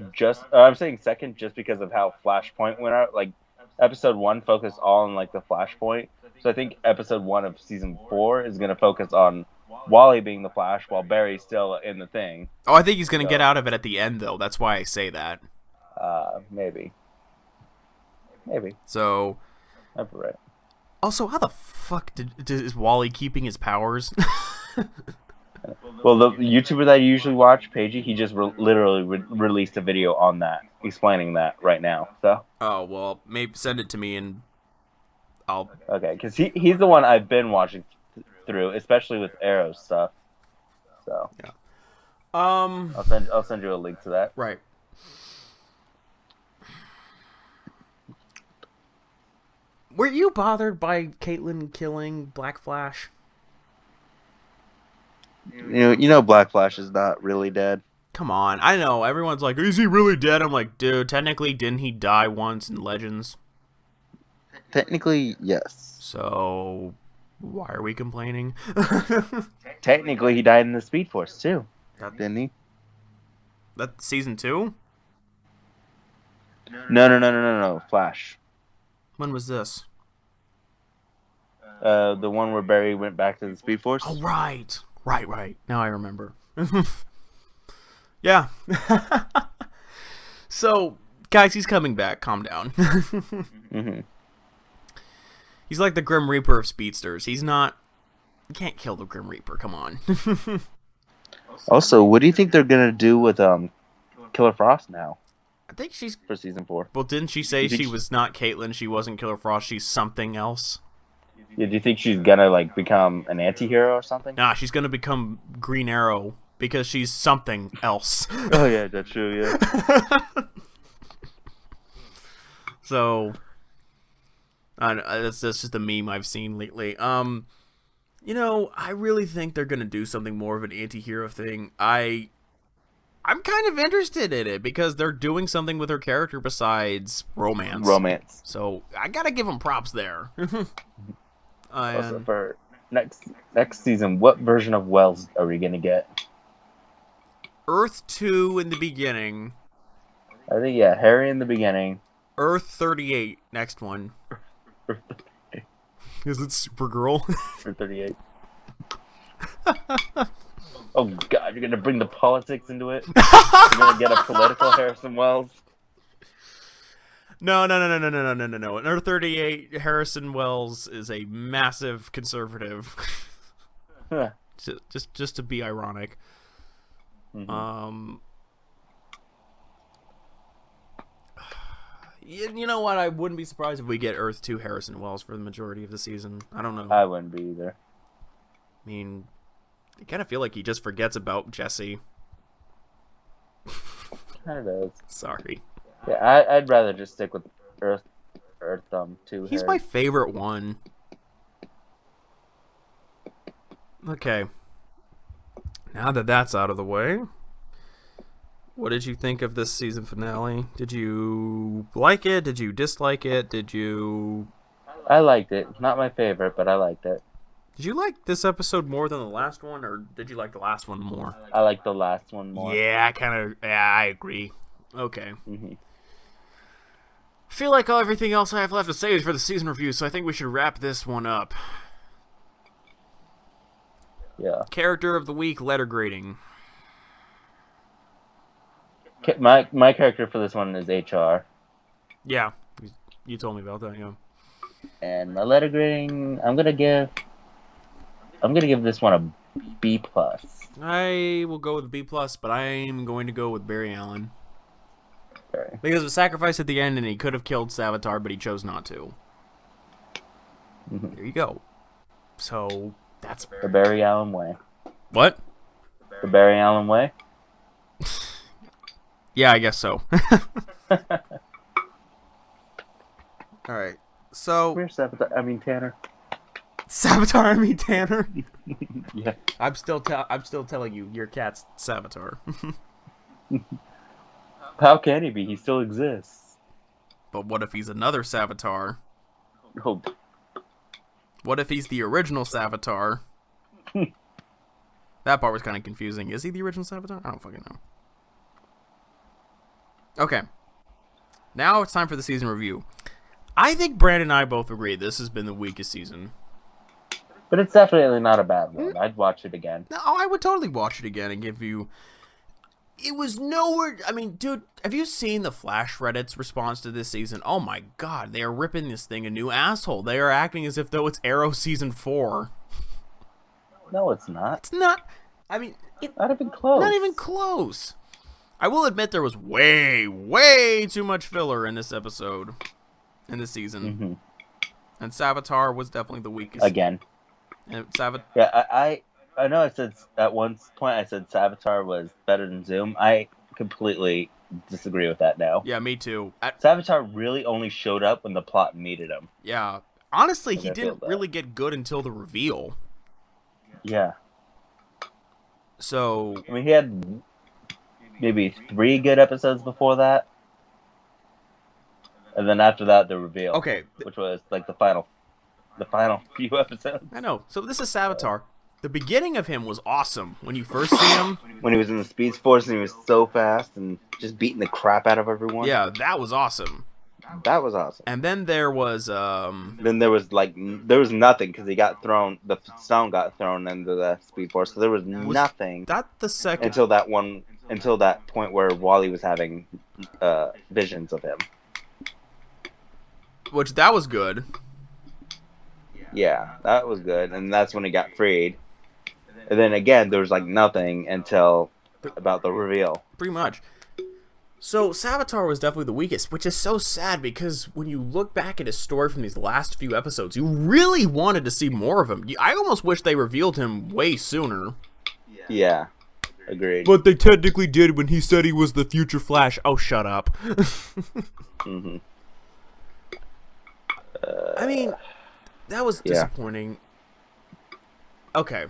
I'm saying second, just because of how Flashpoint went out. Like, episode 1 focused all on like the Flashpoint. So I think episode 1 of season 4 is gonna focus on Wally being the Flash while Barry's still in the thing. Oh, I think he's gonna So, get out of it at the end, though. That's why I say that. Maybe. So, That's right. also, how the fuck is Wally keeping his powers? Well, the YouTuber that I usually watch, Paigey, he just literally released a video on that, explaining that right now. So. Oh well, maybe send it to me and I'll. Okay, because he's the one I've been watching through, especially with Arrow stuff. So. Yeah. I'll send you a link to that. Right. Were you bothered by Caitlyn killing Black Flash? You know, Black Flash is not really dead. Come on, I know everyone's like, "Is he really dead?" I'm like, dude, technically, didn't he die once in Legends? Technically, yes. So, why are we complaining? Technically, he died in the Speed Force too, Didn't he? That's season 2. No. Flash. When was this? The one where Barry went back to the Speed Force. Oh, right. Now I remember. Yeah. So, guys, he's coming back. Calm down. Mm-hmm. He's like the Grim Reaper of speedsters. He's not... You can't kill the Grim Reaper. Come on. Also, what do you think they're gonna do with Killer Frost now I think she's... for season 4? Well, didn't she say You think she was not Caitlyn? She wasn't Killer Frost. She's something else? Yeah, do you think she's gonna like become an anti-hero or something? Nah, she's gonna become Green Arrow because she's something else. Oh yeah, that's true. Yeah. So, that's just a meme I've seen lately. You know, I really think they're gonna do something more of an anti-hero thing. I'm kind of interested in it because they're doing something with her character besides romance. So I gotta give them props there. Also, for next season, what version of Wells are we gonna get? Earth 2 in the beginning. I think Harry in the beginning. Earth 38 next one. Is it Supergirl? For 38. Oh God, you're gonna bring the politics into it. You're gonna get a political Harrison Wells. No. In Earth 38, Harrison Wells is a massive conservative. just to be ironic. Mm-hmm. You know what? I wouldn't be surprised if we get Earth 2 Harrison Wells for the majority of the season. I don't know. I wouldn't be either. I mean, I kind of feel like he just forgets about Jesse. Kind of does. Sorry. Yeah, I'd rather just stick with Earth 2. He's Harry. my favorite one. Okay. Now that that's out of the way, what did you think of this season finale? Did you like it? Did you dislike it? I liked it. Not my favorite, but I liked it. Did you like this episode more than the last one, or did you like the last one more? I liked the last one more. Yeah, I agree. Okay. Mm-hmm. I feel like everything else I have left to say is for the season review, so I think we should wrap this one up. Yeah. Character of the week, letter grading. My character for this one is HR. Yeah, you told me about that, yeah. And my letter grading, I'm gonna give this one a B+. I will go with B+, but I'm going to go with Barry Allen. Okay. Because of the sacrifice at the end, and he could have killed Savitar, but he chose not to. Mm-hmm. There you go. So, that's... The Barry Allen way. What? The Barry Allen way? Yeah, I guess so. Alright, so... Where's Tanner? Savitar, Tanner? Yeah. I'm still telling you, your cat's Savitar. How can he be? He still exists. But what if he's another Savitar? Oh. What if he's the original Savitar? That part was kind of confusing. Is he the original Savitar? I don't fucking know. Okay. Now it's time for the season review. I think Brandon and I both agree this has been the weakest season. But it's definitely not a bad one. I'd watch it again. No, I would totally watch it again and give you... It was nowhere... I mean, dude, have you seen the Flash Reddit's response to this season? Oh my god, they are ripping this thing a new asshole. They are acting as if though it's Arrow Season 4. No, it's not. It's not... I mean... Not even close. Not even close. I will admit there was way too much filler in this episode. In this season. Mm-hmm. And Savitar was definitely the weakest. Again. And Yeah, I know I said at one point I said Savitar was better than Zoom. I completely disagree with that now. Yeah, me too. Savitar really only showed up when the plot needed him. Yeah. Honestly, he didn't really get good until the reveal. Yeah. So... I mean, he had maybe 3 good episodes before that. And then after that, the reveal. Okay. Which was like the final few episodes. I know. So this is Savitar. The beginning of him was awesome when you first see him. When he was in the Speed Force and he was so fast and just beating the crap out of everyone. Yeah, that was awesome. That was awesome. And then there was Then there was nothing because he got thrown. The stone got thrown into the Speed Force, so there was nothing. That the second until that point where Wally was having visions of him. Which that was good. Yeah, that was good, and that's when he got freed. And then again, there was like nothing until about the reveal. Pretty much. So Savitar was definitely the weakest, which is so sad because when you look back at his story from these last few episodes, you really wanted to see more of him. I almost wish they revealed him way sooner. Yeah, agreed. But they technically did when he said he was the future Flash. Oh, shut up. Mm-hmm. I mean, that was disappointing. Okay.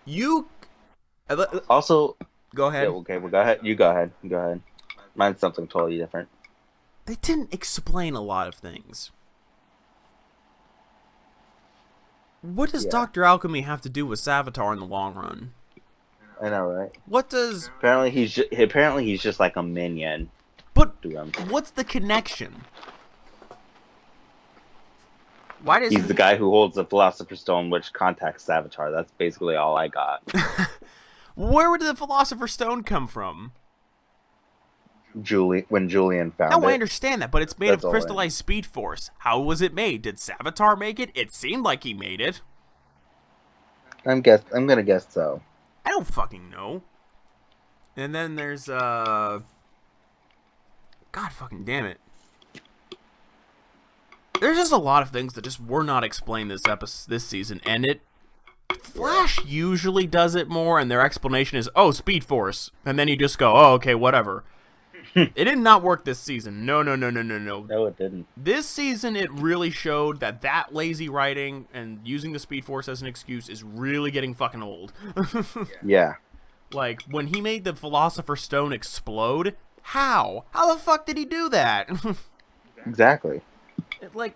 You... Also... Go ahead. Yeah, okay, well, go ahead. You go ahead. Go ahead. Mine's something totally different. They didn't explain a lot of things. What does Dr. Alchemy have to do with Savitar in the long run? I know, right? What does... Apparently he's just like a minion. But what's the connection? Why does he's the guy who holds the Philosopher's Stone, which contacts Savitar. That's basically all I got. Where did the Philosopher's Stone come from? When Julian found it. No, I understand that, but it's made of crystallized Speed Force. How was it made? Did Savitar make it? It seemed like he made it. I'm gonna guess so. I don't fucking know. And then there's God fucking damn it. There's just a lot of things that just were not explained this season, and Flash usually does it more, and their explanation is, oh, Speed Force, and then you just go, oh, okay, whatever. It did not work this season. No. No, it didn't. This season, it really showed that lazy writing and using the Speed Force as an excuse is really getting fucking old. Yeah. Like, when he made the Philosopher's Stone explode, how? How the fuck did he do that? Exactly. Like,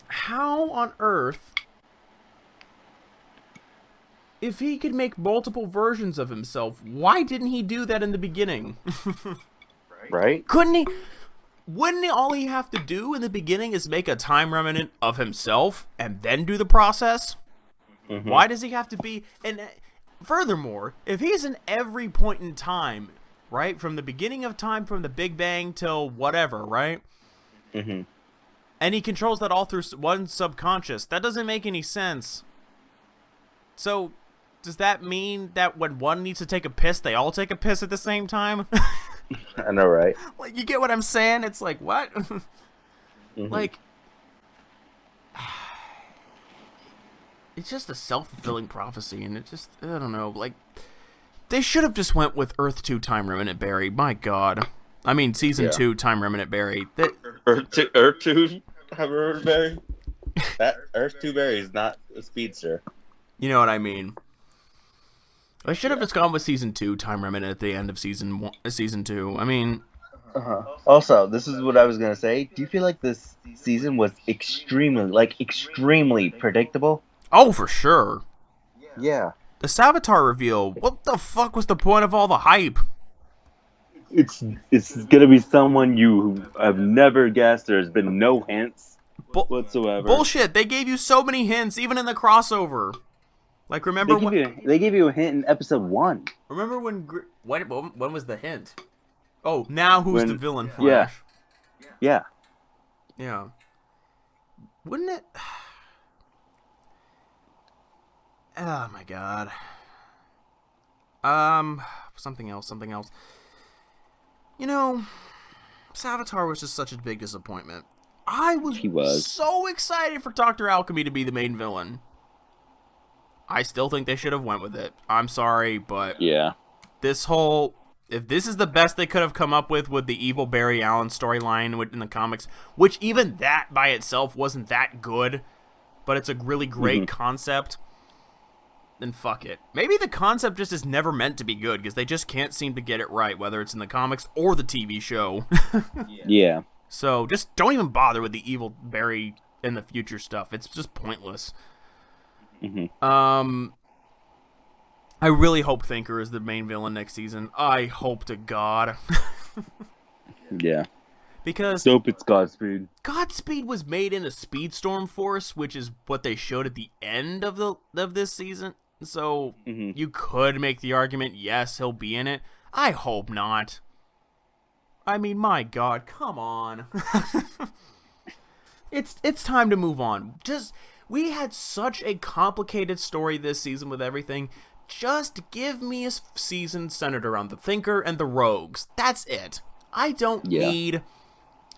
how on earth, if he could make multiple versions of himself, why didn't he do that in the beginning? Right? Couldn't he? Wouldn't all he have to do in the beginning is make a time remnant of himself and then do the process? Mm-hmm. Why does he have to be... And furthermore, if he's in every point in time, right, from the beginning of time, from the Big Bang till whatever, right? Mm-hmm. And he controls that all through one subconscious. That doesn't make any sense. So, does that mean that when one needs to take a piss, they all take a piss at the same time? I know, right? Like, you get what I'm saying? It's like, what? Mm-hmm. Like, it's just a self-fulfilling prophecy, and it just, I don't know, like, they should have just went with Earth 2 Time Remnant Barry. My God. I mean, Season 2 Time Remnant Barry. Earth 2 Time Remnant Barry? That Earth 2 Barry is not a speedster. You know what I mean. I should have just gone with Season 2 Time Remnant at the end of Season 2. I mean... Also, this is what I was going to say. Do you feel like this season was extremely predictable? Oh, for sure. Yeah. The Savitar reveal. What the fuck was the point of all the hype? It's gonna be someone you have never guessed. There's been no hints whatsoever. Bullshit. They gave you so many hints, even in the crossover. Like, remember They gave you a hint in episode 1. Remember when was the hint? Oh, now who's the villain, Flash? Yeah. Yeah. Wouldn't it? Oh my god. Something else. You know, Savitar was just such a big disappointment. He was so excited for Dr. Alchemy to be the main villain. I still think they should have went with it. I'm sorry, but yeah. If this is the best they could have come up with the evil Barry Allen storyline in the comics, which even that by itself wasn't that good, but it's a really great concept, then fuck it. Maybe the concept just is never meant to be good, because they just can't seem to get it right, whether it's in the comics or the TV show. Yeah. So just don't even bother with the evil Barry in the future stuff. It's just pointless. I really hope Thinker is the main villain next season. I hope to God. Yeah. Because Dope, it's Godspeed. Godspeed was made in a Speedstorm Force, which is what they showed at the end of this season. So you could make the argument, yes, he'll be in it. I hope not. I mean, my God, come on. It's time to move on. We had such a complicated story this season with everything. Just give me a season centered around the Thinker and the Rogues. That's it. I don't need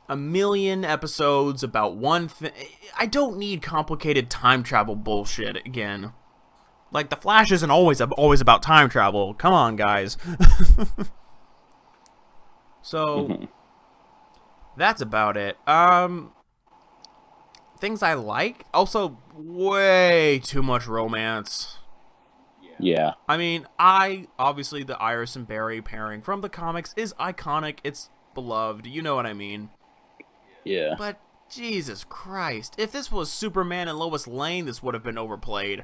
a million episodes about one thing. I don't need complicated time travel bullshit again. Like, the Flash isn't always about time travel. Come on, guys. So, that's about it. Things I like. Also, way too much romance. Yeah. I mean, obviously the Iris and Barry pairing from the comics is iconic. It's beloved. You know what I mean. Yeah. But, Jesus Christ. If this was Superman and Lois Lane, this would have been overplayed.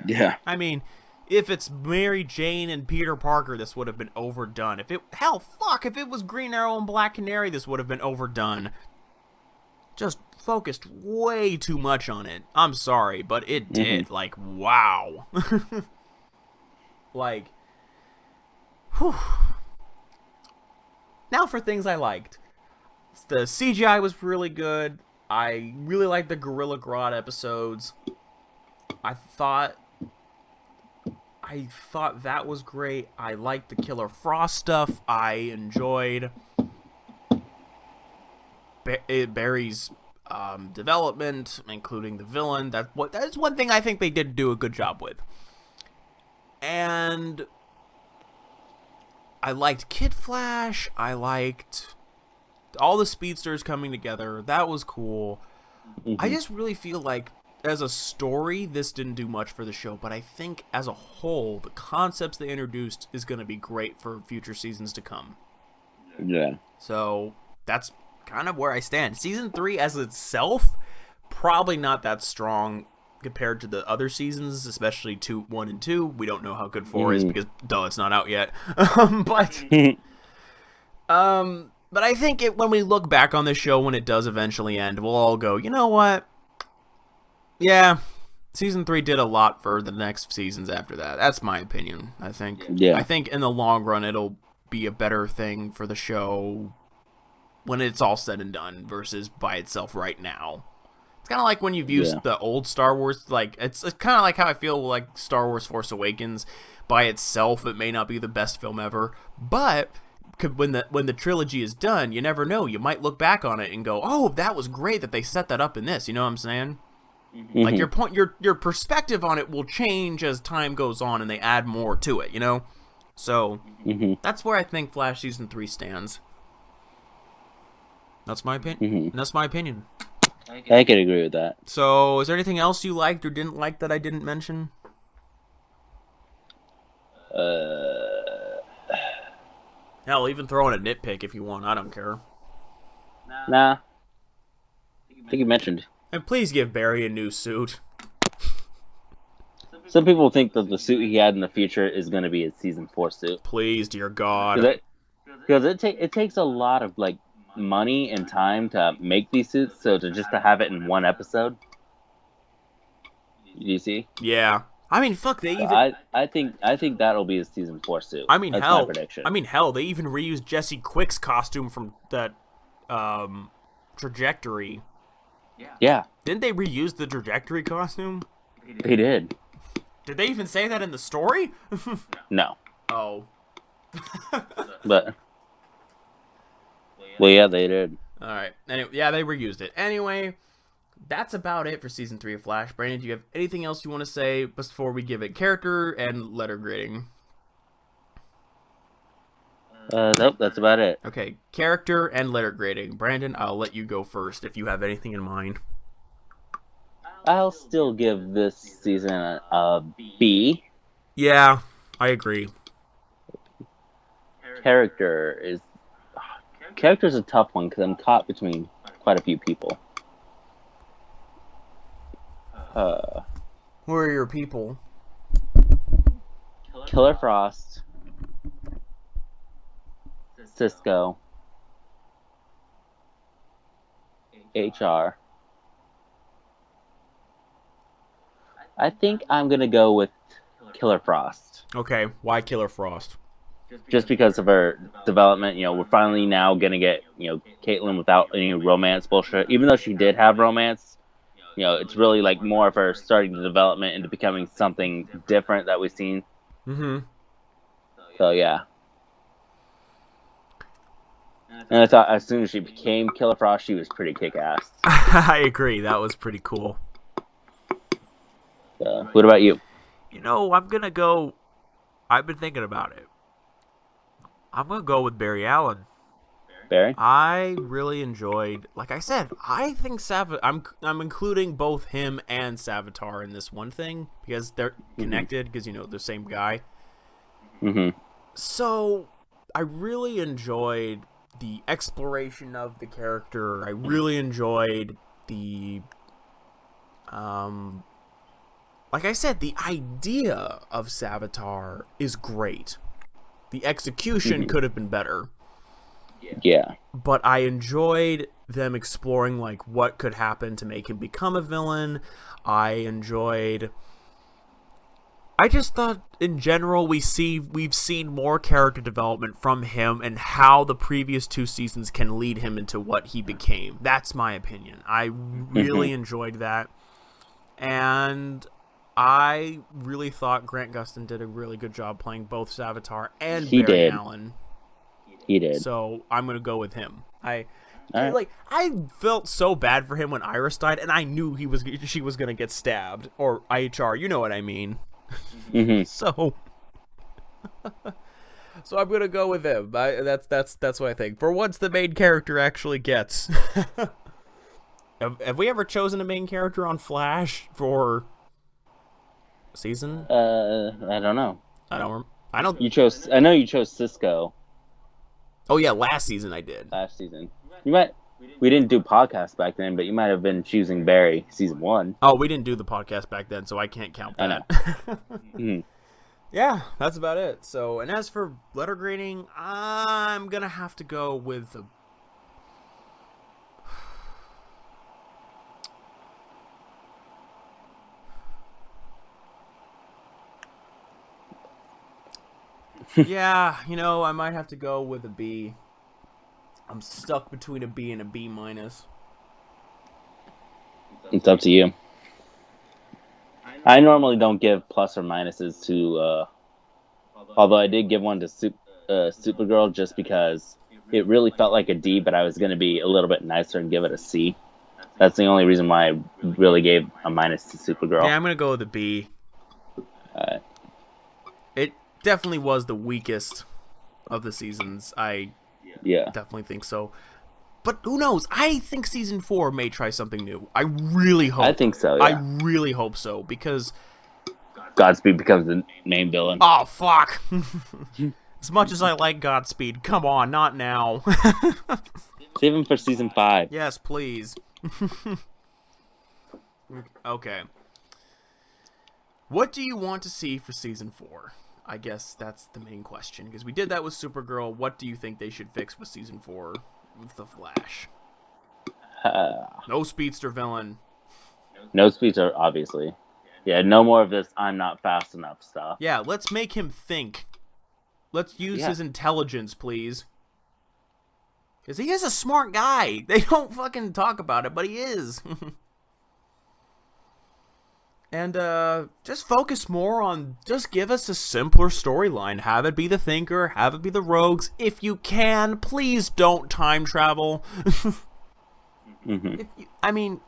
Yeah. I mean, if it's Mary Jane and Peter Parker, this would have been overdone. If it was Green Arrow and Black Canary, this would have been overdone. Just focused way too much on it. I'm sorry, but it did. Like, wow. Like, whew. Now for things I liked. The CGI was really good. I really liked the Gorilla Grodd episodes. I thought that was great. I liked the Killer Frost stuff. I enjoyed Barry's development, including the villain. That's one thing I think they did do a good job with. And I liked Kid Flash. I liked all the speedsters coming together. That was cool. I just really feel like as a story, this didn't do much for the show, but I think as a whole, the concepts they introduced is going to be great for future seasons to come. Yeah. So that's kind of where I stand. Season 3 as itself, probably not that strong compared to the other seasons, especially 1 and 2. We don't know how good 4 is because, it's not out yet. But I think when we look back on this show, when it does eventually end, we'll all go, you know what? Yeah, Season 3 did a lot for the next seasons after that. That's my opinion, I think. Yeah. I think in the long run, it'll be a better thing for the show when it's all said and done versus by itself right now. It's kind of like when you've used the old Star Wars, like, it's kind of like how I feel like Star Wars Force Awakens. By itself, it may not be the best film ever, but when the trilogy is done, you never know. You might look back on it and go, oh, that was great that they set that up in this. You know what I'm saying? Like, your perspective on it will change as time goes on and they add more to it, you know? So, that's where I think Flash Season 3 stands. That's my opinion. That's my opinion. I can agree with that. So, is there anything else you liked or didn't like that I didn't mention? Hell, even throw in a nitpick if you want. I don't care. Nah. I think you mentioned. And please give Barry a new suit. Some people think that the suit he had in the future is going to be his season 4 suit. Please, dear God. Because it takes a lot of like money and time to make these suits, so to have it in one episode. You see? Yeah. I mean, fuck, they So even... I think that'll be his season 4 suit. I mean, That's hell. my prediction. I mean, hell, they even reused Jesse Quick's costume from that trajectory. Yeah, Didn't they reuse the trajectory costume? they did. Did they even say that in the story? No, Oh. but well, yeah, they did. Alright. Anyway, yeah, they reused it. Anyway, that's about it for Season 3 of Flash. Brandon, do you have anything else you want to say before we give it character and letter grading? Nope, that's about it. Okay, character and letter grading. Brandon, I'll let you go first if you have anything in mind. I'll still give this season a B. Yeah, I agree. Character's a tough one because I'm caught between quite a few people. Who are your people? Killer Frost, Cisco, HR. I think I'm gonna go with Killer Frost. Okay, why Killer Frost? Just because of her development. We're finally now gonna get Caitlyn without any romance bullshit. Even though she did have romance, it's really like more of her starting the development into becoming something different that we've seen. Mm-hmm. So yeah. And I thought as soon as she became Killer Frost, she was pretty kick-ass. I agree. That was pretty cool. What about you? I'm gonna go. I've been thinking about it. I'm gonna go with Barry Allen. Barry? I really enjoyed, like I said, I think I'm including both him and Savitar in this one thing because they're connected because they're the same guy. Mm-hmm. So I really enjoyed the exploration of the character. I really enjoyed the like I said, the idea of Savitar is great. The execution could have been better. Yeah. But I enjoyed them exploring like what could happen to make him become a villain. I just thought in general we've seen more character development from him and how the previous 2 seasons can lead him into what he became. That's my opinion. I really enjoyed that. And I really thought Grant Gustin did a really good job playing both Savitar and Barry Allen. He did. So I'm gonna go with him. I felt so bad for him when Iris died, and I knew she was gonna get stabbed or IHR. You know what I mean? Mm-hmm. So I'm gonna go with him. That's what I think. For once, the main character actually gets. Have we ever chosen a main character on Flash for season? I don't know. I don't. I know you chose Cisco. Oh yeah, last season I did. Last season. We didn't do podcasts back then, but you might have been choosing Barry season 1. Oh, we didn't do the podcast back then, so I can't count that. I know. Yeah, that's about it. So, and as for letter grading, I'm gonna have to go with yeah, I might have to go with a B. I'm stuck between a B and a B minus. It's up to you. I normally don't give plus or minuses to, although I did give one to Supergirl just because it really felt like a D, but I was going to be a little bit nicer and give it a C. That's the only reason why I really gave a minus to Supergirl. Yeah, I'm going to go with a B. It definitely was the weakest of the seasons. I definitely think so. But who knows? I think season 4 may try something new. I really hope. I think so, yeah. I really hope so, because Godspeed becomes the main villain. Oh, fuck. As much as I like Godspeed, come on, not now. Save him for season 5. Yes, please. Okay. What do you want to see for season 4? I guess that's the main question, because we did that with Supergirl. What do you think they should fix with season 4 with the Flash? No speedster villain. No speedster, obviously. Yeah, no more of this I'm not fast enough stuff. Yeah, let's make him think. Let's use his intelligence, please. Because he is a smart guy. They don't fucking talk about it, but he is. And just focus more on, just give us a simpler storyline. Have it be the Thinker, have it be the Rogues. If you can, please don't time travel. I mean,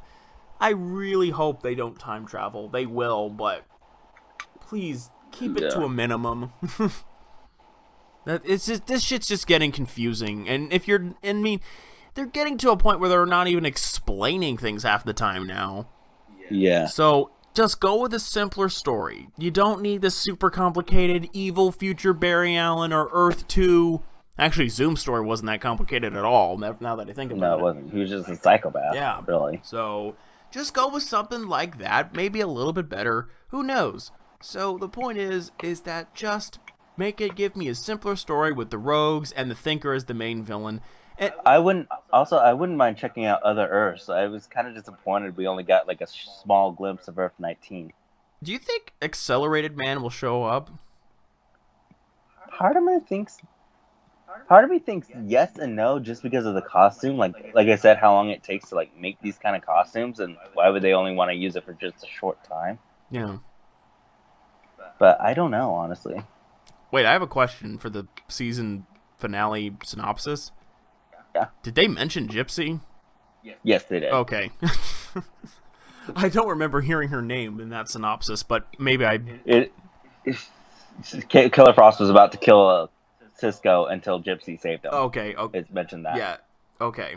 I really hope they don't time travel. They will, but please keep it to a minimum. It's just, this shit's just getting confusing. And if you're, I mean, they're getting to a point where they're not even explaining things half the time now. Yeah. So just go with a simpler story. You don't need this super complicated evil future Barry Allen or Earth 2. Actually, Zoom's story wasn't that complicated at all, now that I think about it. No, it wasn't. He was just a psychopath. Yeah. Really. So just go with something like that. Maybe a little bit better. Who knows? So the point is that just give me a simpler story with the Rogues and the Thinker as the main villain. And I wouldn't mind checking out other Earths. I was kind of disappointed we only got like a small glimpse of Earth 19. do you think Accelerated Man will show up? Part of me thinks yes and no, just because of the costume. Like I said, how long it takes to like make these kind of costumes, and why would they only want to use it for just a short time? Yeah. But I don't know, honestly. Wait, I have a question for the season finale synopsis. Yeah. Did they mention Gypsy? Yes, they did. Okay. I don't remember hearing her name in that synopsis, but maybe I... Killer Frost was about to kill Cisco until Gypsy saved him. Okay. It's mentioned that. Yeah, okay.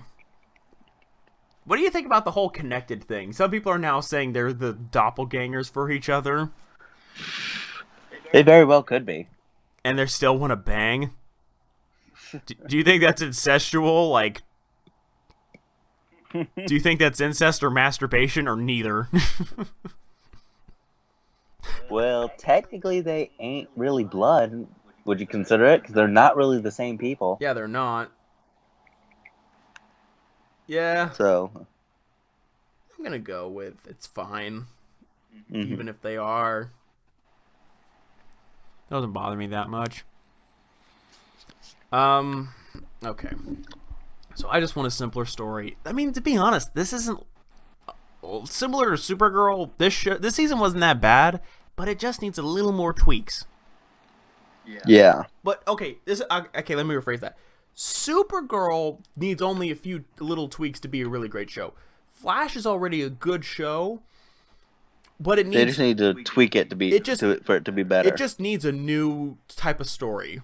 What do you think about the whole connected thing? Some people are now saying they're the doppelgangers for each other. They very well could be. And they still want to bang? Do you think that's incestual? Like, do you think that's incest or masturbation or neither? Well, technically they ain't really blood. Would you consider it? Because they're not really the same people. Yeah, they're not. Yeah. So I'm gonna go with it's fine. Mm-hmm. Even if they are. It doesn't bother me that much. Okay. So I just want a simpler story. I mean, to be honest, this isn't similar to Supergirl. This season wasn't that bad, but it just needs a little more tweaks. Yeah. But okay, okay, let me rephrase that. Supergirl needs only a few little tweaks to be a really great show. Flash is already a good show, but it needs. They just need to tweak it for it to be better. It just needs a new type of story.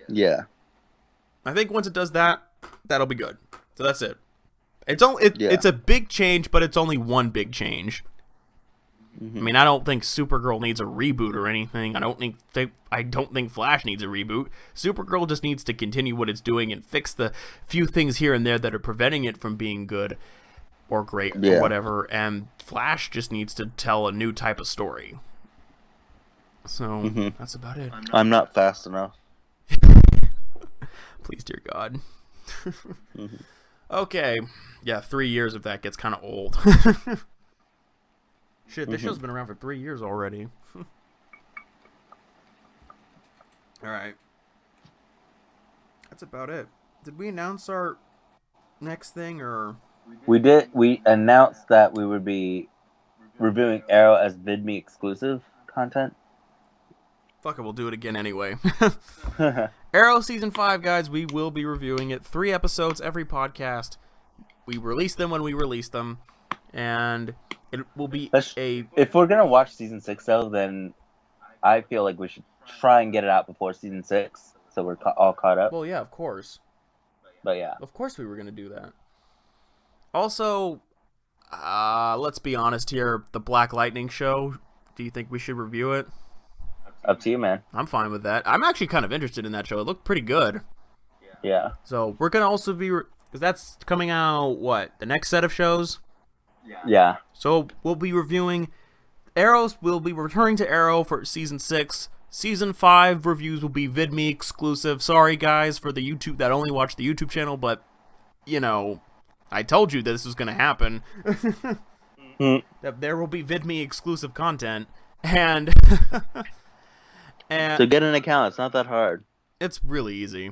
Yeah. I think once it does that, that'll be good. So that's it. It's a big change, but it's only one big change. Mm-hmm. I mean, I don't think Supergirl needs a reboot or anything. I don't think Flash needs a reboot. Supergirl just needs to continue what it's doing and fix the few things here and there that are preventing it from being good or great or whatever. And Flash just needs to tell a new type of story. So that's about it. I'm not fast enough. Please, dear God. Okay. Yeah, 3 years of that gets kind of old. Shit, this show's been around for 3 years already. Alright. That's about it. Did we announce our next thing, or...? We did. We announced that we would be reviewing Arrow as Vidme exclusive content. Fuck it, we'll do it again anyway. Arrow Season 5, guys, we will be reviewing it. 3 episodes every podcast. We release them when we release them. And it will be If we're going to watch Season 6, though, then I feel like we should try and get it out before Season 6, so we're all caught up. Well, yeah, of course. But yeah. Of course we were going to do that. Also, let's be honest here. The Black Lightning show, do you think we should review it? Up to you, man. I'm fine with that. I'm actually kind of interested in that show. It looked pretty good. Yeah. So we're going to also be... Because that's coming out, what? The next set of shows? Yeah. So we'll be reviewing... Arrow will be returning to Arrow for season 6. Season 5 reviews will be Vidme exclusive. Sorry guys for the YouTube that only watch the YouTube channel, but you know, I told you this was gonna happen. That there will be Vidme exclusive content, and So get an account. It's not that hard. it's really easy.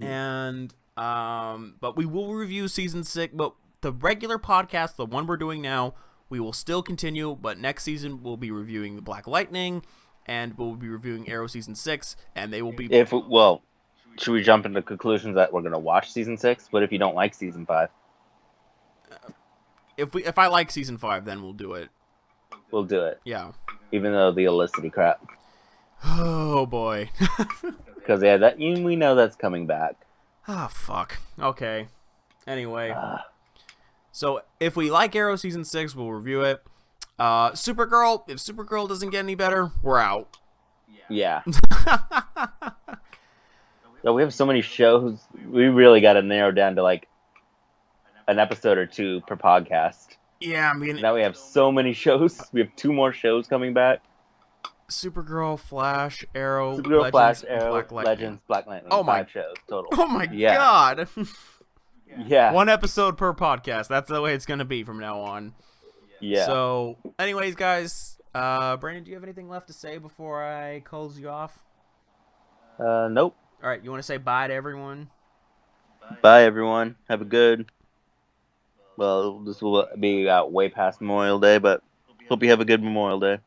And but we will review season 6. But the regular podcast, the one we're doing now, we will still continue. But next season we'll be reviewing the Black Lightning, and we'll be reviewing Arrow season 6, and they will be. Should we jump into conclusions that we're gonna watch season 6? What if you don't like season 5? If I like season 5, then we'll do it. We'll do it. Yeah. Even though the Elicity crap. Oh boy. Because we know that's coming back. Ah, fuck. Okay. Anyway. So, if we like Arrow Season 6, we'll review it. Supergirl, if Supergirl doesn't get any better, we're out. Yeah. So we have so many shows. We really got to narrow down to like an episode or 2 per podcast. Yeah, I mean... Now we have so many shows. We have 2 more shows coming back. Supergirl, Flash, Arrow, Supergirl, Legends, Flash, Arrow, Black Lightning. Legends, Black Lightning. Oh my- 5 shows total. Oh my Yeah. god! Yeah. 1 episode per podcast. That's the way it's gonna be from now on. Yeah. So, anyways, guys, Brandon, do you have anything left to say before I close you off? Nope. Alright, you want to say bye to everyone? Bye, everyone. Have a good. Well, this will be out way past Memorial Day, but hope you have a good Memorial Day.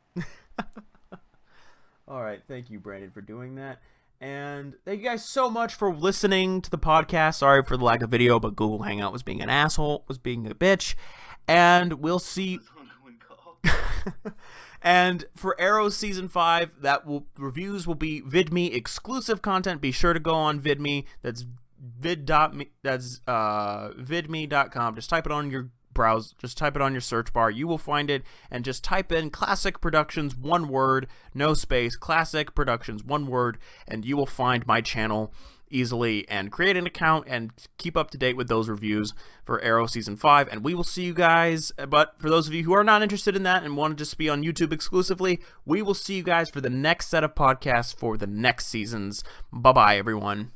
Alright, thank you, Brandon, for doing that. And thank you guys so much for listening to the podcast. Sorry for the lack of video, but Google Hangout was being an asshole, was being a bitch. And we'll see. And for Arrow Season 5, reviews will be Vidme exclusive content. Be sure to go on Vidme. That's vidme.com. Just type it on your browse. Just type it on your search bar. You will find it. And just type in Classic Productions, 1 word, no space, Classic Productions, 1 word, and you will find my channel easily, and create an account and keep up to date with those reviews for Arrow Season 5, and we will see you guys. But for those of you who are not interested in that and want to just be on YouTube exclusively, we will see you guys for the next set of podcasts for the next seasons. Bye-bye, everyone.